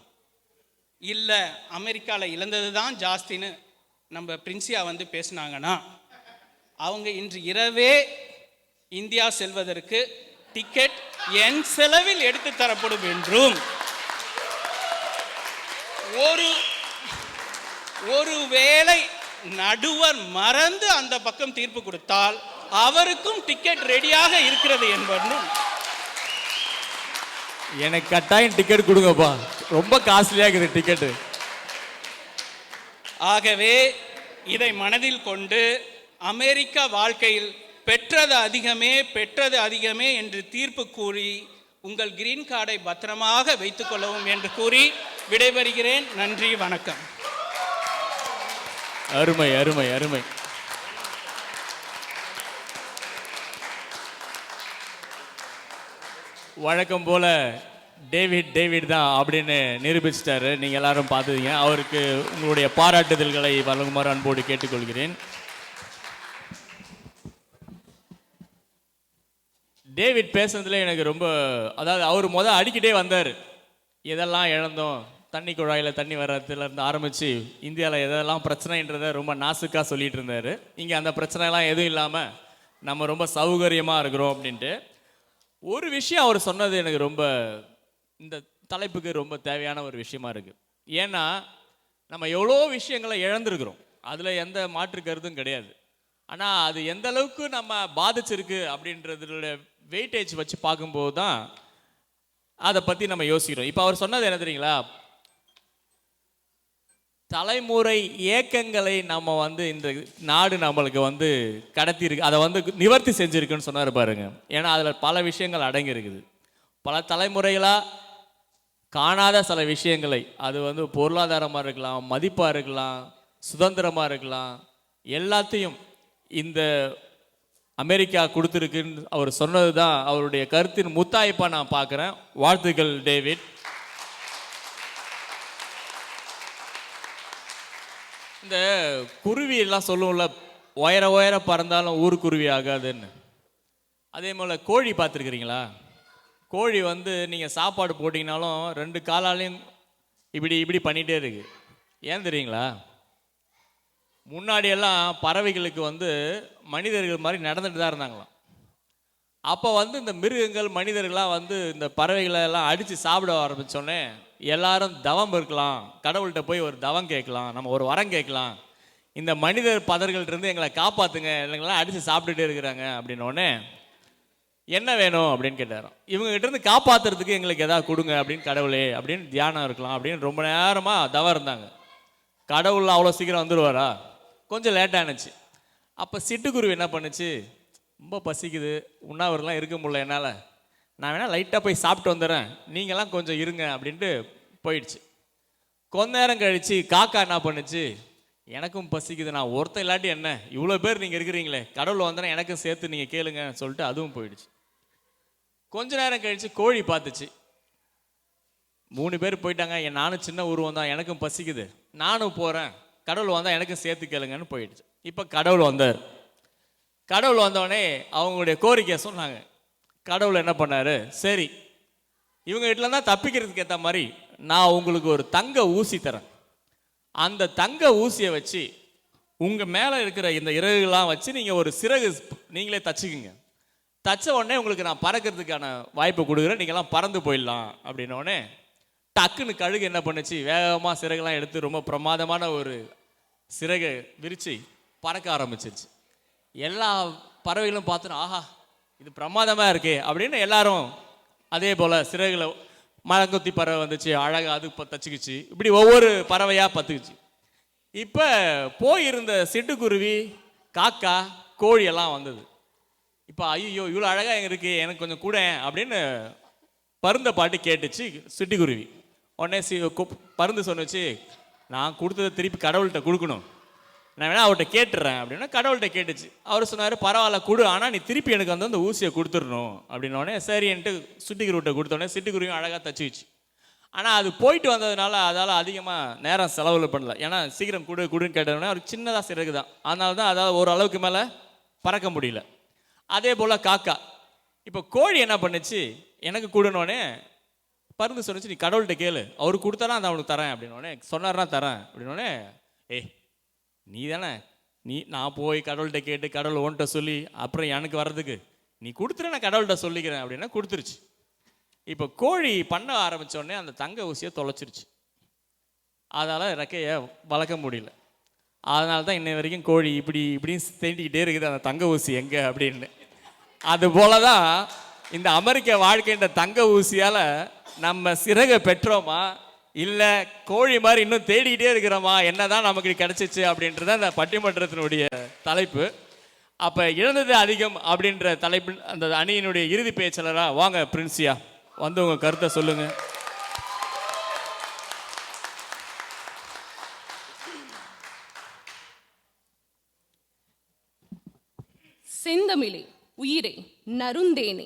இல்லை அமெரிக்காவில் இழந்தது தான் ஜாஸ்தின்னு நம்ம பிரின்சியா வந்து பேசினாங்கன்னா, அவங்க இன்று இரவே இந்தியா செல்வதற்கு டிக்கெட் என் செலவில் எடுத்து தரப்படும் என்றும், ஒருவேளை நடுவர் மறந்து அந்த பக்கம் தீர்ப்பு கொடுத்தால் அவருக்கும் டிக்கெட் ரெடியாக இருக்கிறது என்பதும். எனக்கு கட்டாயம் டிக்கெட் கொடுங்கப்பா, ரொம்ப காஸ்ட்லியாக இருக்குது டிக்கெட்டு. ஆகவே இதை மனதில் கொண்டு அமெரிக்கா வாழ்க்கையில் பெற்றது அதிகமே என்று தீர்ப்பு கூறி உங்கள் கிரீன் கார்டை பத்திரமாக வைத்துக் கொள்ளவும் என்று கூறி விடைபெறுகிறேன். நன்றி, வணக்கம். அருமை அருமை அருமை. வழக்கம் போல டேவிட் தான் அப்படின்னு நிரூபிச்சிட்டாரு. நீங்கள் எல்லாரும் பார்த்துதீங்க. அவருக்கு உங்களுடைய பாராட்டுதல்களை வழங்குமாறு அன்போடு கேட்டுக்கொள்கிறேன். டேவிட் பேசுனதுல எனக்கு ரொம்ப, அதாவது அவர் அடிக்கிட்டே வந்தார். எதெல்லாம் இழந்தோம், தண்ணி குழாயில் தண்ணி வர்றதுலேருந்து ஆரம்பித்து இந்தியாவில் எதெல்லாம் பிரச்சனைன்றதை ரொம்ப நாசுக்காக சொல்லிகிட்டு இருந்தார். இங்கே அந்த பிரச்சனைலாம் எதுவும் இல்லாமல் நம்ம ரொம்ப சௌகரியமாக இருக்கிறோம் அப்படின்ட்டு. ஒரு விஷயம் அவர் சொன்னது எனக்கு ரொம்ப, இந்த தலைப்புக்கு ரொம்ப தேவையான ஒரு விஷயமா இருக்குது. ஏன்னா நம்ம எவ்வளோ விஷயங்களை இழந்திருக்கிறோம், அதில் எந்த மாற்று கருத்தும் கிடையாது. ஆனால் அது எந்த அளவுக்கு நம்ம பாதிச்சிருக்கு அப்படின்றதுல வெயிட்டேஜ் வச்சு பார்க்கும்போது தான் அதை பற்றி நம்ம யோசிக்கிறோம். இப்போ அவர் சொன்னது என்ன தெரியுங்களா, தலைமுறை ஏக்கங்களை நம்ம வந்து இந்த நாடு நம்மளுக்கு வந்து கடத்தியிருக்கு, அதை வந்து நிவர்த்தி செஞ்சுருக்குன்னு சொன்னார் பாருங்க. ஏன்னா அதில் பல விஷயங்கள் அடங்கி இருக்குது. பல தலைமுறைகளாக காணாத சில விஷயங்களை, அது வந்து பொருளாதாரமாக இருக்கலாம், மதிப்பாக இருக்கலாம், சுதந்திரமாக இருக்கலாம், எல்லாத்தையும் இந்த அமெரிக்கா கொடுத்துருக்குன்னு அவர் சொன்னது தான் அவருடைய கருத்தின் முத்தாய்ப்பாக நான் பார்க்குறேன். வாழ்த்துக்கள் டேவிட். இந்த குருவி எல்லாம் சொல்லுவோம்ல, உயர உயர பறந்தாலும் ஊருக்குருவி ஆகாதுன்னு. அதே போல் கோழி பார்த்துருக்குறீங்களா? கோழி வந்து நீங்கள் சாப்பாடு போட்டிங்கனாலும் 2 காலாலையும் இப்படி இப்படி பண்ணிகிட்டே இருக்கு. ஏன் தெரியுங்களா? முன்னாடியெல்லாம் பறவைகளுக்கு வந்து மனிதர்கள் மாதிரி நடந்துட்டு தான் இருந்தாங்களாம். அப்போ வந்து இந்த மிருகங்கள் மனிதர்களாக வந்து இந்த பறவைகளை எல்லாம் அடித்து சாப்பிட ஆரம்பித்தோடனே எல்லாரும் தவம் இருக்கலாம், கடவுள்கிட்ட போய் ஒரு தவம் கேட்கலாம், நம்ம ஒரு வரம் கேட்கலாம், இந்த மனிதர் பதர்கள்ட்டேருந்து எங்களை காப்பாற்றுங்க, இல்லைங்களா அடித்து சாப்பிட்டுட்டே இருக்கிறாங்க அப்படின்னோடனே என்ன வேணும் அப்படின்னு கேட்டாராம். இவங்ககிட்டேருந்து காப்பாற்றுறதுக்கு எங்களுக்கு எதாவது கொடுங்க அப்படின்னு, கடவுளே அப்படின்னு தியானம் இருக்கலாம் அப்படின்னு ரொம்ப நேரமாக தவம் இருந்தாங்க. கடவுள் அவ்வளோ சீக்கிரம் வந்துடுவாரா? கொஞ்சம் லேட்டானுச்சு. அப்போ சிட்டுக்குருவி என்ன பண்ணுச்சு, ரொம்ப பசிக்குது, உண்ணாவிரலாம் இருக்க முடியல என்னால், நான் வேணால் லைட்டாக போய் சாப்பிட்டு வந்துடுறேன், நீங்களாம் கொஞ்சம் இருங்க அப்படின்ட்டு போயிடுச்சு. கொஞ்ச நேரம் கழித்து காக்கா என்ன பண்ணுச்சு, எனக்கும் பசிக்குது, நான் ஒருத்தர் இல்லாட்டி என்ன, இவ்வளோ பேர் நீங்கள் இருக்கிறீங்களே, கடவுள் வந்தேன்னா எனக்கும் சேர்த்து நீங்கள் கேளுங்கன்னு சொல்லிட்டு அதுவும் போயிடுச்சு. கொஞ்ச நேரம் கழித்து கோழி பார்த்துச்சு, 3 பேர் போயிட்டாங்க, நானும் சின்ன உருவம் தான், எனக்கும் பசிக்குது, நானும் போகிறேன், கடவுள் வந்தால் எனக்கும் சேர்த்து கேளுங்கன்னு போயிடுச்சு. இப்போ கடவுள் வந்தார். கடவுள் வந்தோடனே அவங்களுடைய கோரிக்கையை சொன்னாங்க. கடவுள் என்ன பண்ணார், சரி இவங்க வீட்டில் தான் தப்பிக்கிறதுக்கு ஏற்ற மாதிரி நான் உங்களுக்கு ஒரு தங்க ஊசி தரேன், அந்த தங்க ஊசியை வச்சு உங்கள் மேலே இருக்கிற இந்த இறகுலாம் வச்சு நீங்கள் ஒரு சிறகு நீங்களே தச்சுக்குங்க, தச்ச உடனே உங்களுக்கு நான் பறக்கிறதுக்கான வாய்ப்பு கொடுக்குறேன், நீங்கள்லாம் பறந்து போயிடலாம் அப்படின்னோடனே டக்குன்னு கழுகு என்ன பண்ணுச்சு, வேகமாக சிறகுலாம் எடுத்து ரொம்ப பிரமாதமான ஒரு சிறகை விரித்து பறக்க ஆரம்பிச்சிருச்சு. எல்லா பறவைகளும் பார்த்தோன்னா ஆஹா இது பிரமாதமாக இருக்கே அப்படின்னு எல்லாரும் அதே போல் சிறகுல மரங்கொத்தி பறவை வந்துச்சு, அழகாக அது தச்சுக்குச்சு, இப்படி ஒவ்வொரு பறவையாக பத்துக்குச்சு. இப்போ போயிருந்த சிட்டுக்குருவி, காக்கா, கோழி எல்லாம் வந்தது. இப்போ ஐயோ இவ்வளோ அழகாக எங்கே இருக்கு, எனக்கு கொஞ்சம் கூட அப்படின்னு பருந்த பாட்டு கேட்டுச்சு சிட்டுக்குருவி. உடனே பருந்து சொன்னிச்சு, நான் கொடுத்ததை திருப்பி கடவுள்கிட்ட கொடுக்கணும், நான் வேணா அவர்கிட்ட கேட்டுறேன் அப்படின்னா கடவுள்கிட்ட கேட்டுச்சு. அவர் சொன்னார் பரவாயில்ல கொடு, ஆனால் நீ திருப்பி எனக்கு வந்து அந்த ஊசியை கொடுத்துடணும் அப்படின்னோடனே சரின்ட்டு சிட்டுக்குருவிட்ட கொடுத்தோடனே சிட்டுக்குருவியும் அழகாக தச்சுச்சு. ஆனால் அது போயிட்டு வந்ததுனால அதால் அதிகமாக நேரம் செலவு பண்ணல, ஏன்னா சீக்கிரம் கொடுன்னு கேட்டதுனே ஒரு சின்னதாக சிறகு தான், அதனால தான் அதாவது ஓரளவுக்கு மேலே பறக்க முடியல. அதே போல் காக்கா. இப்போ கோழி என்ன பண்ணுச்சு, எனக்கு கொடுனோடனே பருந்து சொன்னிச்சு நீ கடவுள்கிட்ட கேளு, அவருக்கு கொடுத்தாரா நான் அவனுக்கு தரேன் அப்படின்னோடனே, சொன்னார்னா தரேன் அப்படின்னோடனே, நீ தானே நான் போய் கடவுள்கிட்ட கேட்டு கடவுள் ஓன்ட்ட சொல்லி அப்புறம் எனக்கு வர்றதுக்கு நீ கொடுத்துரு, நான் கடவுள்கிட்ட சொல்லிக்கிறேன் அப்படின்னா கொடுத்துருச்சு. இப்போ கோழி பண்ண ஆரம்பித்தோடனே அந்த தங்க ஊசியை தொலைச்சிருச்சு, அதால் ரெக்கையை வளர்க்க முடியல. அதனால தான் இன்னை வரைக்கும் கோழி இப்படி இப்படின்னு தேண்டிக்கிட்டே இருக்குது அந்த தங்க ஊசி எங்கே அப்படின்னு. அதுபோல தான் இந்த அமெரிக்க வாழ்க்கைன்ற தங்க ஊசியால் நம்ம சிறகை பெற்றோமா இல்லை கோழி மாதிரி இன்னும் தேடிக்கிட்டே இருக்கிறோமா, என்னதான் நமக்கு கிடைச்சிச்சு அப்படின்றத அந்த பட்டிமன்றத்தினுடைய தலைப்பு. அப்போ இழந்தது அதிகம் அப்படின்ற தலைப்பு அந்த அணியினுடைய இறுதி பேச்சாளராக வாங்க பிரின்சியா வந்து உங்கள் கருத்தை சொல்லுங்கள். செந்தமிழே உயிரே நருந்தேனே,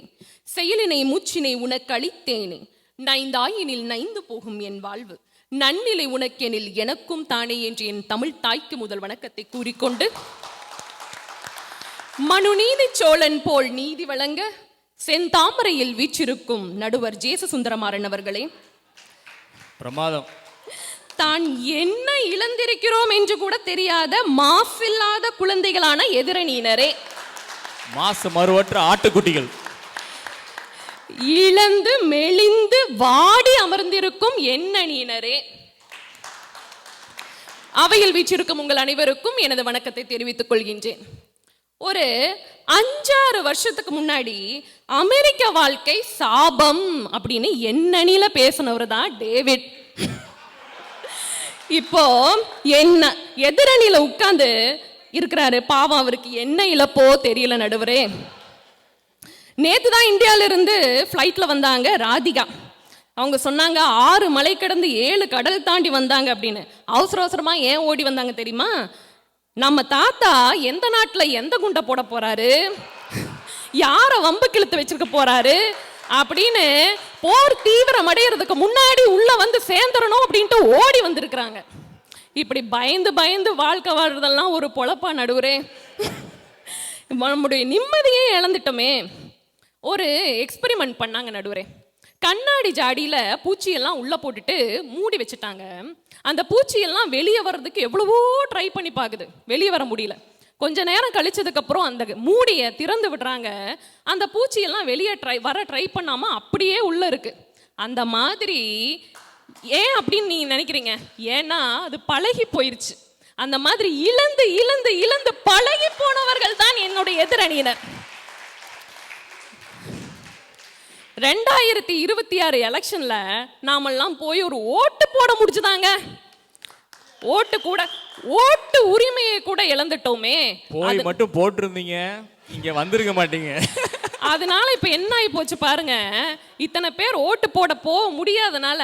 செயலினை மூச்சினை உனக்களித்தேனே, நைந்தாயினில் நைந்து போகும் என் வாழ்வு, நன்னிலை உனக்கெனில் எனக்கும் தானே என்று என் தமிழ் தாய்க்கு முதல் வணக்கத்தை கூறிக்கொண்டு, மனுநீதி சோழன் போல் நீதி வழங்க செந்தாமரையில் வீற்றிருக்கும் நடுவர் ஜேசசுந்தரமாறன் அவர்களே, பிரமாதம். தான் என்ன இழந்திருக்கிறோம் என்று கூட தெரியாத மாசில்லாத குழந்தைகளான எதிரணியினரே, மாசு மறுவற்ற ஆட்டுக்குட்டிகள், இழந்து மெலிந்து வாடி அமர்ந்திருக்கும் எண்ணணியினரே, அவையில் வீற்றிருக்கும் உங்கள் அனைவருக்கும் எனது வணக்கத்தை தெரிவித்துக் கொள்கின்றேன். ஒரு 5-6 வருஷத்துக்கு முன்னாடி அமெரிக்க வாழ்க்கை சாபம் அப்படின்னு எண்ணணில பேசினவர் தான் டேவிட். இப்போ என்ன எதிரணியில உட்கார்ந்து இருக்கிறாரு. பாவம், அவருக்கு என்ன இழப்போ தெரியல நடுவரே. நேத்து தான் இந்தியால இருந்து ஃப்ளைட்ல வந்தாங்க ராதிகா. அவங்க சொன்னாங்க 6 மலை கடந்து 7 கடல் தாண்டி வந்தாங்க அப்படின்னு. அவசர அவசரமா ஏன் ஓடி வந்தாங்க தெரியுமா? நம்ம தாத்தா எந்த நாட்டுல எந்த குண்டை போட போறாரு, யார வம்பு கிழத்து வச்சிருக்க போறாரு அப்படின்னு போர் தீவிரம் அடையிறதுக்கு முன்னாடி உள்ள வந்து சேர்ந்துடணும் அப்படின்ட்டு ஓடி வந்திருக்கிறாங்க. இப்படி பயந்து பயந்து வாழ்க்கை வாழ்றதெல்லாம் ஒரு பொழப்பா நடுவரே? நம்முடைய நிம்மதியே இழந்துட்டோமே. ஒரு எக்ஸ்பெரிமெண்ட் பண்ணாங்க நடுவரே. கண்ணாடி ஜாடியில் பூச்சியெல்லாம் உள்ளே போட்டுட்டு மூடி வச்சுட்டாங்க. அந்த பூச்சியெல்லாம் வெளியே வர்றதுக்கு எவ்வளவோ ட்ரை பண்ணி பார்க்குது, வெளியே வர முடியல. கொஞ்ச நேரம் கழிச்சதுக்கப்புறம் அந்த மூடியை திறந்து விடுறாங்க. அந்த பூச்சியெல்லாம் வெளியே ட்ரை பண்ணாமல் அப்படியே உள்ளே இருக்குது. அந்த மாதிரி ஏன் அப்படின்னு நீங்கள் நினைக்கிறீங்க? ஏன்னா அது பழகி போயிருச்சு. அந்த மாதிரி இழந்து இழந்து இழந்து பழகி போனவர்கள் தான் என்னுடைய எதிரணியினர். 2026 எலெக்ஷன்ல நாமெல்லாம் போய் ஒரு ஓட்டு போட முடிச்சுதாங்க. ஓட்டு உரிமையை கூட இழந்துட்டோமே. போய் மட்டும் போட்டிருந்தீங்க, இங்க வந்திருக்க மாட்டீங்க. அதனால இப்ப என்ன ஆகி போச்சு பாருங்க. இத்தனை பேர் ஓட்டு போக முடியாதனால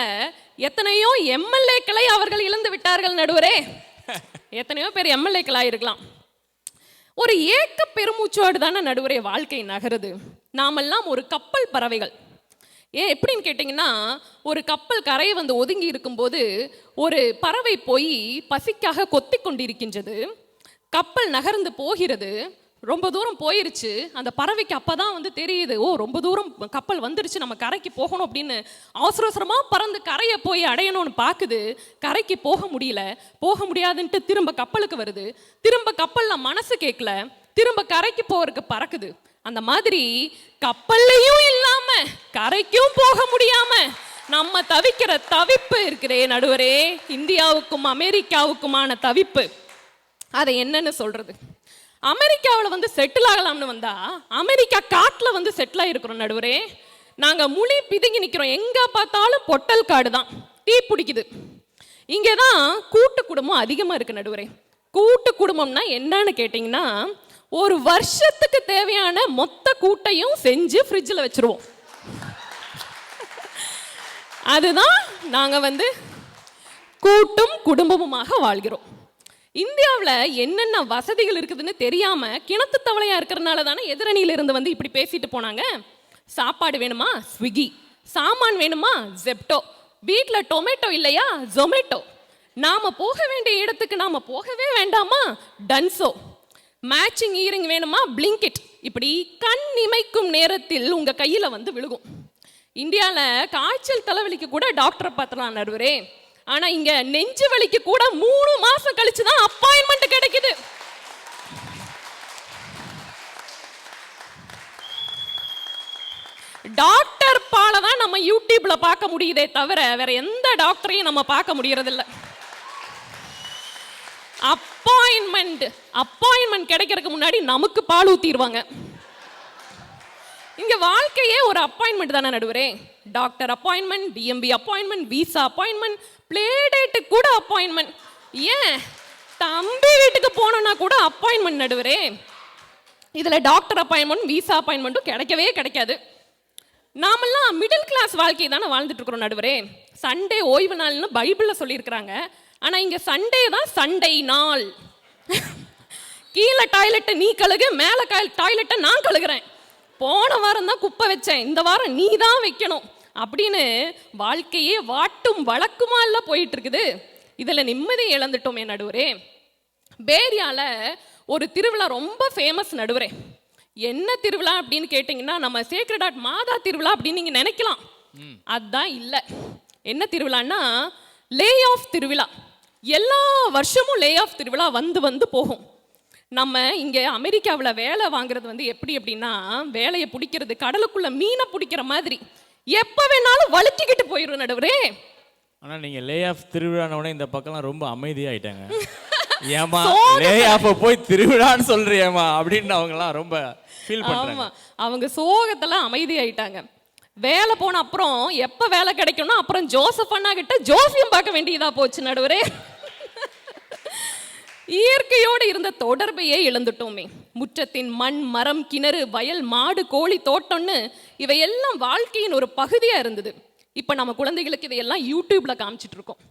எத்தனையோ எம்எல்ஏக்களை அவர்கள் இழந்து விட்டார்கள் நடுவரே. எத்தனையோ பேர் எம்எல்ஏக்கள் ஆயிருக்கலாம். ஒரு ஏக்க பெருமூச்சோடு தானே நடுவரே வாழ்க்கை நகருது. நாமெல்லாம் ஒரு கப்பல் பறவைகள். எப்படின்னு கேட்டிங்கன்னா, ஒரு கப்பல் கரையை வந்து ஒதுங்கி இருக்கும்போது ஒரு பறவை போய் பசிக்காக கொத்தி கொண்டிருக்கின்றது. கப்பல் நகர்ந்து போகிறது. ரொம்ப தூரம் போயிருச்சு. அந்த பறவைக்கு அப்பதான் வந்து தெரியுது, ஓ ரொம்ப தூரம் கப்பல் வந்துருச்சு, நம்ம கரைக்கு போகணும் அப்படின்னு அவசர அவசரமா பறந்து கரையை போய் அடையணும்னு பார்க்குது. கரைக்கு போக முடியாதுன்ட்டு திரும்ப கப்பலுக்கு வருது. திரும்ப கப்பல்ல மனசு கேட்கல, திரும்ப கரைக்கு போறதுக்கு பறக்குது. அந்த மாதிரி கப்பல்லையும் இல்லாம கரைக்கும் போக முடியாம நம்ம தவிக்கிற தவிப்பு இருக்கிறே நடுவரே, இந்தியாவுக்கும் அமெரிக்காவுக்குமான தவிப்பு. அதை என்னன்னு சொல்றது? அமெரிக்காவில் வந்து செட்டில் ஆகலாம்னு வந்தா அமெரிக்கா காட்டில் வந்து செட்டில் ஆகிருக்கிறோம் நடுவரே. நாங்கள் முழி பிதுங்கி நிற்கிறோம். எங்கே பார்த்தாலும் பொட்டல் காடு தான், தீ பிடிக்குது. இங்கே தான் கூட்டு குடும்பம் அதிகமாக இருக்கு நடுவரே. கூட்டு குடும்பம்னா என்னன்னு கேட்டிங்கன்னா, ஒரு வருஷத்துக்கு தேவையான மொத்த கூட்டையும் செஞ்சு ஃப்ரிட்ஜில் வச்சுருவோம். அதுதான் நாங்கள் வந்து கூட்டும் குடும்பமுமாக வாழ்கிறோம். இந்தியாவில் என்னென்ன வசதிகள் இருக்குதுன்னு தெரியாம கிணத்து தவளையா இருக்கிறதுனால தானே எதிரணியில இருந்து வந்து இப்படி பேசிட்டு போனாங்க. சாப்பாடு வேணுமா ஸ்விக்கி, சாமான் வேணுமா ஜெப்டோ, வீட்டில் டொமேட்டோ இல்லையா ஜொமேட்டோ, நாம போக வேண்டிய இடத்துக்கு நாம போகவே வேண்டாமா டன்சோ, மேட்சிங் இயரிங் வேணுமா பிளிங்கிட். இப்படி கண் இமைக்கும் நேரத்தில் உங்க கையில வந்து விழுகும். இந்தியாவில் காய்ச்சல் தலைவலிக்கு கூட டாக்டரை பார்த்தலாம் நடுவரே. ஆனா இங்க நெஞ்சு வலிக்கு கூட 3 மாசம் கழிச்சு தான் அப்பாயின்மெண்ட் கிடைக்குது. டாக்டர் பால தான் நம்ம யூடியூப்ல பார்க்க முடியுதே தவிர வேற எந்த டாக்டரையும் நம்ம பார்க்க முடியறதில்ல. அப்பாயின்மெண்ட் கிடைக்கிறதுக்கு முன்னாடி நமக்கு பால் ஊத்திடுவாங்க. இங்க வாழ்க்கையே ஒரு அப்பாயின்மெண்ட் தானே நடுவரே. Doctor appointment, DMV appointment, visa appointment, play date கூட அப்பாயின்மெண்ட். ஏன் தம்பி வீட்டுக்கு போனோம்னா கூட அப்பாயின்மெண்ட் நடுவரே. இதுல டாக்டர் அப்பாயின்மெண்ட், விசா அப்பாயின்மெண்ட்டும் கிடைக்கவே கிடைக்காது. நாமெல்லாம் மிடில் கிளாஸ் வாழ்க்கையை தானே வாழ்ந்துட்டு இருக்கிறோம் நடுவரே. சண்டே ஓய்வு நாள்னு பைபிள்ல சொல்லியிருக்கிறாங்க. ஆனா இங்க சண்டே தான் சண்டை நாள். கீழே டாய்லெட்டை நீ கழுகு, மேலே டாய்லெட்டை நான் கழுகுறேன். போன வாரம் தான் குப்பை வச்சேன், இந்த வாரம் நீ தான் வைக்கணும் அப்படின்னு வாழ்க்கையே வாட்டும் வழக்குமா இல்ல போயிட்டு இருக்குது. இதுல நிம்மதி இழந்துட்டோமே நடுவரே. பேரியால ஒரு திருவிழா ரொம்ப ஃபேமஸ் நடுவரே. என்ன திருவிழா அப்படின்னு கேட்டிங்கன்னா, நம்ம சேக்ரட் ஹார்ட் மாதா திருவிழா அப்படின்னு நீங்க நினைக்கலாம். அதுதான் இல்லை. என்ன திருவிழான்னா லே ஆஃப் திருவிழா. எல்லா வருஷமும் லே ஆஃப் திருவிழா வந்து வந்து போகும். நம்ம இங்கே அமெரிக்காவில் வேலை வாங்குறது வந்து எப்படி அப்படின்னா, வேலையை பிடிக்கிறது கடலுக்குள்ள மீனை பிடிக்கிற மாதிரி எப்போ வேணாலும் வழுக்கிக்கிட்டு போயிடும் நடுவரே. ஆனால் நீங்கள் லே ஆஃப் திருவிழானோட இந்த பக்கம்லாம் ரொம்ப அமைதியாகிட்டாங்க. ஏமா லே ஆஃப் போய் திருவிழான்னு சொல்றியேமா அப்படின்னு அவங்கலாம் ரொம்ப ஃபீல் பண்றாங்க. ஆமா, அவங்க சோகத்தெல்லாம் அமைதியாயிட்டாங்க. வேலை போன அப்புறம் எப்ப வேலை கிடைக்கும்னா அப்புறம் ஜோசப் அண்ணா கிட்ட ஜோசியம் பார்க்க வேண்டியதா போச்சு நடுவரே. இயற்கையோடு இருந்த தொடர்பையே இழந்துட்டோமே. முற்றத்தின் மண், மரம், கிணறு, வயல், மாடு, கோழி, தோட்டம்னு இவையெல்லாம் வாழ்க்கையின் ஒரு பகுதியா இருந்தது. இப்ப நம்ம குழந்தைகளுக்கு இதையெல்லாம் யூடியூப்ல காமிச்சிட்டு இருக்கோம்.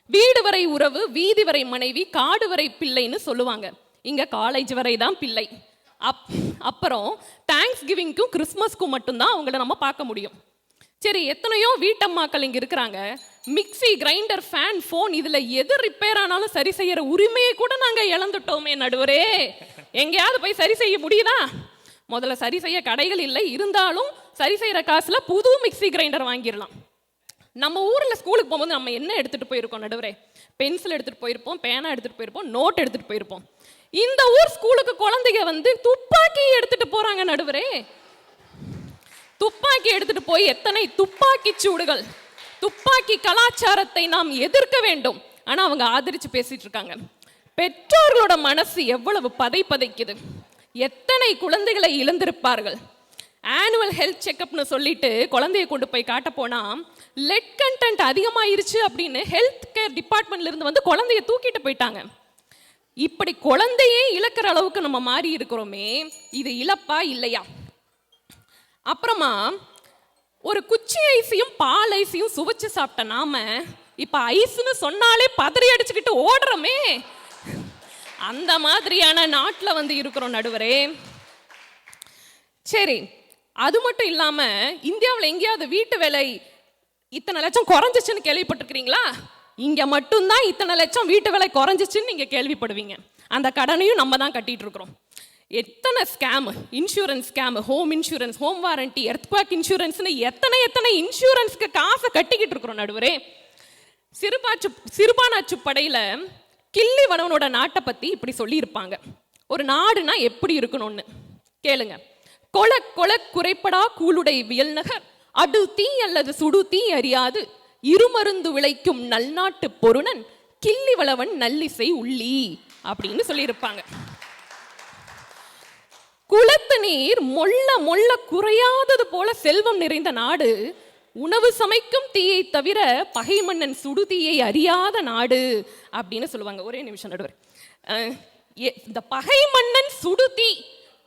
வீடு வரை உறவு, வீதி வரை மனைவி, காடு வரை பிள்ளைன்னு சொல்லுவாங்க. இங்க காலேஜ் வரை தான் பிள்ளை. அப்புறம் தேங்க்ஸ் கிவிங்க்கும் கிறிஸ்மஸ்க்கும் மட்டும்தான் அவங்கள நம்ம பார்க்க முடியும். சரி, எத்தனையோ வீட்டம்மாக்கள் இங்க இருக்கிறாங்க. மிக்சி, கிரைண்டர், ஃபேன், ஃபோன் இதுல எது ரிப்பேர் ஆனாலும் சரி செய்யற உரிமையை கூட நாங்க இழந்துட்டோமே நடுவரே. எங்கேயாவது போய் சரி செய்ய முடியுதா? முதல்ல சரி செய்ய கடைகள் இல்லை, இருந்தாலும் சரி செய்யற காசுல புது மிக்சி கிரைண்டர் வாங்கிடலாம். நம்ம ஊரில் ஸ்கூலுக்கு போகும்போது நம்ம என்ன எடுத்துகிட்டு போயிருக்கோம் நடுவரே? பென்சில் எடுத்துகிட்டு போயிருப்போம், பேனா எடுத்துகிட்டு போயிருப்போம், நோட் எடுத்துகிட்டு போயிருப்போம். இந்த ஊர் ஸ்கூலுக்கு குழந்தைங்க வந்து துப்பாக்கி எடுத்துகிட்டு போகிறாங்க நடுவரே. துப்பாக்கி எடுத்துகிட்டு போய் எத்தனை துப்பாக்கி சூடுகள். துப்பாக்கி கலாச்சாரத்தை நாம் எதிர்க்க வேண்டும். ஆனால் அவங்க ஆதரித்து பேசிட்டு இருக்காங்க. பெற்றோர்களோட மனசு எவ்வளவு பதைக்குது. எத்தனை குழந்தைகளை இழந்திருப்பார்கள். ஆனுவல் ஹெல்த் செக்அப்னு சொல்லிட்டு குழந்தைய கொண்டு போய் காட்ட போனா லெட் கண்டென்ட் அதிகமாயிருச்சு அப்படின்னு ஹெல்த் கேர் டிபார்ட்மெண்ட்ல இருந்து வந்து குழந்தைய தூக்கிட்டு போயிட்டாங்க. இப்படி குழந்தையே இழக்கிற அளவுக்கு நம்ம மாறி இருக்கிறோமே, இது இழப்பா இல்லையா? அப்புறமா ஒரு குச்சி ஐஸையும் பால் ஐஸையும் சுவைச்சு சாப்பிட்ட நாம இப்ப ஐஸ்னு சொன்னாலே பதறி அடிச்சுக்கிட்டு ஓடுறோமே. அந்த மாதிரியான நாட்டில் வந்து இருக்கிறோம் நடுவரே. சரி, அது மட்டும் இல்லாம இந்தியாவில் எங்கேயாவது வீட்டு வேலை இத்தனை லட்சம் குறைஞ்சிச்சுன்னு கேள்விப்பட்டிருக்கிறீங்களா? இங்க மட்டும்தான் இத்தனை லட்சம் வீட்டு வேலை குறைஞ்சிச்சுன்னு நீங்க கேள்விப்படுவீங்க. அந்த கடனையும் நம்ம தான் கட்டிட்டு இருக்கிறோம். எத்தனை scam, insurance scam, home insurance, home warranty, earthquake இன்சூரன்ஸ்னு எத்தனை இன்சூரன்ஸ்க்கு காசை கட்டிக்கிட்டு இருக்கிறோம் நடுவரே. சிறுபானாச்சு படையில கிள்ளி வனவனோட நாட்டை பத்தி இப்படி சொல்லியிருப்பாங்க. ஒரு நாடுனா எப்படி இருக்கணும்னு கேளுங்க. கொல கொல குறைப்படா கூலுடை வியல் நகர், அடு தீ அல்லது சுடு தீ அறியாது இருமருந்து விளைக்கும் நல்நாட்டு பொருணன் கிள்ளி வளவன் நல்லிசை உள்ளி அப்படின்னு சொல்லியிருப்பாங்க. குளத்து நீர் மொள்ள மொள்ள குறையாதது போல செல்வம் நிறைந்த நாடு உணவு சமைக்கும் தீயை தவிர பகை மன்னன் சுடு தீயை அறியாத நாடு அப்படின்னு சொல்லுவாங்க. ஒரே நிமிஷம் நடுவர். இந்த பகை மன்னன் சுடு தீ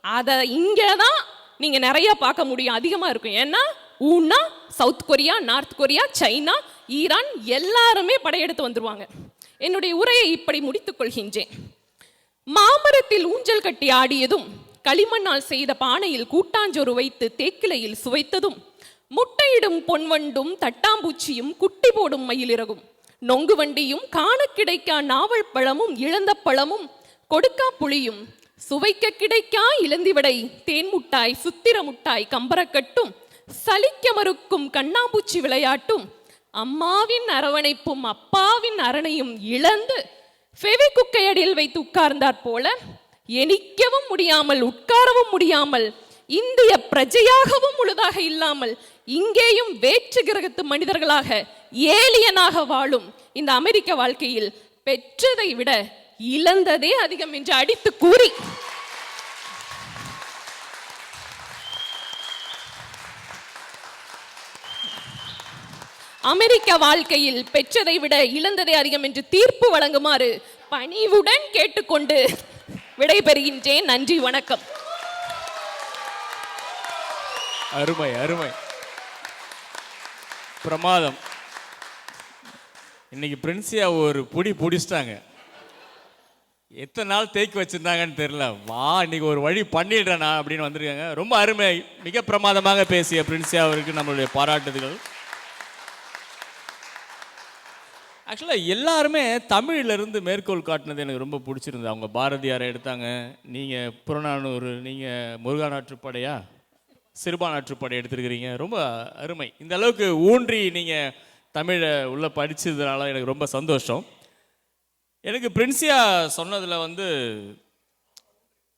அதை இங்கதான் நீங்க நிறைய பார்க்க முடியும், அதிகமா இருக்கும். ஏன்னா ஊன்னா South Korea, North Korea, China, Iran எல்லாருமே படையெடுத்து வந்துருவாங்க. என்னுடைய உரையை இப்படி முடித்துக் கொள்கின்றேன். மாமரத்தில் ஊஞ்சல் கட்டி ஆடியதும், களிமண்ணால் செய்த பானையில் கூட்டாஞ்சோறு வைத்து தேக்கிலையில் சுவைத்ததும், முட்டையிடும் பொன்வண்டும் தட்டாம்பூச்சியும் குட்டி போடும் மயிலிறகும், நொங்கு வண்டியும் காண கிடைக்கா நாவல் பழமும் இழந்த பழமும் கொடுக்கா புளியும், சுவைக்க கிடைக்கா இளந்திவடை தேன் முட்டாய் சுத்திர முட்டாய் கம்பரக்கட்டும், சலிக்க மறுக்கும் கண்ணாம்பூச்சி விளையாட்டும், அம்மாவின் அரவணைப்பும் அப்பாவின் அரணையும் இழந்து ஃபெவிகுக்கை அடியில் வைத்து உட்கார்ந்தாற் போல எணிக்கவும் முடியாமல் உட்காரவும் முடியாமல் இந்திய பிரஜையாகவும் முழுதாக இல்லாமல் இங்கேயும் வேற்று கிரகத்து மனிதர்களாக ஏலியனாக வாழும் இந்த அமெரிக்க வாழ்க்கையில் பெற்றதை விட இழந்ததே அதிகம் என்று அடித்து கூறி அமெரிக்க வாழ்க்கையில் பெற்றதை விட இழந்ததே அதிகம் என்று தீர்ப்பு வழங்குமாறு பணிவுடன் கேட்டுக்கொண்டு விடைபெறுகின்றேன். நன்றி, வணக்கம். அருமை அருமை, பிரமாதம். இன்னைக்கு பிரின்சியா ஒரு பிடிச்சிட்டாங்க. எத்தனை நாள் தேக்கி வச்சிருந்தாங்கன்னு தெரியல. வா, இன்னைக்கு ஒரு வழி பண்ணிடுறேனா அப்படின்னு வந்திருக்காங்க. ரொம்ப அருமை, மிக பிரமாதமாக பேசிய பிரின்சியா அவருக்கு நம்மளுடைய பாராட்டுதல்கள். ஆக்சுவலாக எல்லாருமே தமிழிலிருந்து மேற்கோள் காட்டினது எனக்கு ரொம்ப பிடிச்சிருந்தது. அவங்க பாரதியாரை எடுத்தாங்க, நீங்கள் புறநானூறு, நீங்கள் முருகானாற்றுப்படையா சிறுபானாற்றுப்படை எடுத்துருக்கிறீங்க. ரொம்ப அருமை. இந்த அளவுக்கு ஊன்றி நீங்கள் தமிழை உள்ளே படித்ததுனால எனக்கு ரொம்ப சந்தோஷம். எனக்கு பிரின்சியா சொன்னதில் வந்து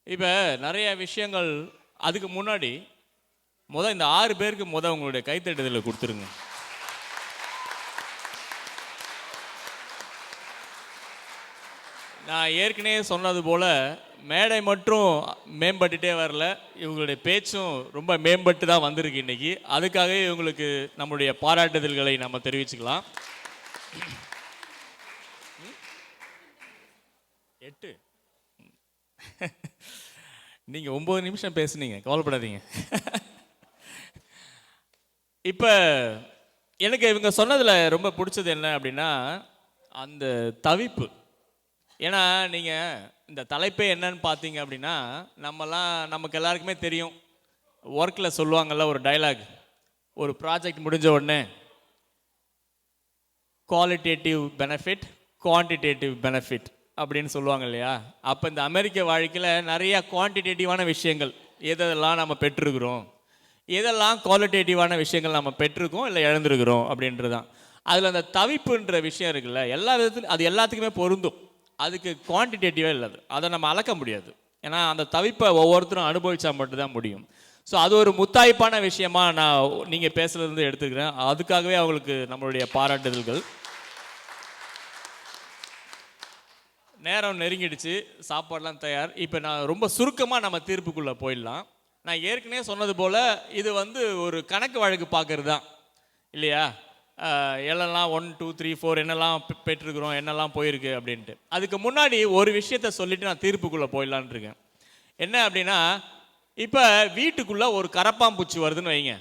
இப்போ நிறைய விஷயங்கள், அதுக்கு முன்னாடி இந்த 6 பேருக்கு உங்களுடைய கைத்தட்டுதலை கொடுத்துருங்க. நான் ஏற்கனவே சொன்னது போல் மேடை மட்டும் மேம்பட்டுட்டே வரல, இவங்களுடைய பேச்சும் ரொம்ப மேம்பட்டு தான் வந்திருக்கு இன்னைக்கு. அதுக்காகவே இவங்களுக்கு நம்மளுடைய பாராட்டுதல்களை நம்ம தெரிவிச்சுக்கலாம். 8 நீங்கள் 9 நிமிஷம் பேசுனீங்க, கவலைப்படாதீங்க. இப்போ எனக்கு இவங்க சொன்னதில் ரொம்ப பிடிச்சது என்ன அப்படின்னா அந்த தவிப்பு. ஏன்னா நீங்கள் இந்த தலைப்பே என்னன்னு பார்த்தீங்க அப்படின்னா, நமக்கு எல்லாருக்குமே தெரியும், ஒர்க்கில் சொல்லுவாங்கள்ல ஒரு டைலாக், ஒரு ப்ராஜெக்ட் முடிஞ்ச உடனே குவாலிட்டேட்டிவ் பெனிஃபிட், குவான்டிடேட்டிவ் பெனிஃபிட் அப்படின்னு சொல்லுவாங்க இல்லையா. அப்போ இந்த அமெரிக்க வாழ்க்கையில் நிறைய குவான்டிடேட்டிவான விஷயங்கள் எதெல்லாம் நம்ம பெற்றிருக்கிறோம், எதெல்லாம் குவாலிட்டேட்டிவான விஷயங்கள் நம்ம பெற்றிருக்கோம் இல்லை இழந்திருக்கிறோம் அப்படின்றது தான். அதில் அந்த தவிப்புன்ற விஷயம் இருக்குல்ல, எல்லா விதத்துலையும் அது எல்லாத்துக்குமே பொருந்தும். அதுக்கு குவான்டிடேட்டிவாக இல்லாது, அதை நம்ம அளக்க முடியாது. ஏன்னா அந்த தவிப்பை ஒவ்வொருத்தரும் அனுபவிச்சா மட்டும்தான் முடியும். ஸோ அது ஒரு முத்தாய்ப்பான விஷயமா நான் நீங்கள் பேசுகிறதுலேருந்து எடுத்துக்கிறேன். அதுக்காகவே அவங்களுக்கு நம்மளுடைய பாராட்டுதல்கள். நேரம் நெருங்கிடுச்சு, சாப்பாடெலாம் தயார். இப்போ நான் ரொம்ப சுருக்கமாக நம்ம தீர்ப்புக்குள்ளே போயிடலாம். நான் ஏற்கனவே சொன்னது போல் இது வந்து ஒரு கணக்கு வழக்கு பார்க்கறது தான் இல்லையா. எல்லாம் 1 2 3 4 என்னெல்லாம் பெற்றிருக்கிறோம், என்னெல்லாம் போயிருக்கு அப்படின்ட்டு. அதுக்கு முன்னாடி ஒரு விஷயத்த சொல்லிவிட்டு நான் தீர்ப்புக்குள்ளே போயிடலான் இருக்கேன். என்ன அப்படின்னா, இப்போ வீட்டுக்குள்ளே ஒரு கரப்பாம்பூச்சி வருதுன்னு வைங்க,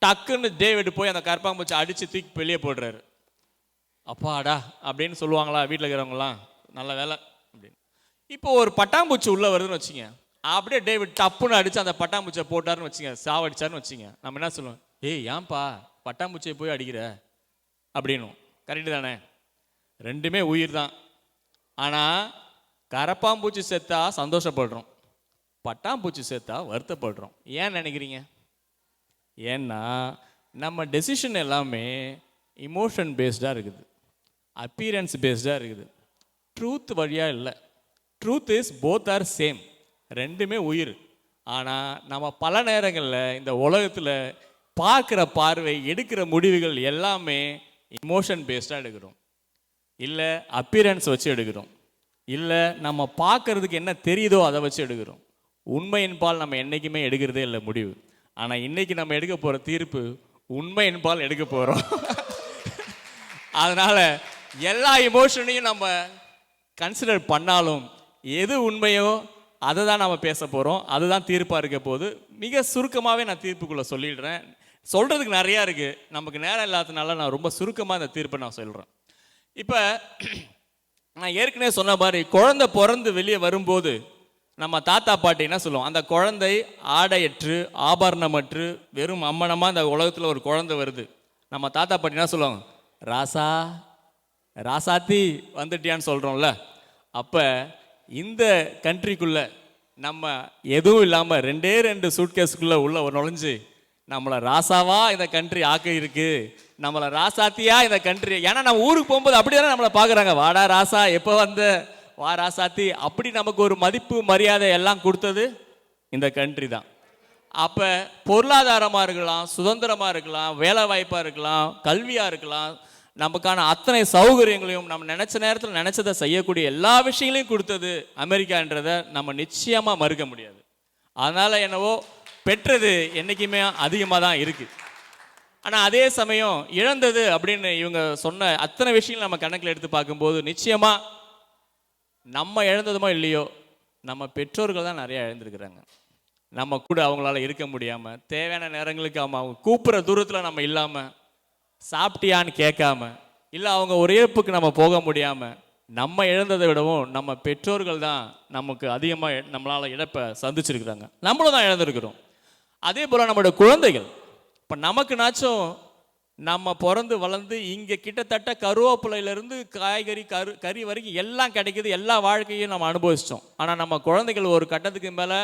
டக்குன்னு டேவிட் போய் அந்த கரப்பாம்பூச்சி அடித்து தூக்கி வெளியே போடுறாரு. அப்பாடா அப்படின்னு சொல்லுவாங்களா வீட்டில் இருக்கிறவங்களாம், நல்ல வேலை அப்படின்னு. இப்போ ஒரு பட்டாம்பூச்சி உள்ளே வருதுன்னு வச்சுங்க, அப்படியே டேவிட் டப்புன்னு அடித்து அந்த பட்டாம்பூச்சியை போட்டாருன்னு வச்சுங்க, சாவடிச்சாருன்னு வச்சுங்க, நம்ம என்ன சொல்லுவோம், ஏய் ஏன்பா பட்டாம்பூச்சியை போய் அடிக்கிற அப்படின்னும். கரெக்டு தானே? ரெண்டுமே உயிர் தான். ஆனால் கரப்பாம்பூச்சி செத்தா சந்தோஷப்படுறோம், பட்டாம்பூச்சி செத்தா வருத்தப்படுறோம். ஏன் நினைக்கிறீங்க? ஏன்னா நம்ம டெசிஷன் எல்லாமே இமோஷன் பேஸ்டாக இருக்குது, அப்பீரன்ஸ் பேஸ்டாக இருக்குது, ட்ரூத் வழியாக இல்லை. Truth is both are same, ரெண்டுமே உயிர். ஆனால் நம்ம பல நேரங்களில் இந்த உலகத்தில் பார்க்குற பார்வை, எடுக்கிற முடிவுகள் எல்லாமே இமோஷன் பேஸ்டாக எடுக்கிறோம், இல்லை அப்பீரன்ஸ் வச்சு எடுக்கிறோம், இல்லை நம்ம பார்க்கறதுக்கு என்ன தெரியுதோ அதை வச்சு எடுக்கிறோம். உண்மையின்பால் நம்ம என்றைக்குமே எடுக்கிறதே இல்லை முடிவு. ஆனால் இன்றைக்கி நம்ம எடுக்க போகிற தீர்ப்பு உண்மையின்பால் எடுக்க போகிறோம். அதனால் எல்லா இமோஷனையும் நம்ம கன்சிடர் பண்ணாலும் எது உண்மையோ அதை தான் நம்ம பேச போகிறோம், அதுதான் தீர்ப்பாக இருக்க போது. மிக சுருக்கமாகவே நான் தீர்ப்புக்குள்ளே சொல்லிடுறேன். சொல்கிறதுக்கு நிறையா இருக்குது, நமக்கு நேரம் இல்லாததுனால நான் ரொம்ப சுருக்கமாக இந்த தீர்ப்பை நான் சொல்கிறேன். இப்போ நான் ஏற்கனவே சொன்ன மாதிரி குழந்தை பிறந்து வெளியே வரும்போது நம்ம தாத்தா பாட்டி என்ன சொல்லுவோம், அந்த குழந்தை ஆடையற்று ஆபரணமற்று வெறும் அம்மனமாக இந்த உலகத்தில் ஒரு குழந்தை வருது. நம்ம தாத்தா பாட்டி என்ன சொல்லுவாங்க, ராசா ராசாத்தி வந்துட்டியான்னு சொல்கிறோம்ல. அப்போ இந்த கண்ட்ரிக்குள்ளே நம்ம எதுவும் இல்லாமல் 2 சூட்கேஸுக்குள்ளே உள்ள ஒரு நுழைஞ்சு நம்மளை ராசாவா இந்த கண்ட்ரி ஆக்க இருக்கு, நம்மளை ராசாத்தியா இந்த கண்ட்ரி. ஏன்னா நம்ம ஊருக்கு போகும்போது அப்படி தானே நம்மளை பார்க்குறாங்க, வாடா ராசா, எப்போ வந்த, வா ராசாத்தி. அப்படி நமக்கு ஒரு மதிப்பு மரியாதை எல்லாம் கொடுத்தது இந்த கண்ட்ரி தான். அப்போ பொருளாதாரமாக இருக்கலாம், சுதந்திரமாக இருக்கலாம், வேலை வாய்ப்பாக இருக்கலாம், கல்வியாக இருக்கலாம், நமக்கான அத்தனை சௌகரியங்களையும் நம்ம நினச்ச நேரத்தில் நினச்சதை செய்யக்கூடிய எல்லா விஷயங்களையும் கொடுத்தது அமெரிக்கான்றதை நம்ம நிச்சயமாக மறுக்க முடியாது. அதனால் என்னவோ பெற்றது என்றைக்குமே அதிகமாக தான் இருக்குது. ஆனால் அதே சமயம் இழந்தது அப்படின்னு இவங்க சொன்ன அத்தனை விஷயங்கள் நம்ம கணக்கில் எடுத்து பார்க்கும்போது நிச்சயமாக நம்ம இழந்ததுமோ இல்லையோ நம்ம பெற்றோர்கள் தான் நிறையா இழந்திருக்கிறாங்க. நம்ம கூட அவங்களால இருக்க முடியாமல், தேவையான நேரங்களுக்கு அவங்க கூப்பிட்ற தூரத்தில் நம்ம இல்லாமல், சாப்பிட்டியான்னு கேட்காம, இல்லை அவங்க ஒரு இழப்புக்கு நம்ம போக முடியாமல், நம்ம இழந்ததை விடவும் நம்ம பெற்றோர்கள் தான் நமக்கு அதிகமாக நம்மளால் இழப்பை சந்திச்சிருக்கிறாங்க, நம்மளும் தான் இழந்திருக்கிறோம். அதே போல் நம்மளோட குழந்தைகள், இப்போ நமக்குனாச்சும் நம்ம பிறந்து வளர்ந்து இங்கே கிட்டத்தட்ட கருவேப்பிலையிலேருந்து காய்கறி கறி வரைக்கும் எல்லாம் கிடைக்கிது, எல்லா வாழ்க்கையும் நம்ம அனுபவிச்சிட்டோம். ஆனால் நம்ம குழந்தைகள் ஒரு கட்டத்துக்கு மேலே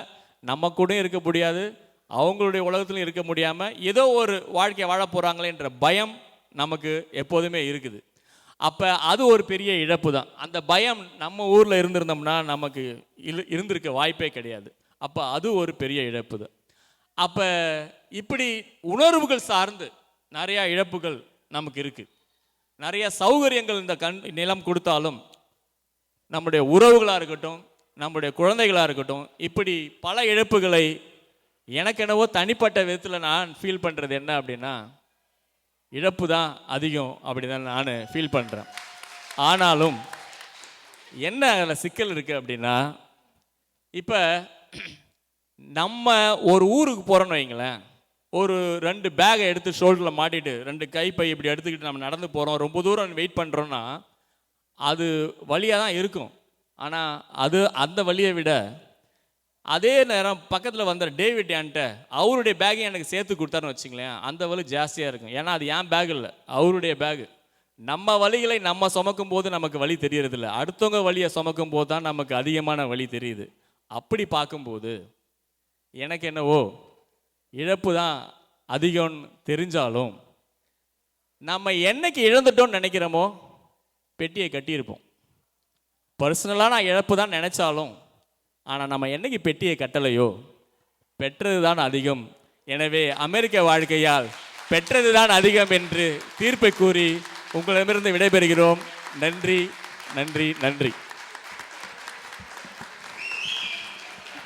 நம்ம கூட இருக்க முடியாது, அவங்களுடைய உலகத்துலையும் இருக்க முடியாமல் ஏதோ ஒரு வாழ்க்கையை வாழ போகிறாங்களேன்ற பயம் நமக்கு எப்போதுமே இருக்குது. அப்போ அது ஒரு பெரிய இழப்பு தான். அந்த பயம் நம்ம ஊரில் இருந்திருந்தோம்னா நமக்கு இருந்திருக்க வாய்ப்பே கிடையாது. அப்போ அது ஒரு பெரிய இழப்பு தான். அப்போ இப்படி உணர்வுகள் சார்ந்து நிறையா இழப்புகள் நமக்கு இருக்குது. நிறைய சௌகரியங்கள் இந்த நிலம் கொடுத்தாலும் நம்முடைய உறவுகளாக இருக்கட்டும், நம்முடைய குழந்தைகளாக இருக்கட்டும், இப்படி பல இழப்புகளை எனக்கு என்னவோ தனிப்பட்ட விதத்தில் நான் ஃபீல் பண்ணுறது என்ன அப்படின்னா, இழப்பு தான் அதிகம் அப்படி தான் நான் ஃபீல் பண்ணுறேன். ஆனாலும் என்ன அதில் சிக்கல் இருக்குது அப்படின்னா, இப்போ நம்ம ஒரு ஊருக்கு போகிறோன்னு வைங்களேன், ஒரு 2 பேகை எடுத்து ஷோல்டரில் மாட்டிட்டு 2 கைப்பை இப்படி எடுத்துக்கிட்டு நம்ம நடந்து போகிறோம், ரொம்ப தூரம் வெயிட் பண்ணுறோன்னா அது வழியாக தான் இருக்கும். ஆனால் அது அந்த வழியை விட அதே நேரம் பக்கத்தில் வந்த டேவிட் என்கிட்ட அவருடைய பேக்கையும் எனக்கு சேர்த்து கொடுத்தாருன்னு வச்சுங்களேன், அந்த வலி ஜாஸ்தியாக இருக்கும். ஏன்னா அது என் பேக் இல்லை, அவருடைய பேகு. நம்ம வலிகளை நம்ம சுமக்கும் போது நமக்கு வலி தெரியறதில்ல, அடுத்தவங்க வலியை சுமக்கும் போது தான் நமக்கு அதிகமான வலி தெரியுது. அப்படி பார்க்கும்போது எனக்கு என்னவோ இழப்பு தான் அதிகம்னு தெரிஞ்சாலும் நம்ம என்னைக்கு இழந்துட்டோம்னு நினைக்கிறோமோ பெட்டியை கட்டியிருப்போம். பர்சனலாக நான் இழப்பு தான் நினச்சாலும், ஆனால் நம்ம என்னைக்கு பெட்டியை கட்டலையோ பெற்றது தான் அதிகம். எனவே அமெரிக்க வாழ்க்கையால் பெற்றது தான் அதிகம் என்று தீர்ப்பை கூறி உங்களிடமிருந்து விடைபெறுகிறோம். நன்றி, நன்றி, நன்றி.